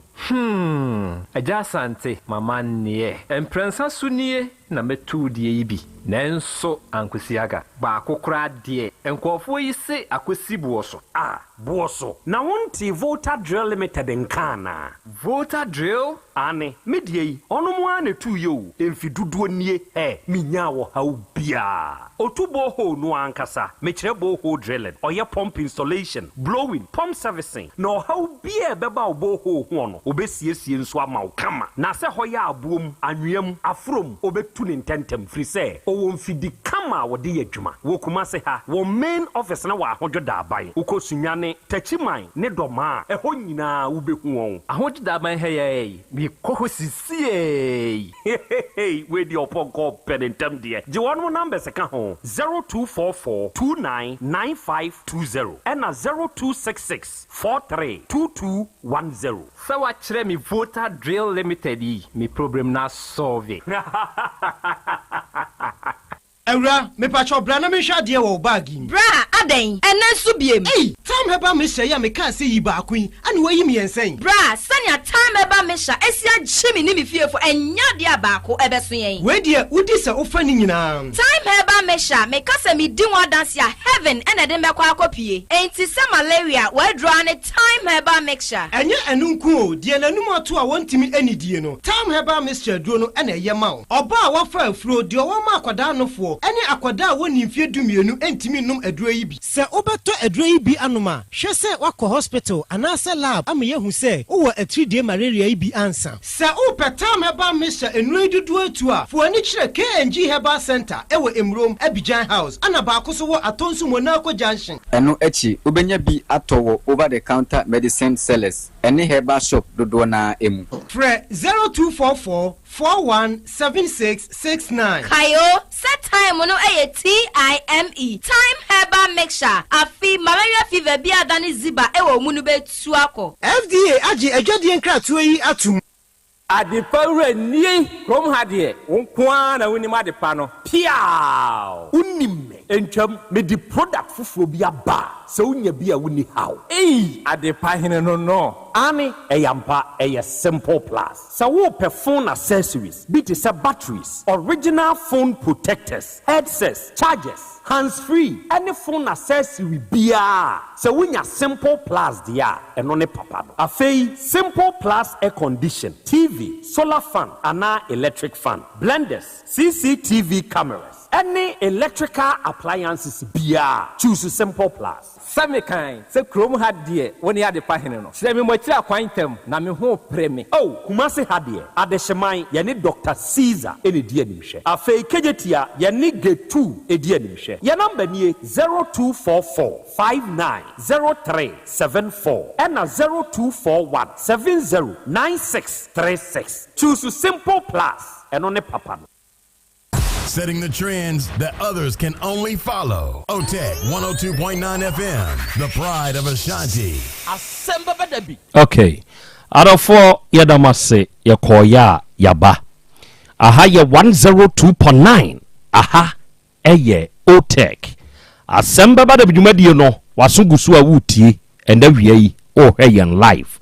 Yaw Asante mama nie. Emprensa sunie na metu die yi bi. Nenso ankwesiaga. Ba akokora de. Enkofo yi se akwesi buoso. Ah, buoso. Na wonti Volta Drill Limited nkana. Volta Drill? Ane, medie yi, ono mo ane tu yo. Emfi duduo nie, minya wo hawo bia. Otubo ho no ankasa. Mekire bo ho drilling, oye pump installation, blowing, pump servicing. No hawo bia beba obo ho no. Obesiesie nso ama wo kama. Na se hoya abuom, anwem, afrom, obetu ne ntentem free se. Owo mfidi kama wo de adwuma. Wo kuma se ha, wo main office na wa ahodwo da aban. Ukosunyane, tachiman, ne doma, eho nyina wo behu won. Ahodwo da aban he Koko sisie. Hey, where the upon call pen and tem dear. The one number second home 0244 299520 and 0266 432210. So what chere me Volta Drill Limited me problem na solve. Ewra, me pacho bra na me hwa de wo bagi. Bra, aden, enen so biem. Hey, time heba me hye ya me kan se yi ba akun, ani wo yi me yensen. Bra, sanya time heba me hya, esia gyemi ni me fiefo enya de abako ebeso yen. We de udi se ofa ni nyina. Time heba me hya, me kasa me di one dance ya heaven ena de me kwa akopie. Enti se malaria, we draw ne time heba mixture. Enye enunku o, de nanum ato a wontimi anidie no. Time heba mixture duo no ena ye ma wo. Oba a wafa afuro de wo ma akwada nofo. Any akwada woni mfie dumienu entimi num aduro yi bi se obeto aduro yi bi anoma hwe se wako hospital anase lab amaye hu se wo 3-day malaria yi bi ansa se upeta meba misha enu dudu atu a fo ani kire KNG Herbal Center ewo Emrom Abidjan House ana ba akoso wo atonsu Monaco Junction eno echi obenya bi atowo over the counter medicine sellers any herbal shop dodo na emu Fre 0244 417669 Kayo set time no TIME time herbal mixture afi malaria fever bia dani ziba ewo mu no betu akọ FDA agi adwade nkratoa yi atum Adepa wura nie krom ha de wonkwa na woni ma adepa no piao unim entwam me di product fufuo bi aba se unya bi a woni haw adepa hene no ani eyampa simple plus so wo pe phone accessories be to say batteries original phone protectors headsets chargers hands free any phone accessory bia so unya simple plus dia eno ne papa no afei simple plus air condition TV solar fan ana electric fan blenders CCTV cameras any electrical appliances bia choose simple plus Same kind se krom ha de woni ade pa hene no se me mo tira kwantam na me ho preme kumase ha de adehyeman ye ne Dr. Caesar ene die animhwe afei kejetia ye ne G2 edi animhwe ye number nie 0244 590374 and 0241 709636 choose simple plus eno ne papa Setting the trends that others can only follow. OTEC 102.9 FM, the pride of Ashanti. Asem Beba Dabi. Okay. Adofo yadamase yakoya yaba. Aha ye 102.9. Aha eye OTEC. Asem Beba Dabi dwumadie no wasugusu awutie enda wiei o heyen live.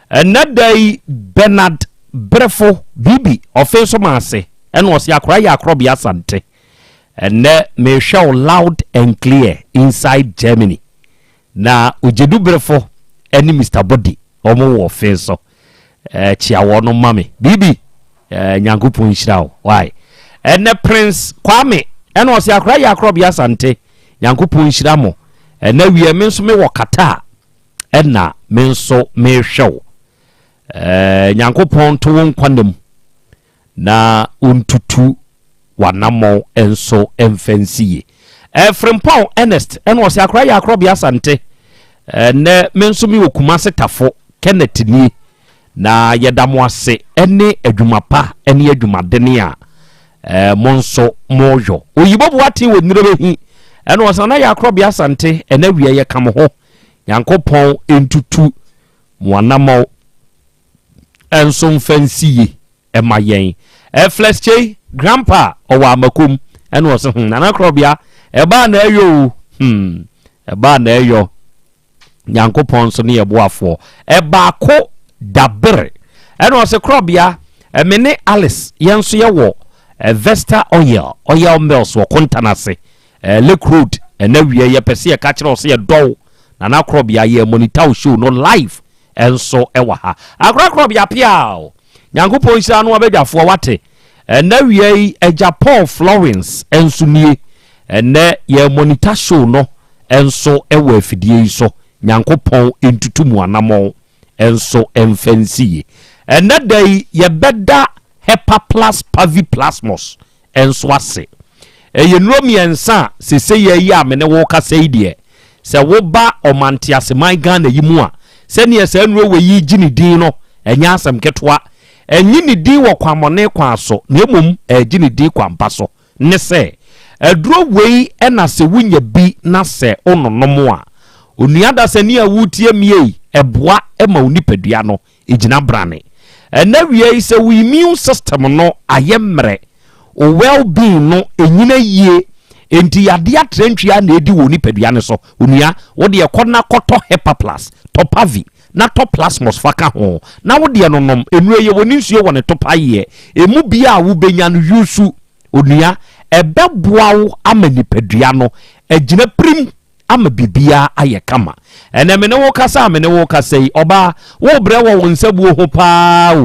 Enadai Bernard Brefo Bibi ofenso maase and was ya Krobea Asante. And me show loud and clear inside Germany. Na ujedu brefo any Mr. Body omo ofenso chiawono mami bibi nyangupu nshirao why and Prince Kwame and was ya Krobea Asante nyangupu nshiramo and we menso me wakata ɛna me nso mehwɛ nyankopɔn to wo nkwanam na untutu wanamo enso emfensiye Frimpong Ernest eno wose akra ya Krobea Asante ne menso mi okuma setafo Kenneth ni na yedamo ase ene adwumapa ene adwumadene a monso moyo oyibo buati we nirebehi eno wose na ya Krobea Asante ene wiye ye kam ho Nyankopɔn entutu wanamo enso mfensiye emayen Flesche grandpa owa makum eno wose nana Krobea eba na eyo eba na eyo Nyankopɔn so ne yeboafo eba ko dabre eno wose Krobea emene Alice yenso ye wo Vesta oil mills wo kontanase Lake Road ena wie ye pese ye ka kire wose ye dow nana Krobea ye monitor show no live enso ewa ha akra Krobea piao Nyankopɔn sha no abedwafo wate ena wie Japan Florence enso nie ene ye monitor show no enso ewa afidie so Nyankopɔn entutumu anamo enso emfensiye ene dai ye beda hepa plus pavi plasmos enso ase ye nromiensa sese ye yi amene wo kasa idie se wo ba omante aseman Ghana yimu a se ne se nro we yi gini din no enya asem ketwa enyi ni din wo kwamone kwaso na emom gini din kwampa so ne se aduro wei ena se wunya bi na se ononom a onuada se ni awutie mie eboa ema onipadua no egina brane ena wie se we immune system no ayemre o well being no enyina yie enti yade atrantwia na edi woni padua ne so onua wo de ekona koto hepa plus topavi na top plasmos faka ho na wo de nonom enure ye woni nsuo woni topaye emu bia wo benya no yusu onua ebeboa wo amani padua no egina prim ama bibia aye kama ene me ne wo kasa me ne wo kasa yi oba wo bre wo wonsabuo ho paa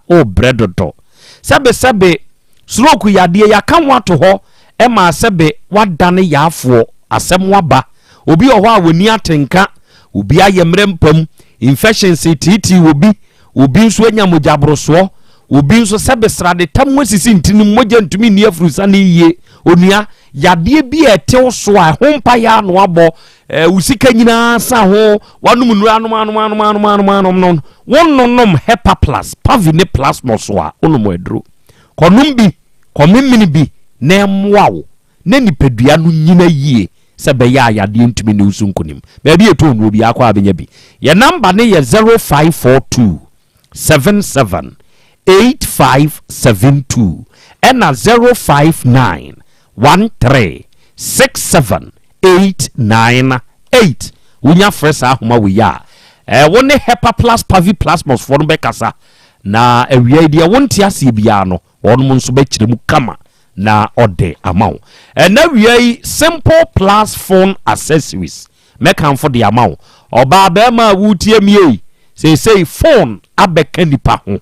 o bre dodo sebe stroke yade ya kan wato ho e ma sebe wadane yaafo asem waba obi oho a woni atenka obi ayemre mpam infections titi obi nso anya mogyabrosoo obi nso sebe srade tam wasisi ntini mogya ntumi ni afrusa ne yie onua yade bi etew so a hompa ya no abo usika nyina sa ho wanum nura anum wonnom hepa plus pavine plasmos a onum edro konum bi komimini bi na emwawo na nipadua no nyina yie sebe ya yade ntumi ne usunkunim ba bi eto no bi akwa abenya bi ye number ne ye 0542 77 8572 ena 059 13 67 898 unya fresa ahoma we ya woni hepa plus pavi plasmos for no bekasa na awia dia wonti ase bia no wonum nso be kiremu kama na ode amaw na wiai simple plus phone accessories mekan for the amaw oba ba ma wutie mie say phone abeka nipa ho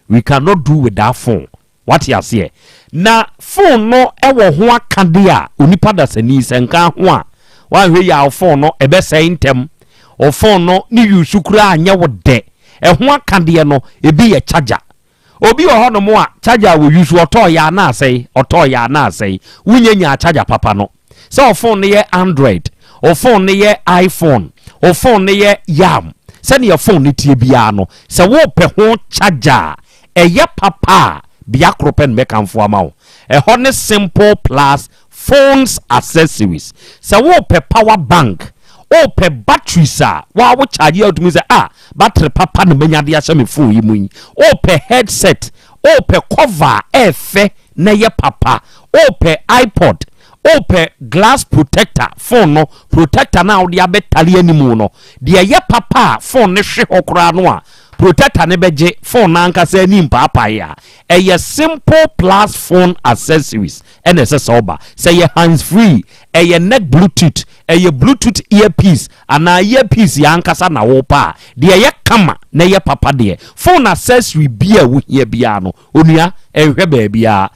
we cannot do with that phone what you say na phone no ewo ho akade a onipa da sani senka ho a wa hwe ya phone no ebe sai ntem o phone no ni yusukura anya wo de ho akade no ebi ye charger obi ho no mo a charger wo yusu oto ya na asai wunyenya charger papa no so o phone ne ye Android o phone ne ye iPhone o phone ne ye yam se ne phone ne tie bia no se wo pe ho charger eye papa bia kropen mekanfo amawo ho ne simple plus phones accessories se wo pe power bank o pe batteries a wa wo charge out me say battery papa no menya de asha me phone yi munyi o pe headset o pe cover efe na ye papa o pe iPod o pe glass protector phone no protector na wo de abetale animu no de ye papa phone ne hwe hokora no a protector ne beje phone na anka say ni mpapa ya eye simple plus phone accessories NSS say ye hands free eye neck bluetooth eye bluetooth earpiece ana earpiece ya ankasa na wo pa de ye kama na ye papa de phone accessory bia wo hia bia no onua ehwe baabia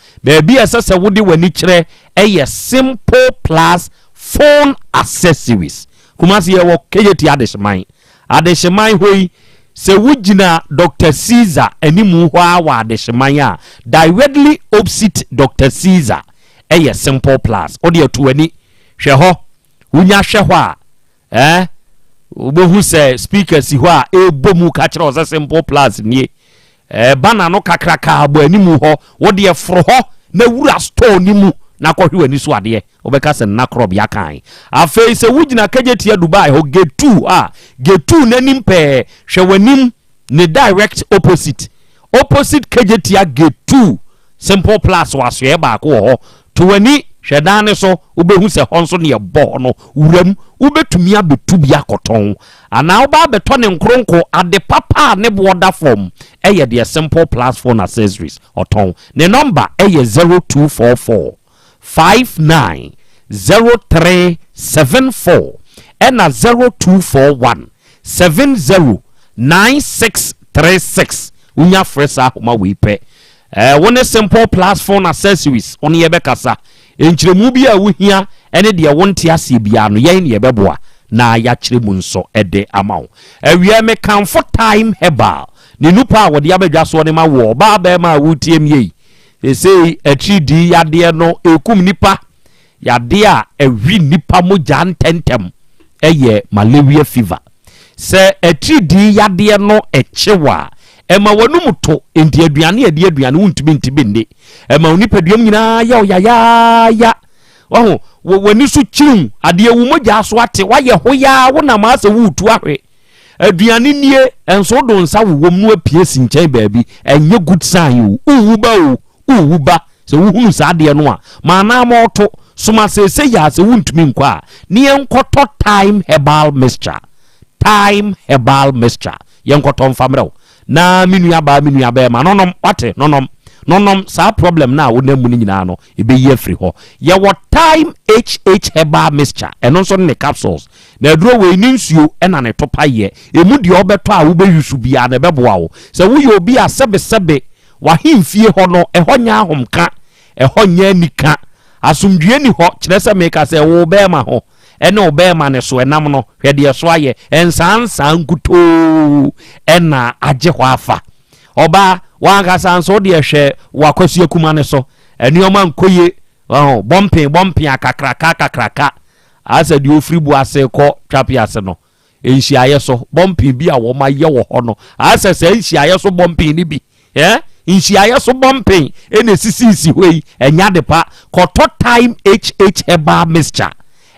esese wo de wani kire eye simple plus phone accessories kuma se ye wo kejeti adesman adehyeman hoi se wugina Dr. Caesar animu ho a wa adehyeman a directly opposite Dr. Caesar simple plus odi atuani hwe ho wunya hwe ho a obohu se speaker si ho a ebomu ka kire o simple plus nie bana no kakraka abo animu ho wodi efro ho na wura store ni mu na kohwe ani so ade obeka se na Krobea kan afei se wugina kajetia Dubai ho gate 2 gate 2 nanim pe hwe wanim ne direct opposite kajetia gate 2 simple plus waso e ba ko ho to wani hwedane so ubehu se honso ne bo no wuram ubetumi abetu bia koton ana oba beto ne nkronko ade papa ne border form eye the simple plus phone accessories oton ne number eye 0244 590374 and 0241 709636 unya fresa homa wipe one simple plus phone accessories on ye bekasa enchiremu bia wuhia ene de wonte ase bia no yen ye beboa na ya chiremu nso ede amawo awia me comfort time herbal ni nupa wode abadwa so ne ma wo ba ba ma wutiem ye say atidi yade no ekum nipa yade a ewi nipa moja ntentem eye malaria fever say atidi yade no echewa ema wanum to enti aduane ade aduane wuntumi ntibinde ema onipadua nyina ya wani so chirim ade ewu moja so ate waye hoya wona ma ase wutu ahwe aduane nie enso do nsa wo mu apie sinchen baabi enye good sign uwuba se wuhunu sa ade no a mana moto soma se ya se wuntumi nkwa ne enkoto time herbal mixture yenkoto mfamrew na minu ya ba ma nonom wate nonom sa problem na wonamu ni nyina no ebe ye free ho ye what time HH herbal mixture eno so ne capsules na aduro we ni nsuo ena ne topa ye emu de obeto a wo be yusu bia na beboa wo se wo ye obi a sebe wa himfie ho no ehonya ahomka ehonya nika asumdue ni ho kire se meka se wo be ma ho ene obema ne so enam no hwede so aye ensansa nkuto ena agye ho afa oba wanga sanso de hwe wakwasua kuma ne so enioma nkoye bompin akakraka asa di ofri bu ase ko twapi ase no enhyiaye so bompin bi a wo ma ye wo ho no asa se enhyiaye so bompin ni bi enhyiaye so bompin ene sisi hoi enya de pa koto time HH herbal mixture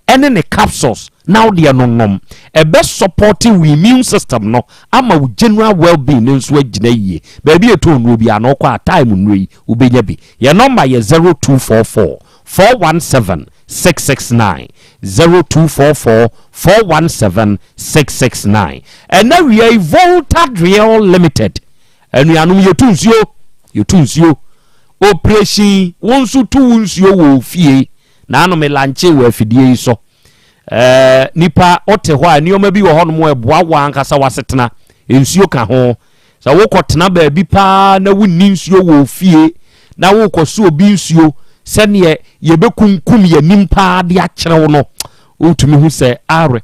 ene ne capsules now they are nom a best supporting immune system no ama wo general well-being nso agina yie baby eto no bi ano kwa time nri ubenya bi your number ye 0244 417 669 0244 417 669 and now we are Volta Drill Limited and we are yetunsuo operation wonsu tu wonsuo wo fie na no me lanche wo afidie so nipa ote ho a nioma bi wo ho no mo eboa wa ankasa wasetena ensuo ka ho sa wo kotena ba bi pa na wonni nsuo wo fie na wo koso obi nsuo sene ye bekunkum ye nimpa de a kire wo no utumi hu se are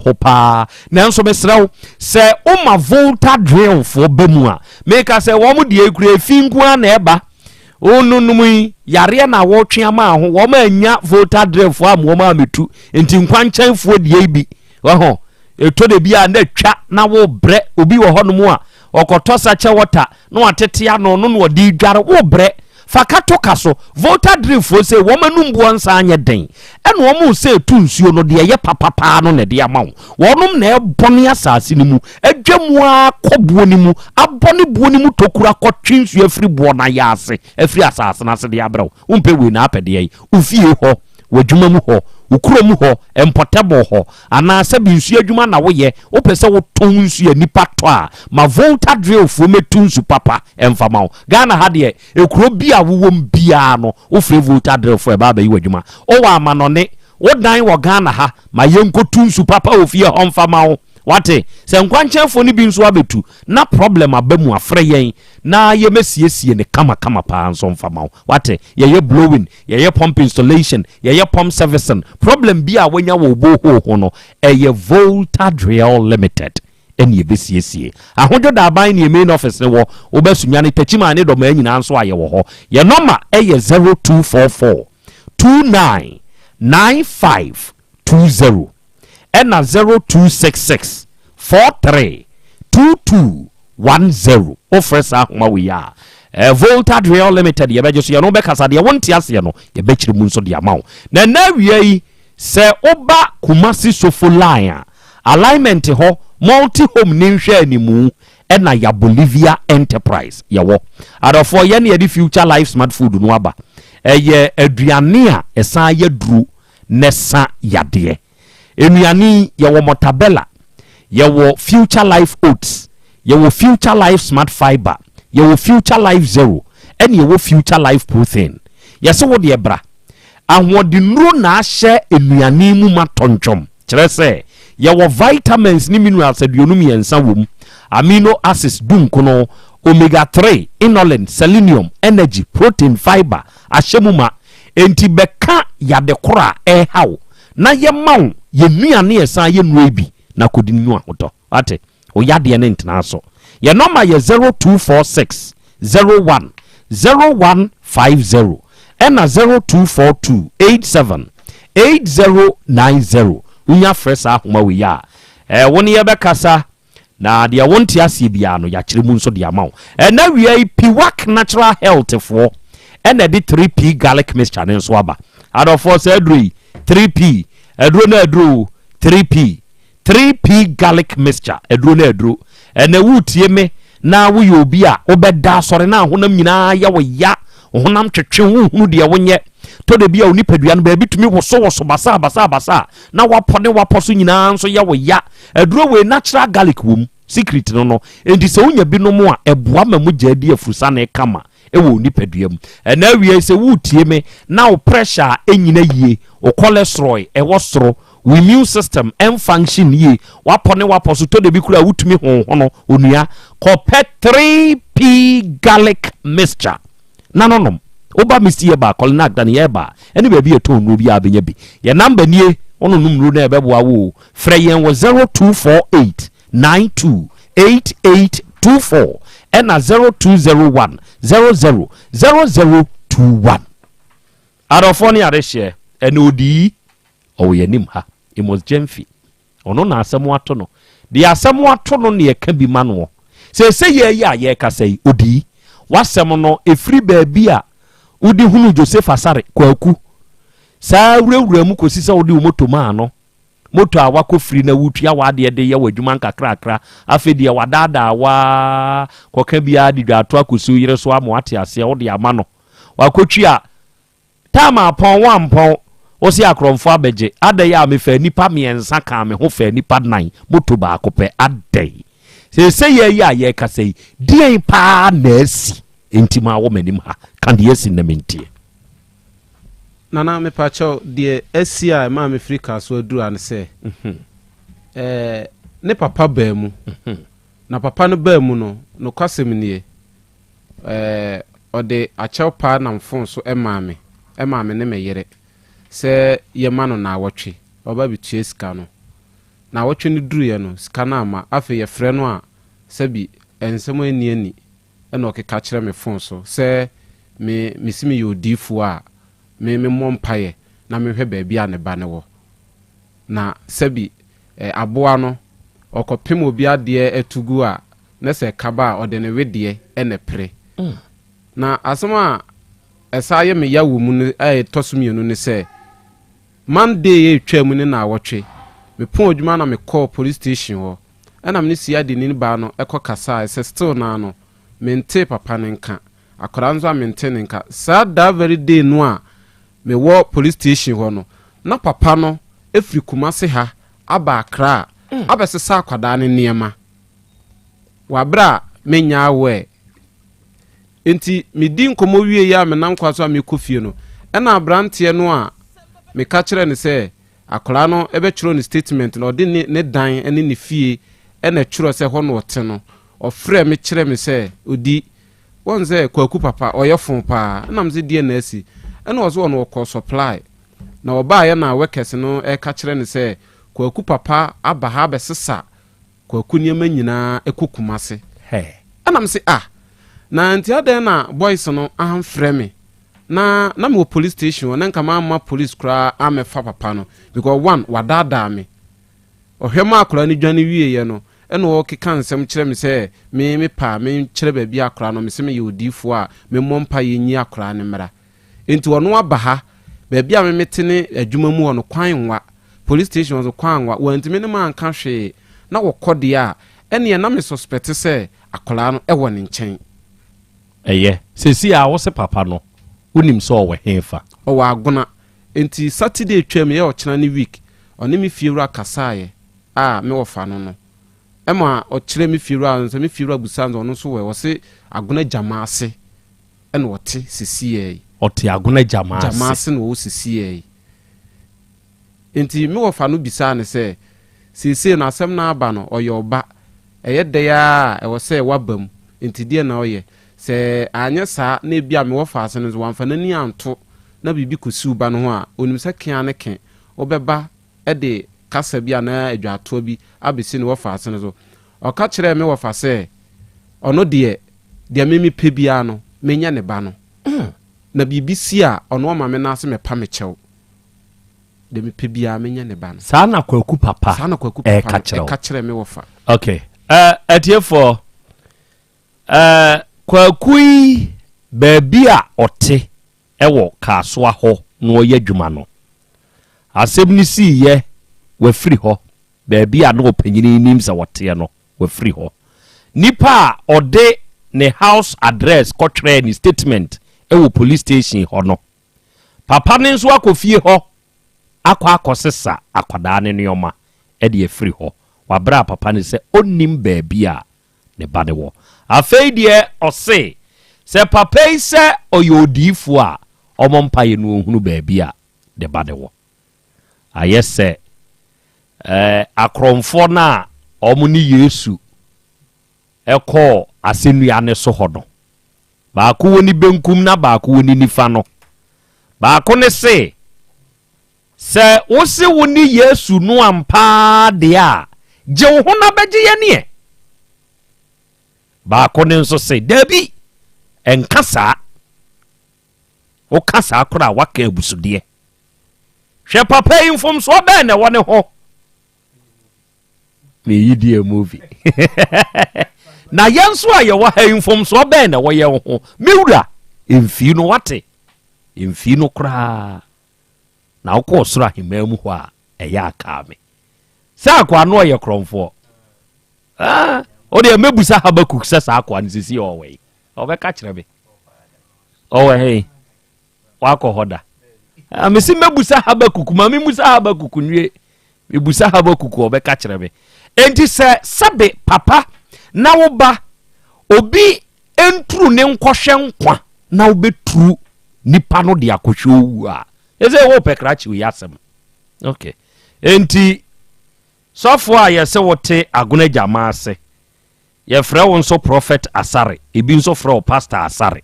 ho pa nanso mesrew se o ma Volta drill fo bemu a make say wo mo de ekure fingu na eba onunumi yare na wo tweama ho wo ma anya Volta drill fo am wo ma metu enti nkwanchan fo de bi ho eto de bi a na twa na wo bre obi wo ho no mu a okotosa che water no atete ano no no di dware wo bre fakato kaso Volta drill fo se wo manumbu ansa anye den ene wo mu se tu nsuo no de ye papapa no ne de ama wo nom na ebone asase ni mu adwamu akobuo ni mu abone buo ni mu tokura kotwe nsuo afiri buo na ya ase afiri asase na ase de abrawo umpe we na apede yi ufie ho wadwuma mu ho ukurom ho empotable ho ana sabi nsu adwuma na wo ye wo pese wo ton nsu nipa to a ma Volta drill fo metu nsu papa emfama wo Ghana ha de ekuro bia wo bia no wo free Volta drill fo e ba ba yi wadwuma o wa amanone wo dan wo Ghana ha ma yenkotu nsu papa ofie ho mfama wo wate se nkwankyefo ni bi nso abetu na problem abamu afre yen na ye mesiesie ne kama pa nso mfama wate ye blowing ye pump installation ye pump servicing problem bi a wanya wo bo ho no ye Volta Drill Limited eni ye besiesie ahojo da ban ne main office ne wo obesunya ne tachima ne do ma nyina nso aye wo ho ye number ye 0244 299520 and 0266 43 2210 offers ahoma we ya Volta Drill Limited ye bejo so ye no be kasa de wonti ase no ye be kire mu nso de amawo na wiei se oba Kumasi Sofo line alignment ho multi home ninhwe animu na ya Bolivia Enterprise ye wo adofo ye na ye future life smart food no aba ye aduane a esa ye duru nesa yade enuani ye wo Mortabella ye wo future life oats ye wo future life smart fiber ye wo future life zero and ye wo future life protein ye se wo de bra ahwodinro na ahye enuani mu matonchom kire se ye wo vitamins ni minerals aduonum yensa wom amino acids dunkono omega 3 inulin selenium energy protein fiber ahyemuma enti beka yade kora hawo na ye mawo ye nuane yesa ye nuebi na kodinnu ahoto ate o yade ne ntena so ye number ye 0246 01 0150 and 0242 87 8090 unya fresa ahoma we ya woni ye bekasa na dia wonti asie bia no ya kire mu nso dia mawo na wiai Piwak natural health for and the 3p garlic mixture ne nso aba adofo say adru 3p adru na adru 3p garlic mixture adru na adru na wutie me na wo ye obi a obeda sore na honam nyina ya wo ya honam twetwe hunu de wonye to de bia onipadua no ba bitumi woso basa na waposo nyina nso ya wo ya adru we natural garlic wom secret no enti se wonya bi no mo a eboa mamuja di afusa na kama ewo nipadua mu na wie se wutie me na o pressure enyina yie o cholesterol ewo soro we immune system and function ye waposo to de bi kura wutumi hono onua kopet 3p garlic mixture nanonom oba misie ba kolnak dan ye ba eni ba bi eto no bi abenya bi ye number nie ono numru na ebeboa wo freyen wo 0248 928824 and 0201 000021 Arofoni areshe enodi owe nim ha emos jemfi ono na asemu ato no de asemu ato no ne ka bi ma no se ye ye kasai odi wasem no efri baabi a udi hunu Joseph Asare kwaku saa wurawura mu kosi se odi moto ma no moto a wakofiri na wutua wade de ye wadwuma nkakrakra afedi ya wadada wa koka bia de dwato akosu yire so ama wate ase ode ama no wakotwi a tama pon wampon osi akromfo abeje adai a mefa nipa miensa ka me ho fa nipa nan moto ba akopɛ adai se ye ya ye kasai die pa na asi entima wo manim ha kan de asi na mentie nana me pacho de asia ma me Africa so aduru an se ne papa ba mu na papa no ba mu no kwasem nie ode achew pa na mfon so ema me ne me yere se ye ma no na awotwe oba bitue sika no na awotwe ne duru ye no sika na ama afa ye frɛ no a sabi ensemo ani ena okeka kire me fon so se me simi yodifu a me mompaye na me hwe ba bia ne ba ne wo na sabi aboa no okopem obi ade etugu a na se kaba ode ne wedie ene pre na asema esaye me yawo mu ne tosumienu ne se Monday etwam ne na awotwe me pon odwuma na me call police station ho ena me si ade ni ba no ekokasa se still na no mente papa ne nka akora nzo amente ne nka sa da very day no a me wo police station ho no na papa no efri Kumase ha aba Accra abesesa akwada ne niema wabra menya awe enti medi nkomo wie ya me nan kwaso a me kofie no ena abrante no a me ka kire ne se akola no ebetwero ne statement no de ne dan ene ne fie ene twero se ho no wote no ofre me kire me se odi won se kwaku papa oyefon pa na mze die na asi ene ozo no ko supply na oba ya na workers no e ka kire ne se kwaku papa aba ha besesa kwaku niema nyina ekokumase ana mse na nti adan na boys no amfrɛ me na me police station na nka ma police kra amefa papa no because one wadada me ohwema akora ni dwane wieye no ene wo keka nsɛm kyerɛ me sɛ me pa me kyerɛ ba bi akora no me se me ye odifo a me mmompa ye nyi akora ne mra enti wono aba ha ba bi a me metene adwuma mu wono kwan nwa police station zo kwan nwa wanti me ne ma nka hwe na wo kode a ene na me suspect sɛ akora no ɛwɔ ne nkyɛn sesi a wo se papa no unim so wo hefa o wa agona enti Saturday twam ye o kyena ne week oni me fiewura kasaye me wo fa no ema o kyere me fiewura so me fiewura busanzo no so wo se agona jamaase ene wote sisiye ote agona jamaase no wo sisiye enti me wo fa no bisa ne se sisi na asem na aba no oyoba eye de ya e wo se wabam enti die na oye se anya sa na bia me wo fa ase no wamfa nani anto na bibi kosi uba no ho a onim se kia ne ke obeba e de kasa bia na adwato bi abesi ne wo fa ase no so o ka kire me wo fa se ono de me pe bia no menya ne ba no na bibi si a ono ma me na ase me pa me chew de me pe bia menya ne ba no sa na kwaku papa ka kire me wo fa okay atiefo kwakui baabi a ote ewo kasoa ho no oye adwuma no asem ni si ye wafiri ho baabi a no opanyini nim sa wote no wafiri ho nipa ode ne house address kotwere ni statement ewo police station ho no papa ne nso akofie ho akosesa akwada ne neoma e de afiri ho wabra papa ne se onim baabi a ne ba de wo afei de ose se papa ise oyodifo a omompa ye no ohunu baabi a de ba de wo ayese akromfo na omuni Yesu eko asenua ne so hodo ba ko woni benkum na ba ko woni nifa no ba ko ne se wosi woni Yesu no ampa de a je wo na beje ye ne ba ko ne nso se dabi enkasa o kasa akora waka abusude hwe papa infom so ba na wone ho me yidi a movie na yenso a ye wa ha infom so ba na wo ye ho mewura emfi no wate emfi no kra na wo ko soro ahemamu ho a eya aka me sa akwa no ye kromfo o de mebusa Habakuk sesa akwa nsisi owe obeka kirebe owe hey wako hoda amesi mebusa Habakuk mami musa Habakuk nwie mebusa Habakuk obeka kirebe enti se sabe papa na wo ba obi entru ne nkohwe nkwa na wo betru nipa no de akohwe owu a eze wo pekrachi wo yasem okay enti sofo a yese wote agona jamaase ye frɛ wo nso prophet Asare ebi nso frɛ wo pastor Asare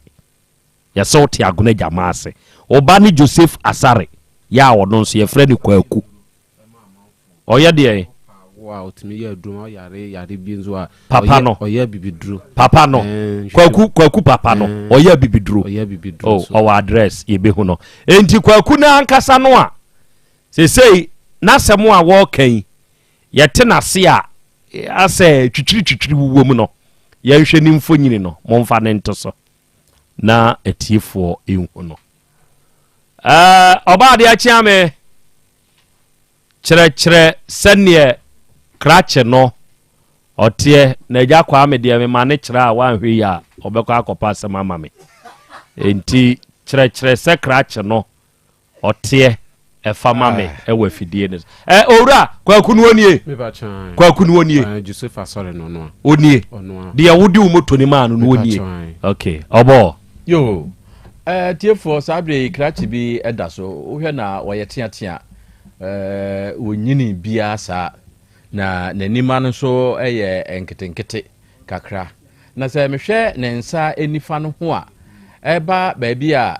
ye sɛ wote agona jamaase oba ni Joseph Asare ya wono nso ye frɛ ni kwaku oye de wa otimi ye aduma yare bi nso a papa no oye bibidru papa no kwaku papa no oye bibidru o address ye be hu no enti kwaku na ankasa no a sesei na semo a wo kan yete na se a ase twitwiri wuwo mu no ye hwe ni mfonyini no momfa ne ntoso na etiefo enhu no oba de achia me kyerɛ sɛnea krache no otie na gya kwa me de me mane kyerɛ a wanhwe ya obɛkɔ akɔpa asɛm ama me enti kyerɛ sɛ krache no otie efama me ewa fidie ne owura kwaku no onie kwaku no onie Joseph Asare no onie de wodi wo moto ni ma no onie okay obo yo tiefo sabre krachi bi eda so wo hwe na wo ye teatea wonyini bia saa na n'anima no so enketenkete kakra na sɛ mehwɛ ne nsa enifa no ho a ɛba baabi a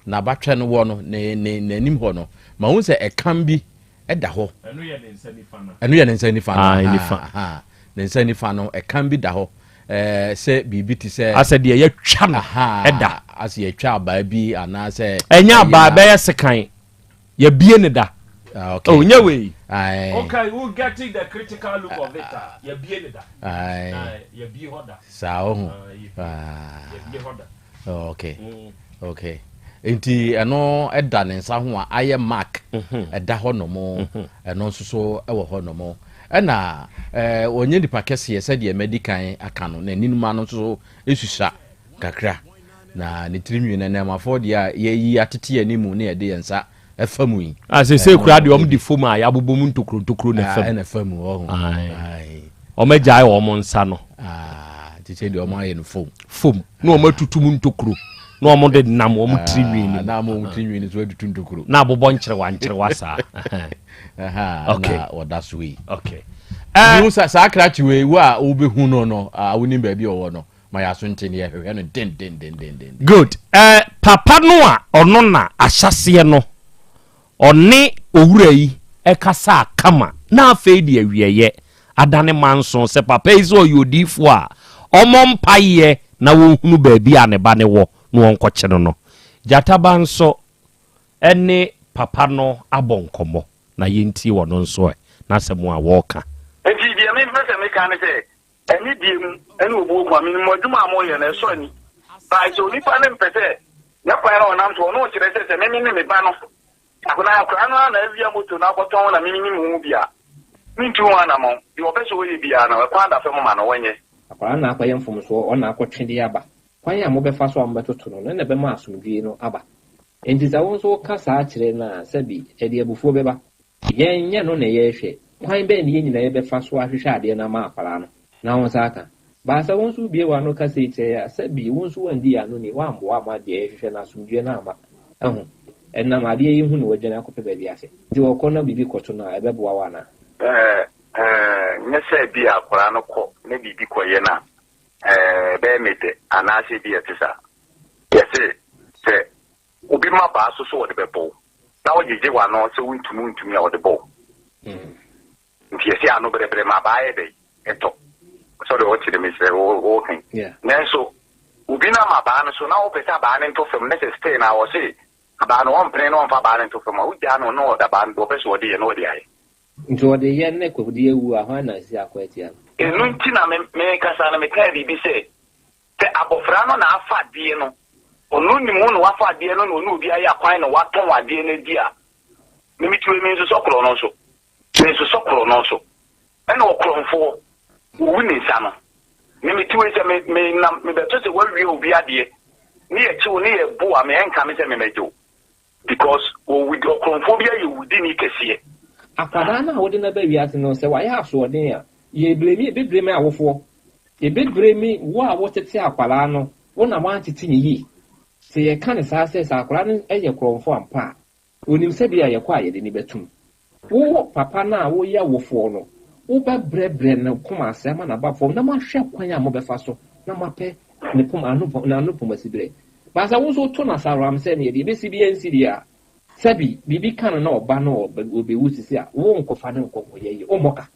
na batwɛ no wɔ no n'anim hɔ no ma hu sɛ ɛkam bi ɛda hɔ ɛno yɛ ne nsa nifa no ne nsa nifa no ɛkam bi da hɔ sɛ biribi ti sɛ asɛ deɛ yɛtwa no ɛda asɛ yɛtwa abaa bi anaasɛ ɛnyɛ abaa bɛyɛ sekan yɛbie ne da okay. Oh, nyaway. Okay, we'll get the critical look of it. You be in that. You be hoda. Sao. Okay. Okay. Enti eno eda ne nsa ho a aye mark eda ho no mo eno so e wo ho no mo na onye dipa kese se de medican aka no na ninuma no so esusa kakra na ne tirinwi na mafo de a yeyi atete animu na ye de yensa efamu yi asese kura de om di fomu a yabobom ntokro na efamu oh ai o megyae o mo nsa no tete de o ma ye no fomu na o matutum ntokro na o mo de nam o mo tirinwi ni na mo tirinwi ni so atutu ntokro na abobɔ nkyerwa saa okay o that's we okay you sa krachi we wa obehu no awuni ba bi owo no ma ya so ntene ye hwehwe no den good papa no a ono na ahyase no ɔne owura yi ɛkasa kama na afei de awieye adane manso sɛ papa yi so yodifo a ɔmɔ mpaye na wohunu baabi a ne ba ne wo no wɔnkɔkye no jataba nso ɛne papa no abɔnkɔmɔ na yenti wɔ no nso na sɛ mo a wɔka enti dia me mfese me kan sɛ ɛni die mu ɛni obo kwa me moduma amoye na so ani ba so nipa ne mpese ya kwa na onam so no kyerɛ sɛ me me ba no akona akra no na avia moto na bɔtɔn na mimi mu bia mintu wana mo di obeso we bia na kwa da fem ma no wonye akwa na akwa yemfom so ona akɔtwede aba kwan ya mo befa so ambetoto no na be ma asomdwie no aba enti za won so ka saa kyerɛ na sabi ede abufuo beba yenye no na yehwe kwan be ne nyina ye befa so ahwehwe ade na ma akwara no na won saka ba sa won so bie wa no ka sei kyerɛ ya sabi won so wandi ya no ni wa mbo ama de yehwe na asomdwie na aba enam ade yi hu no wagena akɔpɛ baabi ase nti wɔkɔ na bibi kɔto na ɛbɛboa wa na nye sɛ bi akwara no kɔ na bibi kɔyɛ na bɛɛ mede anaasɛ bi ɛte sa yɛse sɛ obi ma baa so so wɔde bɛbɔ na wɔgyegye wa no sɛ wontumi a wɔde bɔ nti yɛse ano berɛberɛ ma baa yɛ dɛ ɛtɔ sɛ de wɔkyerɛ me sɛ wɔkan nanso obi na ma baa no so na wɔpɛ sɛ baa no nto fam na sɛ stay na wɔ se aba no on pre no on fa ba nto fama uja no no da ba ndo peso de ye no de aye nto de ye ne ko de ewu a ho na si akwatia enu nti na me kasa na me ka bi se te abofra no na afa die no onu ni mu no afa die no no nu bi aye akwan no waton wade na di a me mitwe me nso sokro no so ena okromfo wu ni sa no me mitwe se me beto se wa wi obi ade ni e chi wo ni e bo a me enka me se me mejo because we do conphobia you within kesiye akwada na wode na ba wiase no se wa ya aso den a ye blame awofo ye blame wo a wotete akwala no wo na wan tete ni yi se ye kan sa se akwala no eye kromfo ampa onim se bia ye kwa ye de ni betum wo papa na wo ya wofo no wo ba brebre na kuma asema na ba fo na ma hwe kwan ya mo befa so na ma pe ne pom anu pom asibre basa wo so to na saram se ne de be si bi ansiri a sabi bibi kan na oba na obe wusisi a wo nkofa ne nkofo ye o moka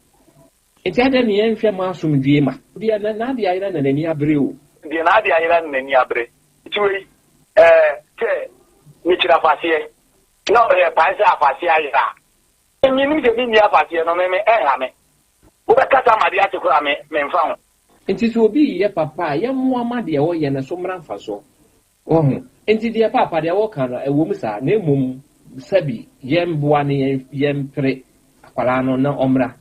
enti ade ne yenhwe ma asomdwie ma dia na dia ira na nani abre o dia na dia ira na nani abre tiwe te ni chira fasie na o pa se afasie ayira emi ni de ni afasie no me ha me wo be kata ma dia te ko me mfa ho enti so obi ye papa ye mo ama de wo ye na so mra mfa so enti de papa de wo kan e wo mu sa na emum sabi yemboa ne yempre akwala no na omra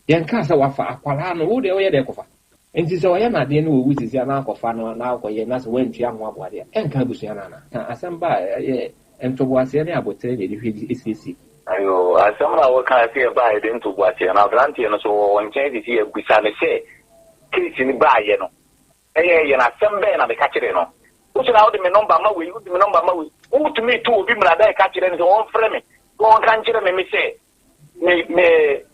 yenka sa wafa akwala no wo de wo ye de kofa enti so ye na de no wo wusisi na akofa no na akoye na so wantua ho aboade enka busu na na asamba ye entoboase ne abotere de hwe esisi ayo asamba wo kan se ba de entoboase na brante no so wonche de si egusa ne se kisi ni ba ye no ye na sembe na be ka kire no wo se na wo de me number ma we wo to me to obi mra da ka kire ne so won frɛ me One can't me say, me,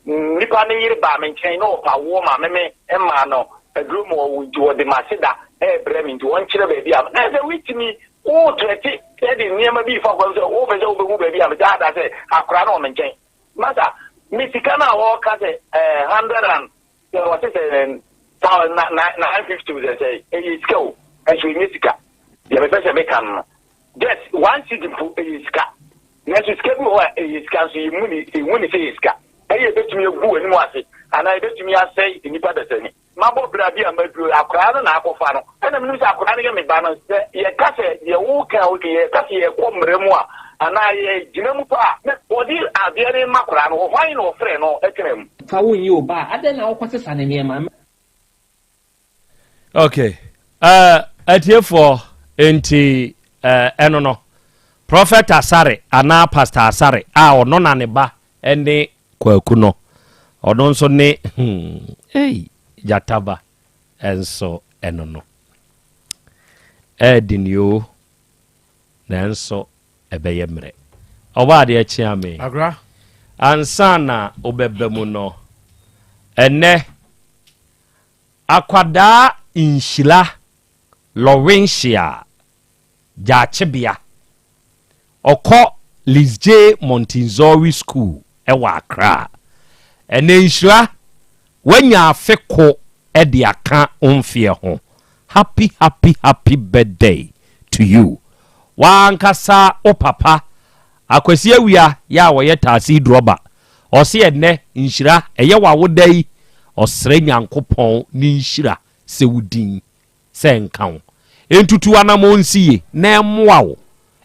nipa ni yiri ba me nkyɛn na ɔpa wo ma me ɛma no aduru mu wo de maseda ɛbrɛ me nti wɔn kyerɛ baabi a na sɛ witimi wo trɛte ɛde nneɛma bi fa kɔ sɛ wo fɛ sɛ wobɛhu baabi a me daa sɛ akora na ɔme nkyɛn masa me sika na wɔka sɛ 100 and wɔte sɛ 950 sɛ ɛyɛ sika o ɛso ɛnyɛ sika yɛbɛpɛ sɛ meka no just one city mpo ɛyɛ sika na so sika bi hɔ a ɛyɛ sika nso ɛmu ni sɛ ɛyɛ sika ɛyɛ bɛtumi agu anim ase anaa ɛbɛtumi asɛe nnipa dasani mabɔ bra bi a maduro akwaraa no na akɔfa no ɛna menim sɛ akwaraa no yɛ me ba no sɛ yɛka sɛ deɛ woka yɛka sɛ yɛkɔ mmerɛ mu a anaa yɛgyina mu pa a wɔde adeɛ ne ma akwaraa no wɔhwan na wɔfrɛ no ɛtena mu fa wonyi wo ba adɛn na wokɔ sesa ne nneɛma okay atiefoɔ enti ɛno no prophet asare anaa pastor asare a ɔno na ne ba ɛne kwaku no ɔno nso ne jataba ɛnso ɛno no ɛdi ne o nanso ɛbɛyɛ mmerɛ ɔba adeɛ kyea me agra ansa na wobɛba mu no ɛnɛ akwadaa nhyira Laurentia Jachibia ɔkɔ Liz J. Montinzori School ɛwɔ Accra ɛnɛ nhyira wanya afeko ɛde aka omfie ho happy birthday to you wankasa o papa akwasi awia ya wɔyɛ taasi droba ɔse ɛnɛ nhyira ɛyɛ wawoda yi ɔsrɛ nyankopɔn ne nhyira sɛ wudin sɛ nka wo entutu anamo nsie na ɛmoa wo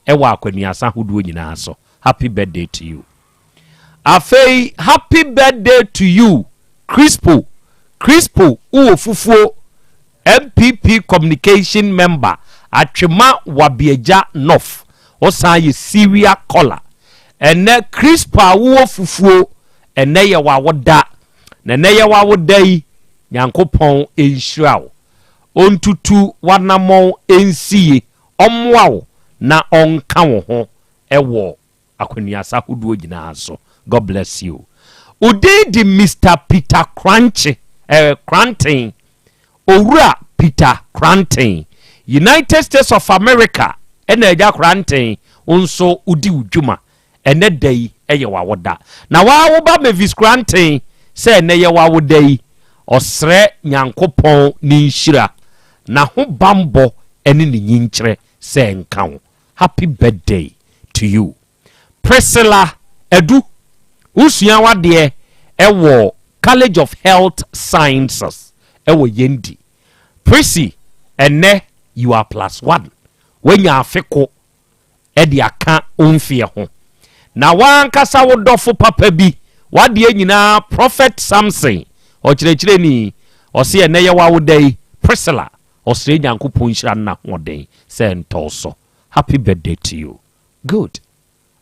ɛwɔ akwanuasa hodoɔ nyinaa so happy birthday to you afei happy birthday to you Crispo uwo fufuo MPP communication member atwema wabiaja North osan ye Syria collar ene Crispo uwo fufuo ene ye wawoda na ne ye wawoda yi nyankopɔn enhyira wo ontutu wanamon ensie ɔmmoa wo na ɔnka wo ho ɛwɔ akwanuasa hodoɔ nyinaa so God bless you Udedi Mr. Peter Cranton Owura Peter Cranton United States of America ena eja Cranton unso udi udwuma ene dai eye wawoda na wawoba Mavis Cranton se ene ye wawoda yi osre nyankopon ni nhyira na ho bambo ene ni nyinkyere se nka happy birthday to you Priscilla Edu usua wade ewo College of Health Sciences ewo yendi Prissy ene you are +1 wenya afeko edi aka omfie ho na wankasa wodofo papa bi wade nyina Prophet Samson okyerɛkyerɛ ni ɔse ene ye wawodai Priscilla ɔsrɛ nyankopɔn hyira na hoden sɛ ntɔso happy birthday to you good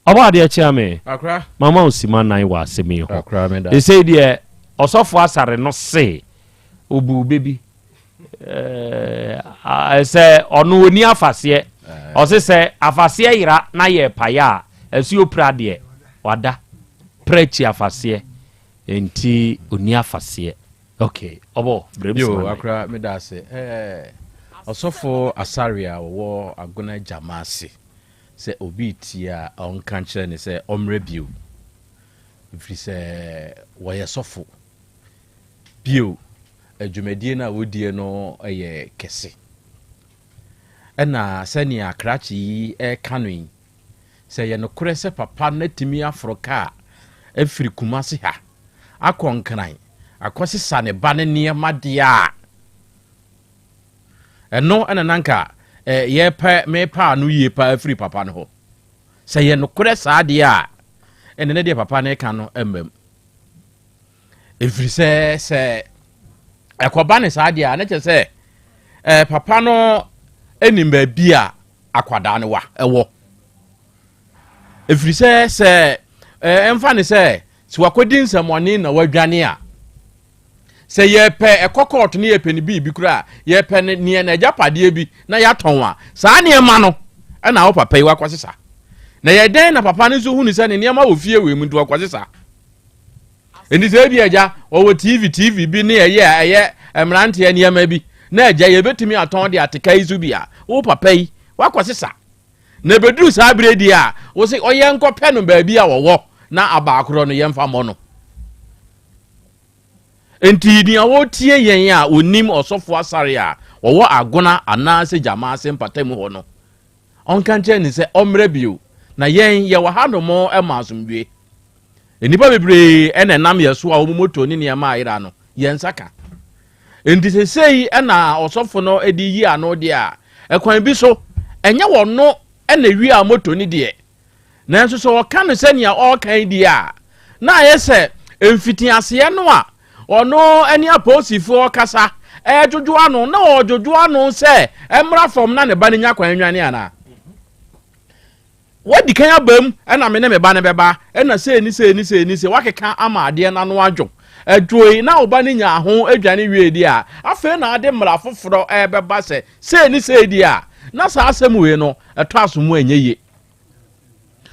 Oba de chiame. Akra. Mama osima nan wa asemi ho. Akra me da. They say there osofo asare no se obu baby. Say onu oni afase. Ose say afase yira na ye paya esi opra de wada. Prechi afase. Enti oni afase. Okay. Obo yo akra me da se. Osofo asaria wo agona jamase. Se obitia on kanche ne se omre bio ifri se woye sofo bio adwumadie na wodie no eye kese ena sani akrachi e kanoi se ye no kure se papa na timi afroka afiri kumase ha akonkran akosi sane ba ne niema dia eno ena nanka ye pa me pa no ye pa free papa no ho se ye no kure sa de a ene ne de papa ne ka no embam efri se akoba ne sa de a ne che se papa no enim ba bi a akwada ne wa ewo efri se emfa ne se wakodi nsamoni na wadwane a se ye pe ekokot ne ye pe ne bi kura ye pe ne na japade bi na ya ton a saa ne ma no na wo papa yi wakosesa na ye den na papa ne so hu ni se ne niam ofie we mu nto akwase sa eni se bi eja o TV bi ne eye emrante niam bi na eja ye betumi aton de ateka izu bia wo papa yi wakwase sa na beduru sa bredi a wo se oye nkopɛ no ba bi a wo na abaakoro no ye mfa mo no enti ni awo tie yen a onim osofo asare a wo agona ana se jama se mpatamu ho no onka nche ni se omre bio na yen ye wa hano mo emasumdwe enipa bebre ene nam yeso a omomoto ni niam ayira no yen saka enti se sei na osofo no edi yi ano de a ekwan bi so enye wono ena wi a moto ni de nanso so oka no se nia o kan di a na yese emfiti ase no a ono eni aposifo kasa jojo ano na ojojo ano se emra from na ne ba ne nya kwan nwane ana wadi kan abam ena me ne me ba ne beba ena se ni wakeka ama ade na no adwo adwoi na oba ne nya ho adwane wie di a afa na ade mra foforo beba se ni di a na sa asem we no eto asomu anyeye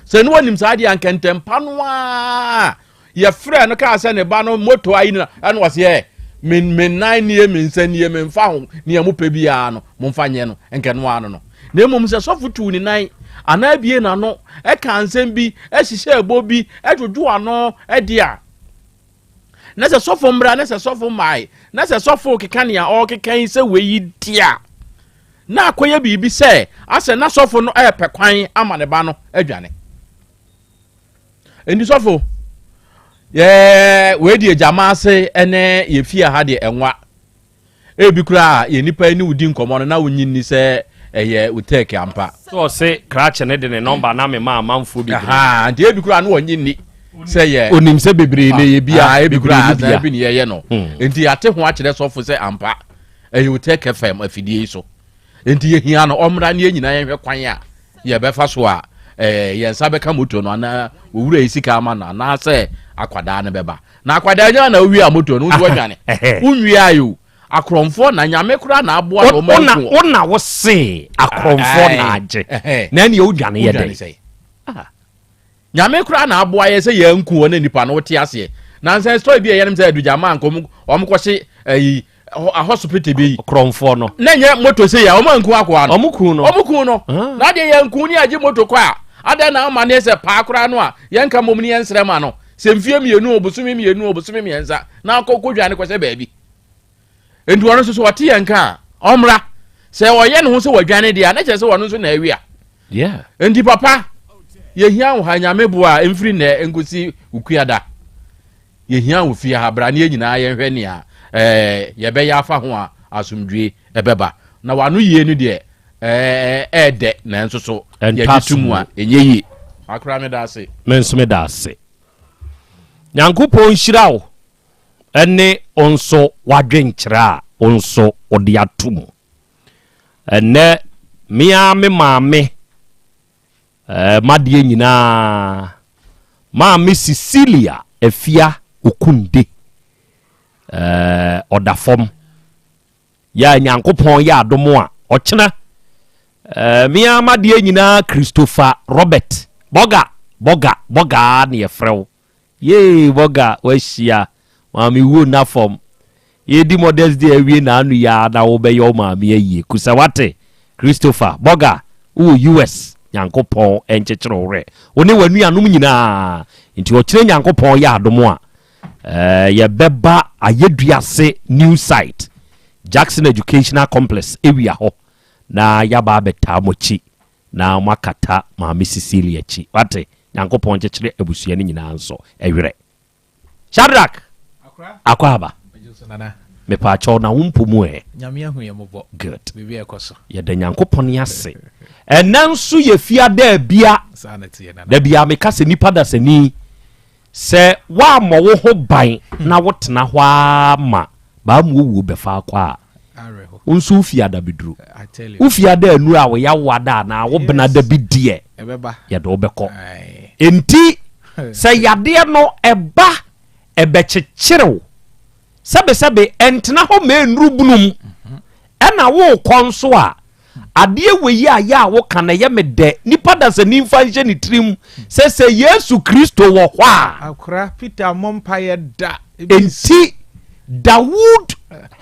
se no wanim sa ade ankentem pa no a ye frɛ no ka se ne ba no moto ayi na wase men 9 nie men sanie men fa ho ne amu pe bia no momfa nye no enke no ano no na emom se sofutu ni nan ana bie na no e kan nsem bi e hihye ebo bi e dwojo ano e dia na se sofo mbra na se sofo mai na se sofo kekane a o kekan se weyi dia na akoye bibi se ase na sofo no e pekwan ama ne ba no adwane endi sofo we die jama se ene ye fia ha de enwa ebi kura ye nipa ni udi nkomo no na wonyi ni se eye uteke ampa so se krache ne de ne number na me ma amamfo bi aha ante ebi kura no wonyi ni se ye onim se bebre ne ye bia ebi kura na bi ne ye no enti ate ho a kire sofo se ampa eye uteke fam afidie so enti ye hia no omra ne nyina ye hwe kwan a ye befa so a ye nsa beka moto no na owura isika ama na se akwada ne beba na akwada nya na owi a moto no ndu adwane unwi ayo akromfo na nyame kura na aboa no manku ona wo se akromfo na age na ne odwane ye de nyame kura na aboa ye se yanku wona nipa no wote ase na nsan story bi ye nem se adujama ankom omkohye a hospital bi akromfo no na nya moto se ya omanku akwa no omuku no na de yanku ni age moto kwa ada na ama ne se pa kura no a yanka mom ni ensrema no se mfie mienu obusumi mienza na akokodwane kwese baabi endu wono so wate yanka omra se oye ne ho se wadwane dia na kyese wono so na awia endi papa ye hia wo hanyame bo a emfiri na engosi ukuada ye hia wo fia habra ne nyina ye hwe ne a ye be ya afa ho a asumdwe ebeba na wano yie no de ede na enso so ye ditumu a enye yi akra me da ase mensume da ase nyankopon hyirawo ene onso wadwenkyera onso odi atum ene mia me maame madie nyina maame Cecilia efia okunde odafom ya nyankopon ya adomo a ochena mia madie nyina Christopher Robert boga ne efrew ye boga washia mami wo na form ye di modest day awie na anu ya na wo be yo mami ayi kusawate Christopher boga wo US nyankopon enchechero re oni wanu anum nyina nti o kire nyankopon ya adomo a ye beba ayeduase new site Jackson Educational Complex ewia ho na yaba beta mochi na makata mami Cecilia chi wate nyankopon enchechere ebusua ni nyina nso ewere Shadrack akwaba me pa cho na wumpomu nyame ahu ye mobo good bibi ekoso ye de nyankopon yase enanso ye fia da bia da bia me kase nipa da sani se wa mo ho ban na wotena hwa ma ba mu wo befa kwa unsu fia da bidru ufia da anu a wo ya wada na wo bena da bidie ebeba ye do beko enti se yade no eba ebechecherew sebe entena ho menru bunum ena wo konso a adeɛ wɔ yi a yɛ a woka na yɛ me dɛ nipa da sɛ nimfa nhyɛ ne tirim sɛ yesu kristo wɔ hɔ a akora peter mompaeɛ da enti Dawood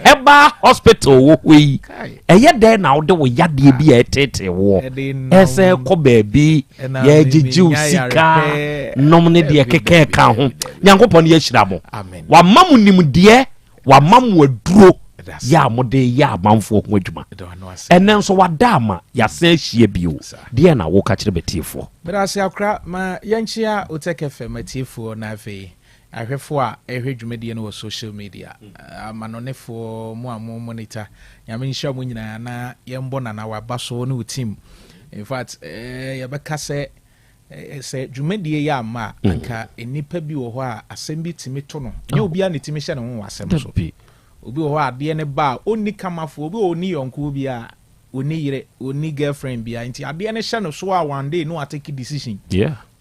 Herbal Hospital wɔ hɔ yi ɛyɛ dɛn na wode wo yadeɛ bi a ɛtete wɔ ɛsɛ kɔ baabi yɛgyegye wo sika nom ne deɛ kɛkɛ ka ho nyankopɔn no yɛhyira mo wama mo nimdeɛ wama mo aduro yɛ a mode yɛ amanfoɔ ho adwuma ɛnɛ nso wada ama yɛasan ahyia bio deɛ na woka kyerɛ bɛtiefoɔ bɛda ase akora ma yɛnkyea wotɛkɛ fɛ matiefoɔ na afei ahwɛfoɔ a ɛhwɛ dwumadie no wɔ social media amanonefoɔ mu a mo monitor nyame nhyira mo nyinaa na yɛmbɔ nana waba so ne wo team in fact yɛbɛka sɛ dwumadie yɛ ama anka nnipa bi wɔ hɔ a asɛm bi timi to no nyɛ obiara ne timi hyɛ ne ho wɔ asɛm so obi wɔ hɔ a adeɛ ne ba a ɔnni kamafoɔ obi wɔ ɔnni yɔnko bi a ɔnni yere ɔnni girlfriend bi a nti adeɛ ne hyɛ no so a one day no atake decision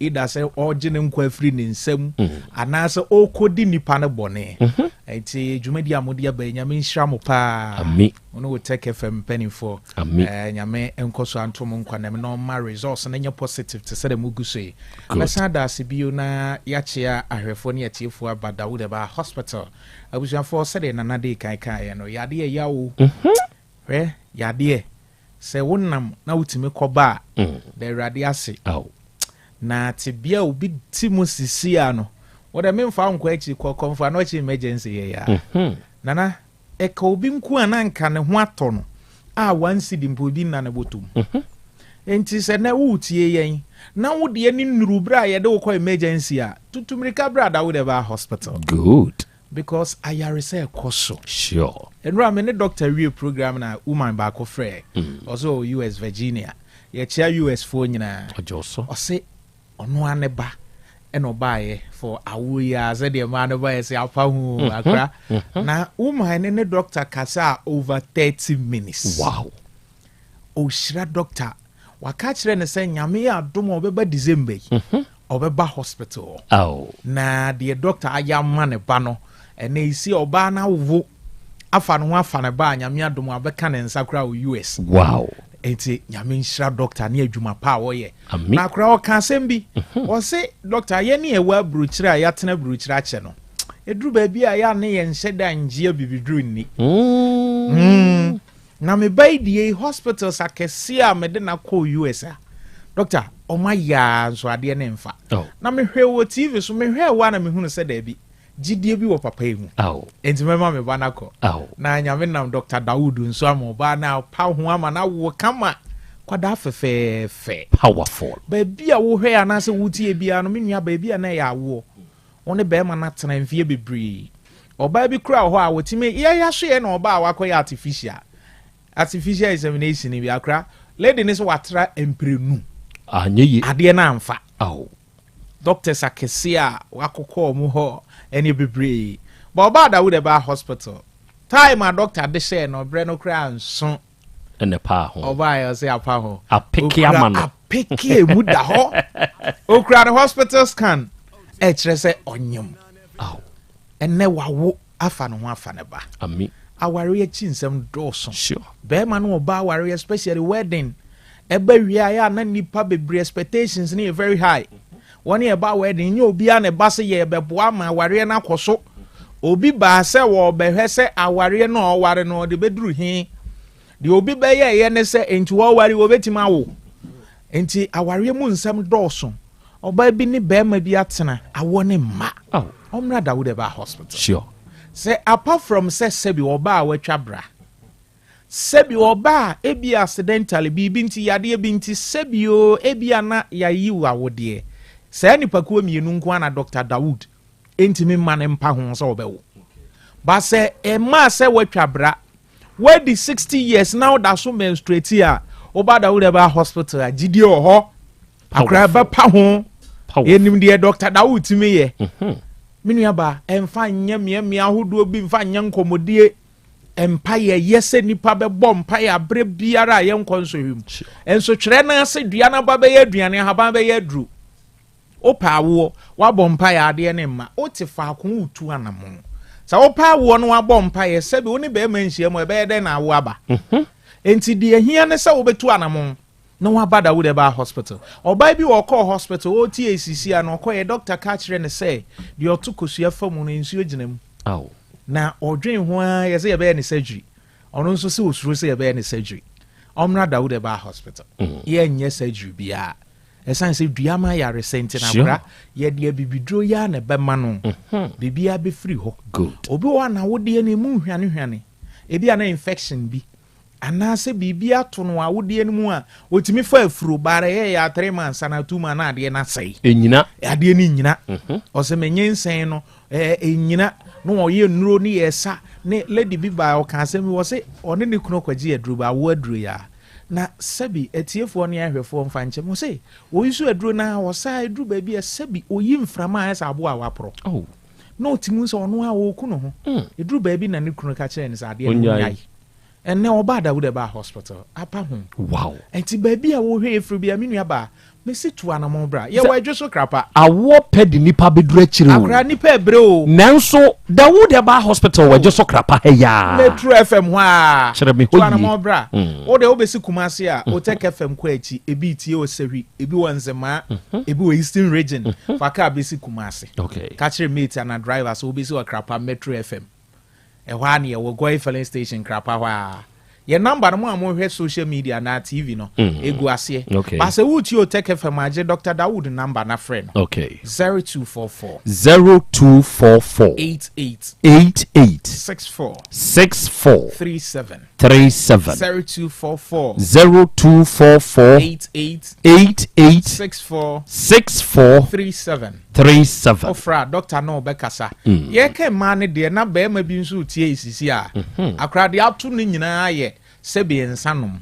either sɛ ɔgye ne nkwa afiri ne nsam anaasɛ ɔkɔdi nipa no bɔne nti dwumadi a mode aba nyame nhyira mo paa ɔne wo tech fm mpanimfoɔ nyame nkɔ so anto mo nkwanam na ɔma results no nyɛ positive te sɛ dɛ mugu so yi mɛsan da ase bio na yɛakyea ahwɛfoɔ ne yɛtiefoɔ aba Dawood Herbal Hospital abusuafoɔ sɛdeɛ nanade kankaeɛ no yadeɛ yawo hwɛ yadeɛ sɛ wonam na wotumi kɔba a da awurade ase na tibia obi ti mu sisi ano wode memfa nkɔ akyi kɔmfa na ɔkyi emergency yɛ ya nana eka obi nku ananka ne ho atɔ no a wansi di mpo bi na ne botom enti sɛ na wutie yɛn na wode ani nuru bra yɛde wo kɔ emergency a tutumrika bra Dawood Herbal Hospital good because ayarese ekoso sure enra me ne doctor real program na woman ba ko frɛ also US Virginia ye chia US fo nyina ojoso ose ono aneba eno baaye for awo ya ze de ma no baaye se apa hu akra na woman ne doctor kasa over 30 minutes wow o shira doctor waka kire ne se nyame ya dom obeba December obeba hospital na the doctor ayama ne ba no ene isi oba na wo afa no afa ne ba nyame adom abeka ne nsakra o US wow enti nyame nhyira doctor ne adwuma pa wo ye na akra o ka sembi o se doctor ye ne ewa bruchira ya tena bruchira ache no eduru ba bi a ya ne ye nhyeda ngia bibiduru ni na me bai die hospital sakese a me de na ko US a doctor o ma ya so ade ne mfa na me hwe wo TV so me hwe wa na me hunu se da bi gidie bi wo papa emu enti mema me ba na ko na nyame nam Dr. Dawood nso am ba na pa ho ama na wo kama kwada fefefe powerful ba bia wo hwe ana se wutie bia no me nua ba bia na ya wo woni be ma na tena mfie bebree oba bi kura ho a wotime ya so ye na oba a wakoya artificial insemination bi akra lady ne so watra emprenu anyeyi ade na amfa doctors akese a wakokɔ mu ho ene bebree ba oba Dawood Herbal Hospital time a doctor de share no bre no kra nso ene pa ho oba ya se apa ho apeke ama no apeke mu da ho okra the hospital scan e kire se onyem ene wawo afa no ho afa ne ba ami aware achi nsem dawson sure be ma no oba aware especially wedding eba wia ya na nipa bebree expectations ne very high woni eba wedding nye obi a ne ba se ye beboa ma aware na koso obi ba se wo behwe se aware no oware no de beduru hi de obi be ye ne se enti wo ware wo betima wo enti aware mu nsem dawson oba bi ni be ma bi atena awo ne ma omra Dawood Herbal Hospital sure say apart from say sebi oba a watwa bra sebi oba ebi accidentally bi nti yade bi nti sebi o ebi ana yayi wawode say nipa ko mienu nko ana Dr. Dawood entimi man mpa ho so obewo ba say e ma say watwa bra we di 60 years now that so menstruate here oba Dawood Herbal Hospital agidi ho akra ba pa ho enim de Dr. Dawood timi ye minua ba emfa nya miamia ahodo bi mfa nya nkomodie empire yese nipa be bom empire abre biara ye nkonsohwem enso twere na ase dua na ba be ye aduane haba be ye adru opa wo wa bom empire ade ne ma otifa akon utu anamo sa opa wo no wa bom empire sebe oni be ma nhia mo be ye de na wo aba enti de hia ne se obetu anamon no wa bada wo de ba hospital oba bi wo call hospital o TACC an o call doctor ka kire ne say de otokosua famu no nsuo ginam aw na odwen ho a ye se ye be ne surgery ono nso se osuro se ye be ne surgery omra da wo de ba hospital ye nye surgery bia esan se duama ya resent na bra ye de bibidro ya na be ma no bibia be free ho good obi wa na wo de ne mu hwane ebi ana infection bi anase bibia to no a wo de ne mu a otimi fa afuro bare ye ya 3 months na 2 months na de na sei enyina ade ni nyina o se menye nsen no enyina no o ye nuro ni yesa ne lady bi ba o kan se mi wo se one ne kuno kwaji aduru ba wo aduru ya na sabi etiefo ne ahwefo mfa nche mo se wo yisu aduru na wo sa aduru ba bi sabi oyi mframa esa abo a wapro oh no timu so ono a wo ku no ho aduru ba bi na ne kuno ka kire ne sa ade no nyai enne oba da wo de ba hospital apa ho wow enti ba bi a wo hwe efru bi aminu aba mesi tu anamon bra ye wa adwo krapa awo pedi nipa bedura chire o akra nipa ebre o nanso Dawood Eba Hospital wa just krapa he ya Metro FM ho a chire me tu anamon bra o de obesi kumase a o tek FM kwa echi ebi tie o sewi ebi wanzema ebi o Eastern region faka besi kumase okay ka chire mate and driver so obesi o krapa Metro FM e ho an ye wo go filling station krapa ho a your number no mo hwe social media na TV no egu ase ba se wuti o take FM age Dr. Dawood number na friend okay 0244 88 64 37 0244 88 64 37 ofra Dr. no bekasa ye ke ma ne de na ba ma bi nso tie isisi a akra de atu ne nyina ye sebi ensanom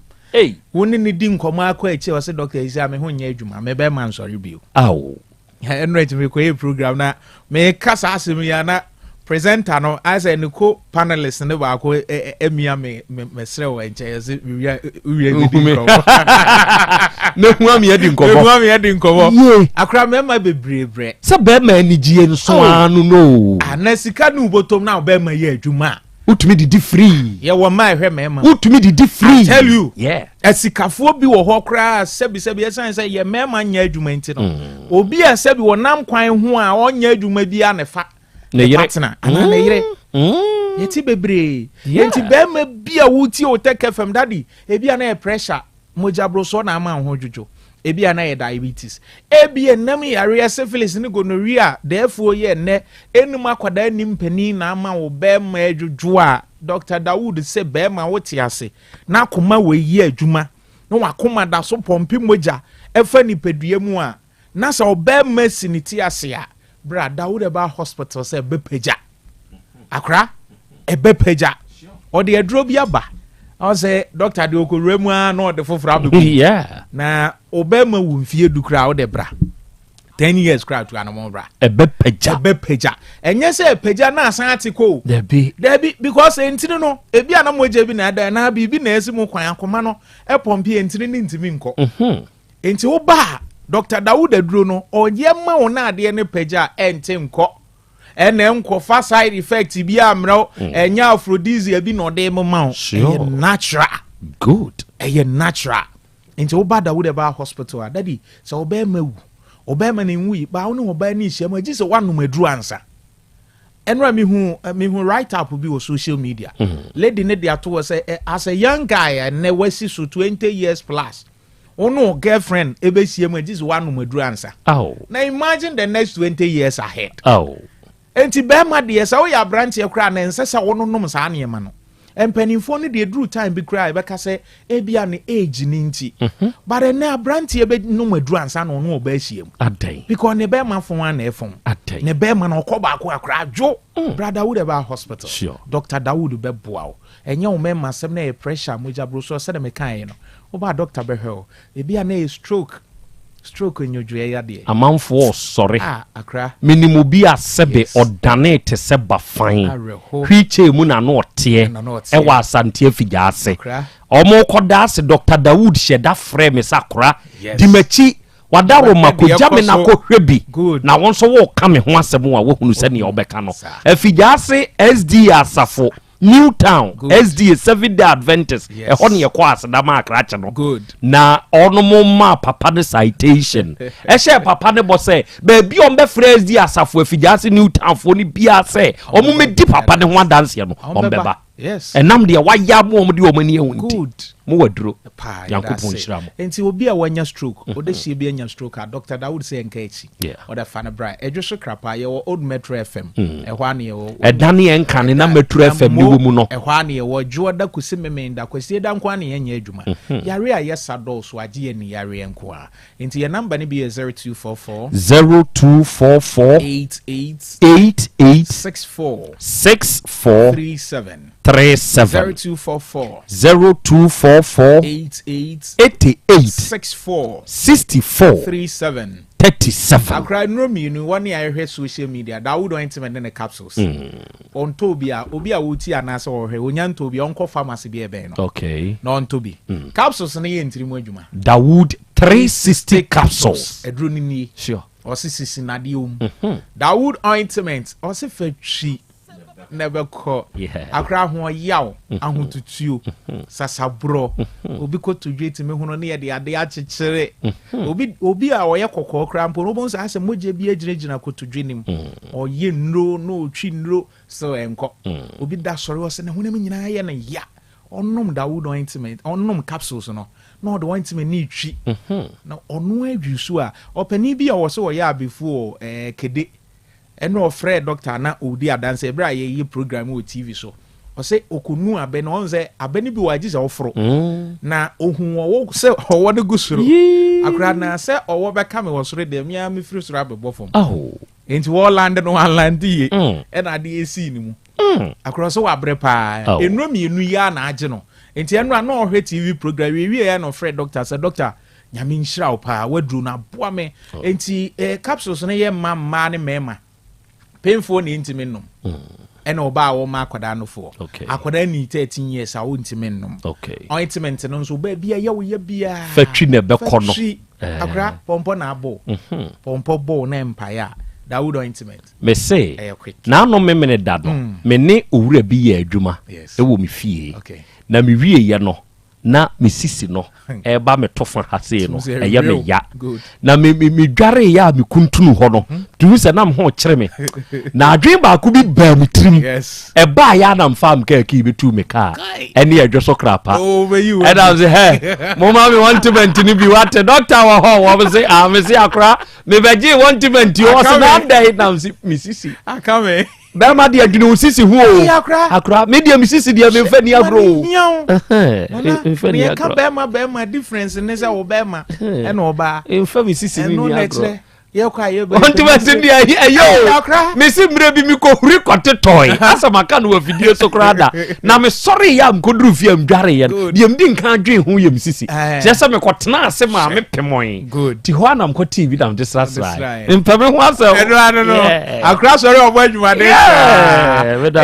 woni ne di nkoma akwa eche o se Dr. Isia me ho nya adwuma me be man sori bio aw enrich me ko program na me kasa asem ya na presenter no as a ko panelist ne ba ko emia me sre wo enche ye we di nkomo ne hu am ye di nkomo akra me ma bebre se be ma anigye nso anu no anasika nu botom na be ma ye adwuma utumi di free ye wo ma hwe me ma utumi di free I tell you yeah esikafo bi wo ho kra sebi esan se ye me ma nya adwuma nti no obi a sebi wo nam kwan ho a onya adwuma bi a ne fa ne partner ana ne yire yeti bebre yenti be ma bi a wuti o take FM daddy ebi ana pressure mojabro so na ama ho djojo ebi ana diabetes ebi enam yare syphilis ni gonorrhea therefore ye ne enum akwada nim pani na ama wo be ma adjojo a Dr. Dawood se be ma wote ase na koma we yi adwuma no wakoma da so pompi moja efa ni pedua mu a na sa obe ma siniti ase a bra Dawood Eba Hospital se be peja akra ebe peja o de adro bi aba I say Dr. de okoremu a no de foforo abeku yeah na obema wu mfie du kra o de bra 10 years kra to anamon bra ebe peja enye se peja na asan atiko debi because entini no ebi anamoje bi na da na bibi na esimu kwan akoma no e pompi entini ni ntimi nko enti wo ba Dr. Dawood aduro no oye ma wo na ade ne peja ente nko ene nko fa side effect bi amro enya aphrodisia bi no de ma wo natural good natural enti wo ba Dawood Eba Hospital daddy so obema wu obema ni nwi ba wo no oba ni hia ma gise wanum aduru ansa enra mi hu write up bi o social media lady ne de ato say as a young guy and ne wasi so 20 years plus ono girlfriend ebe sie ma gise wanum aduru ansa now imagine the next 20 years ahead enti be ma de sa wo ya branch e kra na nsesa wo no nom sa na ma no empanifo ne de duru time bi kra e be ka say ebia ne age ni nti but na branch e be nom aduru ansa no no oba ahiem adai because ne be ma fon na efon adai ne be ma no koba akra adwo brother Dawood Eba Hospital sure Dr. Dawood be boa enye wo mema sem na e pressure moja bro so se de me kan no oba doctor be hell ebia na stroke nyodwe ya de amanfo sorry akra minimum bi asebe odane te se bafan hwiche mu na no ote e wa asante afigya ase omo koda ase Dr. Dawood sheda frɛ me sakora dimachi wadaro makoja me na kohwe bi na won so wo ka me ho asem wa wo hunu se ne obeka no afigya ase SD asafo Newtown SDA 7th Day Adventist ehon ye kwa aseda ma akrache no na onomo ma papa ne citation ehye papa ne bo say baby on be phrase di asafo afijase Newtown fo ni bia say omo me di papa ne ho dance no ombeba yes enam de waya mo omo di omani ehunti mo waduro yankopon shiramo enti obi a wanya stroke odehie bi anya stroke a Dr. Dawood say enkachi oda fana bra edwoso krapa ye old Metro FM ehwa ne ye edane enkane na Metro FM ni wo mu no ehwa ne ye joda kusi memenda kwasi da nkwa ne yenya adwuma yare a yesa dolso age ye ni yare enko a enti ye number ne bi 0244 64 37 0244 64 37 akra no minu one I social media Dawood ointment and capsules on tobia obi a wuti anase ohwe onyanto bi onko pharmacy bi ebe no okay no on tobi capsules na ye ntiri mu adwuma Dawood 360 capsules edro ni sure osisi na de Dawood ointment osifatwi nebeko akra ho yaw ahotutuo sasabro obi ko tudweti me hono ne ye de ade achechire obi a oye kokko kra mpo no bon sa ase moje bi agiragina ko tudwenim oye nro no otwi nro so enko obi da sori wo se ne hono me nyina ye ne ya onnom Dawood ointment onnom capsules no no the ointment ni twi na onu adwusu a opani bi a wo se wo ya before kede eno Fred doctor na odi adanse bra ye program o TV so o se okunu abe no onze abe ni bi waji se ofro na ohun owo se owo de gusuro akra na se owo be ka me wosoro de mi a me free soro abebo fom enti wo land no land ye e na de esi ni mu akra so wa bre pa enu mienu ya na age no enti enu na ohwe TV program wi ya no Fred doctor se doctor nyame nhira o pa wadru na boa me enti capsules na ye mamma ne mema painful ni intimi nom ena oba wo ma akwada no fo akwada ni 13 years a wo intimi nom ointment no so ba bia ye wo ye bia fatwi na be kono akra pompo na abo pompo bo na empire Dawood ointment me say na no me da no me ne owura bi ye adwuma e wo me fie na me wie ye no na me sisi no e ba me tofa hase no e ya me ya na me dware ya me kuntunu ho no tu se na me ho kire me na adwen ba ku bi ba me trim e ba ya na mfam ka ki be tu me ka ene adwoso krapa e da say hey mo ma me want to ni bi what doctor wa ho wo say me say akra me beji want to you was na day na me sisi akame Bema dia dwene osisi ho akra media misisi dia me fani agro me ka bema difference ne se wo bema e no ba mfa misisi ni agro ye kwa ye be ontimati dia ayo mesi mre bi mi ko huri kote toy asa maka no video so krada na me sorry ya mkodru fi am dware ye dia mdi nka dwen ho ye misisi je se me kotena ase ma me pemon ti ho na mko TV dam disrasra mpame ho asa no akra sorry obo adwuma de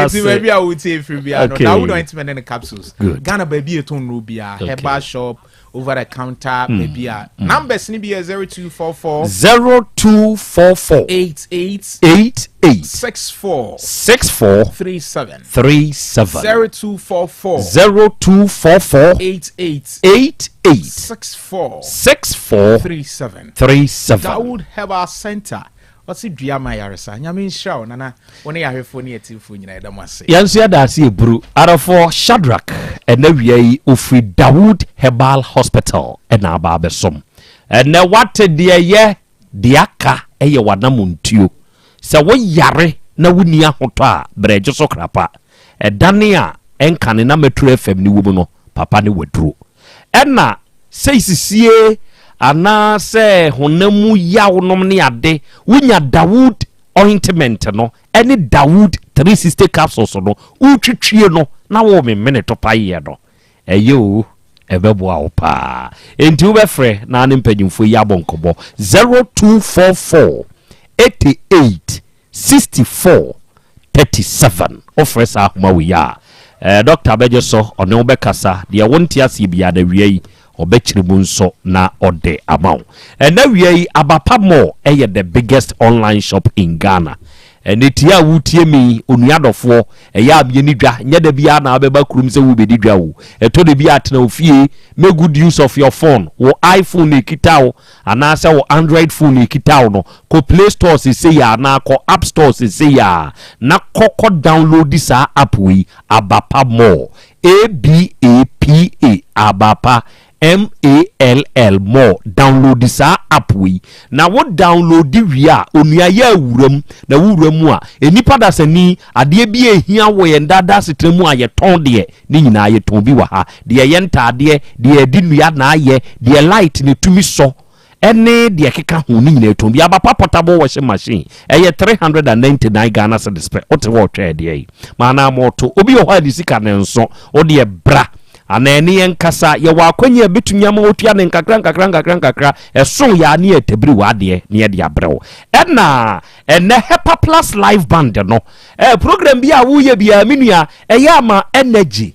eti baby a wuti efri bia no Dawood ointment and capsules Ghana baby eton no bia herbal shop over the counter maybe numbers ni be 0244 88 64 37 0244 88 64 37 Dawood Herbal Center what's it Diama Yaresa nyame nhira nana woni yahwefo ni atifo nyina edam ase yanso ya da ase eburu arafo Shadrack enawia ofri Dawood Herbal Hospital ena aba besom ena wate de ye de aka eye wanamuntuo se wo yare na woni ahoto a breje so krapa edane a enkane na Metro FM ni wo mu no papa ne waduro ena seisisie ana se honamu yaw nom ne ade wunya Dawood ointment no ene Dawood 360 capsules no utwitwie no na wo me minute paye no eyo ebeboa opa enti wo befre na ne mpanyimfo yi abonkobo 0244 88 64 37 ofresa ahoma we ya Dr. Bejeso one wo bekasa de wontia se bia da wiei obechirimu nso na ode amount na wiei abapa mo eye the biggest online shop in Ghana ene tia wu tie mi onuadofo eya abye ni dwa nya da bia na abeba kurum se wo bedi dwa wo eto de bia atena ofie make good use of your phone wo iPhone ekitawo ana se wo Android phone ekitawo no ko Play Store se ya na ko App Store se ya na kokko download this app we Abapa More ABAPA Abapa MALL More download this app we na wo download di wia onua ya awuram na wuram a enipa da sani ade bi ehia wo ye ndada setremu a ye ton de ni nyina ye ton bi wa ha de ye ntade de edi nua na aye de light ne tumi so ene de keka ho ni nyina ton bi Abapa portable washing machine eye 399 Ghana cedis per ote wo twa de mana moto obi ho adi sika ne nso o de bra anani enkasa ye wakwanya betumi ama otua ne nkakra eson ya ne etebiri wade ne de abrew ene Hepa Plus live band no program bi a wo ye bia menua eya ma energy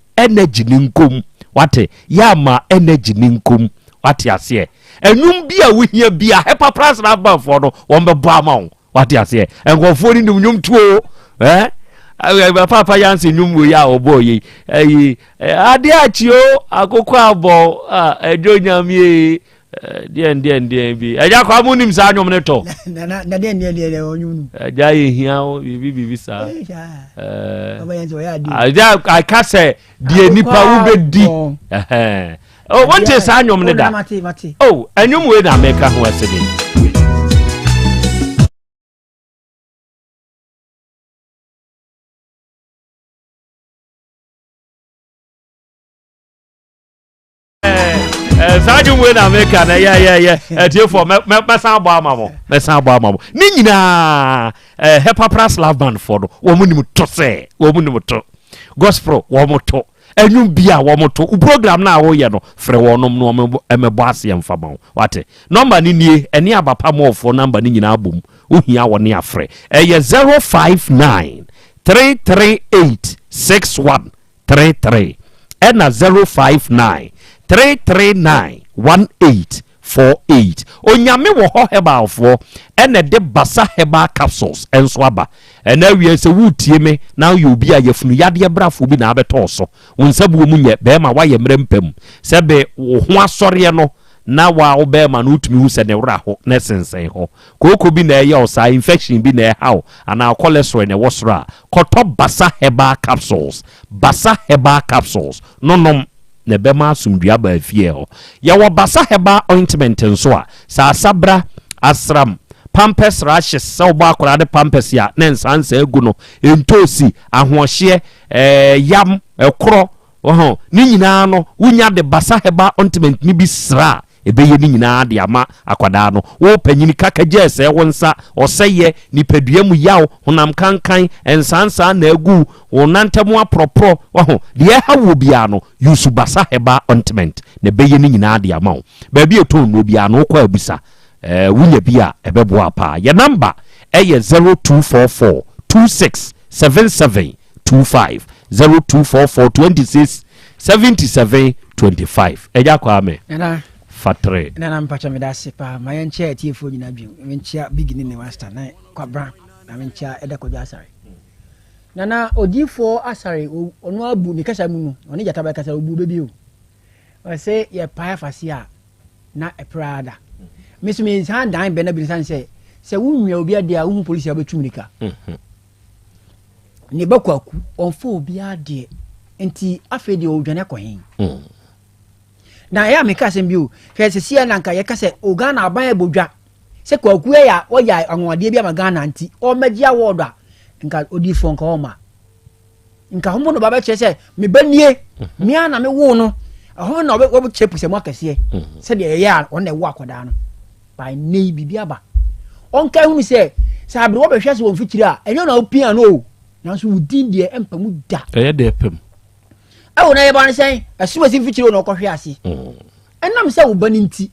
ninkom wate ya ma energy ninkom wate ase enum bi a wo hia bia Hepa Plus live band for no won be bo ama wo wate ase enkofo ni ndum tuo papa yansi nyumwo ya oboye ade achio akoko abo ejo nyamie dien bi eja kwa munim sa anyom ne to na dien onyum eja ehia o bibi sa baba yansi o ya di aja akase die nipa wo bedi oh wonte sa anyom ne da oh anyum we na meka ho asebe Sajum we na America na yeah tie for mesan bo amamo ni nyina Hepa Plus live band for do wo munim to gospel wo moto enum bia wo moto program na wo ye no frɛ wonom no emebo ase mfama wate number ni nie ene Abapa More for number ni nyina abom ohia wo ne afrɛ 059 338 6133 ena 059 3391848 onyame wo ho herbal fo ene de basa herbal capsules enso aba ena wie se wutie me na yo bi a yefunu yade brafo bi na abeto so wonsabu mu nye be ma waye mrempam sebe wo ho asore no na wa wo be ma no utumi hu se ne wra ho na sensen ho koko bi na eye osa infection bi na hawo ana cholesterol ne wosra koto basa herbal capsules nonom ne bema asumdua ba afie ho ya wo basa heba ointment nso a sa sabra asram pampers rashes so ba akora de pampers ya na nsansa egu no entosi ahohye yam ekro oho ni nyina no wunya de basa heba ointment ni bi sra ebeye ni nyina de ama akwada no wo panyini kakaje se wonsa oseye ni padua mu yaw honam kankan ensansa na egu wonantemu apropro oho de hawo bia no yusu basa heba ointment ne beye ni nyina de ama ba bi eton no bia no kwa abusa wunya bia ebebo apa ya number eye 0244 267725 0244 267725 eja kwa ame fatre na mpacha me da sepa ma yenche atiefo nyina bi menchia beginning master na kwabra na menchia edekojo asare na odifo asare onu abu ni kasa mu oni jata ba kasa obu bebi o say ye pa fasia na eprada mesumi san dan be na bi san say wunwia obi ade a wu police abetumnika ni bakwaku onfo obi ade enti afede odwane kohen na ya meka sem bio hwese sia na nka ye kase ogana aban ebodwa se kwaku ya oya anwade bia magana anti o magia award a nka odifo nka o ma nka homo no baba chese me banie mi ana me wo no ho na obo chepu se mo akase se de ya on na wo akoda no by nei bibia ba onka hu se sabre wo be hwese wo mfikiri a enyo na opia no na so wudin de empamu da eye de pem awo na yeba nsen asuma si mfikiri no kohwe ase enam se wo bani nti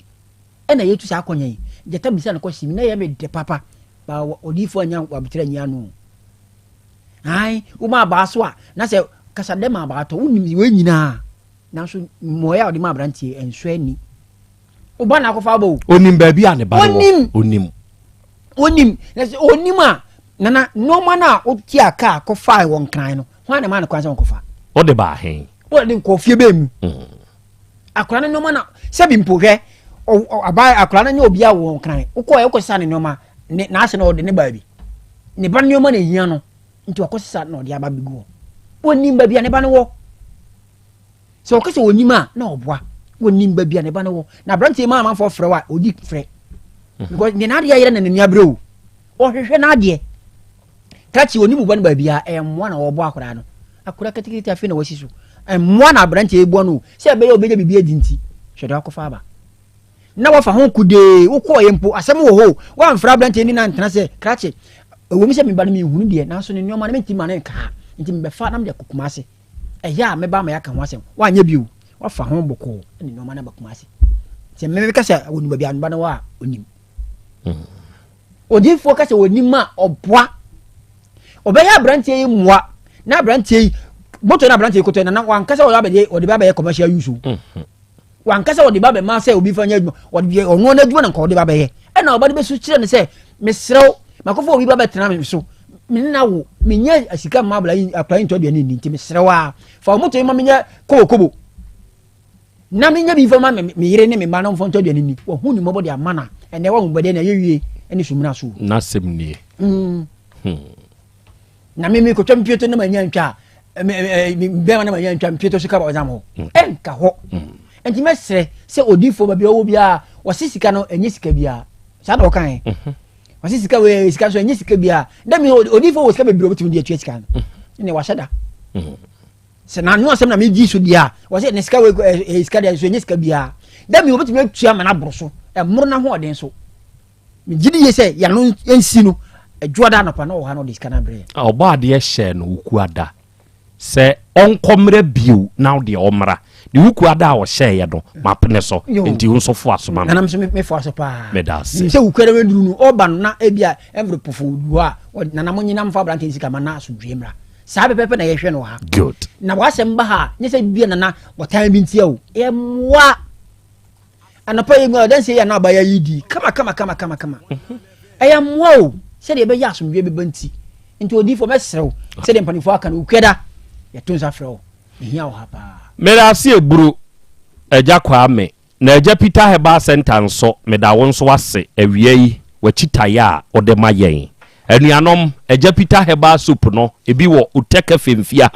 ena yetu sa akonyen jeta bisa na koshimi na ye me de papa ba odifo anya wabetre nya no ai uma ba so a na se kasa de ma ba to unim we nyina na so moya odi ma brantie enso ani uba na kofa bo onim ba bia ne ba onim na se onim a nana nneɛma no a wote a kaa kɔfae wɔ nkran no hwan ne ma no kwan sɛ wɔnkɔfa wode baa hen wode nkɔfie bɛɛ mu akora no nneɛma no sɛbi mpo hwɛ akora no nyɛ obia wɔ nkran wokɔɛ wokɔsesa ne nneɛma naase na ɔde ne baa bi ne ba nneɛma no ahia no nti wakɔsesa na ɔde aba bɛgu hɔ wɔnim baabi a ne ba no wɔ sɛ wɔkɛ sɛ wɔnim a na ɔboa wɔnim baabi a ne ba no wɔ na aberanteɛ ma amanfoɔ frɛ wo a ɔdi frɛ because ne n'adeɛ ayerɛ na n'ani aberɛ o ɔhwehwɛ n'adeɛ krakye wɔnim ba no baabi a ɛmmoa na wɔbɔ akora no akora ketekete afei na wasi so ɛmmoa na aberanteɛ ɛboa no sɛ ɛbɛyɛ obɛgya biribi adi nti hwɛ dɛ wakɔfa aba na wafa ho kudee wokɔɔyɛ mpo asɛm wɔ hɔ woamfra aberanteɛ ni na ntena sɛ krakye ɛwɔ mi sɛ meba no mehunu deɛ nanso ne nneɔma no menti ma no nkaa nti mebɛfa na mede akokuma ase ɛyɛ a mɛba ma yɛaka ho asɛm woanyɛ bio wafa ho bɔkɔɔ ne nneɔma no bakuma ase sɛ mɛbɛka sɛ wɔnim baabi anoba no wɔ a ɔnim odiyifoɔ ka sɛ wɔnim a ɔboa ɔbɛyɛ aberanteɛ yi mmoa na aberanteɛ yi moto na aberanteɛ yi kotɔ na wankasa wɔde ba bɛyɛ commercial use wankasa wɔde ba bɛma sɛ obi fa nyɛ adwuma ɔno no adwuma na nka wɔde ba bɛyɛ ɛna ɔba de bɛsu kyerɛ no sɛ meserɛw makɔfa obi ba bɛtena me so menna wo menyɛ asika ma abla yi akra yi ntɔduane ni nti meserɛw a fa moto yi ma menyɛ kobokobo na menyɛ bi fa ma me yere ne me ma na mfa ntɔduane ni wɔhu ni mɔbɔ de amana ɛnɛ wa mbɔde na yɛwie ɛne sumina so na sɛm nie na me kotwa mpieto na manya ntwa bɛma na manya ntwa mpieto so ka ba ɔzam hɔ ɛnka hɔ enti mɛsrɛ sɛ odifo ba bi ɔwɔ bia wɔse sika no ɛnyɛ sika bia saa na ɔkae wɔse sika wɔ sika so ɛnyɛ sika bia da mi odifo wɔ sika bebree obetumi de atua sika no ne wahyɛ da sɛ na no asɛm na me gi so dia wɔse ne sika wɔ sika de so ɛnyɛ sika bia da mi obetumi atua ma na boro so ɛmoro na ho ɔden so me gidi ye sɛ ya no ensi no adwoada anapa na ɔha no de sika na brɛ ɔbɔ adeɛ hyɛ no woku ada sɛ ɔnkɔmmerɛ bio na wode ɔmmra ne woku ada a ɔhyɛeɛ no mapene so nti wo nso fo asoma nanam so mefo aso paa medase sɛ wokara wɛduru no ɔba no na ebia ɛmforo pofo du a nanam nyinam fa abrante sika ma na asodwe mmra saa bɛpɛpɛ na yɛhwɛ no ha good na wasɛm ba ha nyɛ sɛ bia nana wɔtan bi ntia o ɛmmoa anapa yɛ ngɔ danse yɛ na aba yɛ yidi kama ɛyɛ mmoa o sɛdeɛ ɛbɛyɛ asomdwe bɛba nti odifo mɛserɛw sɛdeɛ mpanifo aka no wokwada yɛto nsa frɛ wo ɛhia wɔ ha paa merase eburu agya kwaa me na agya Peter Heba Center nso meda wo nso wase awia yi wachitaye a ode ma yɛn anuanom agya Peter Heba soup no ebi wɔ uteke femfia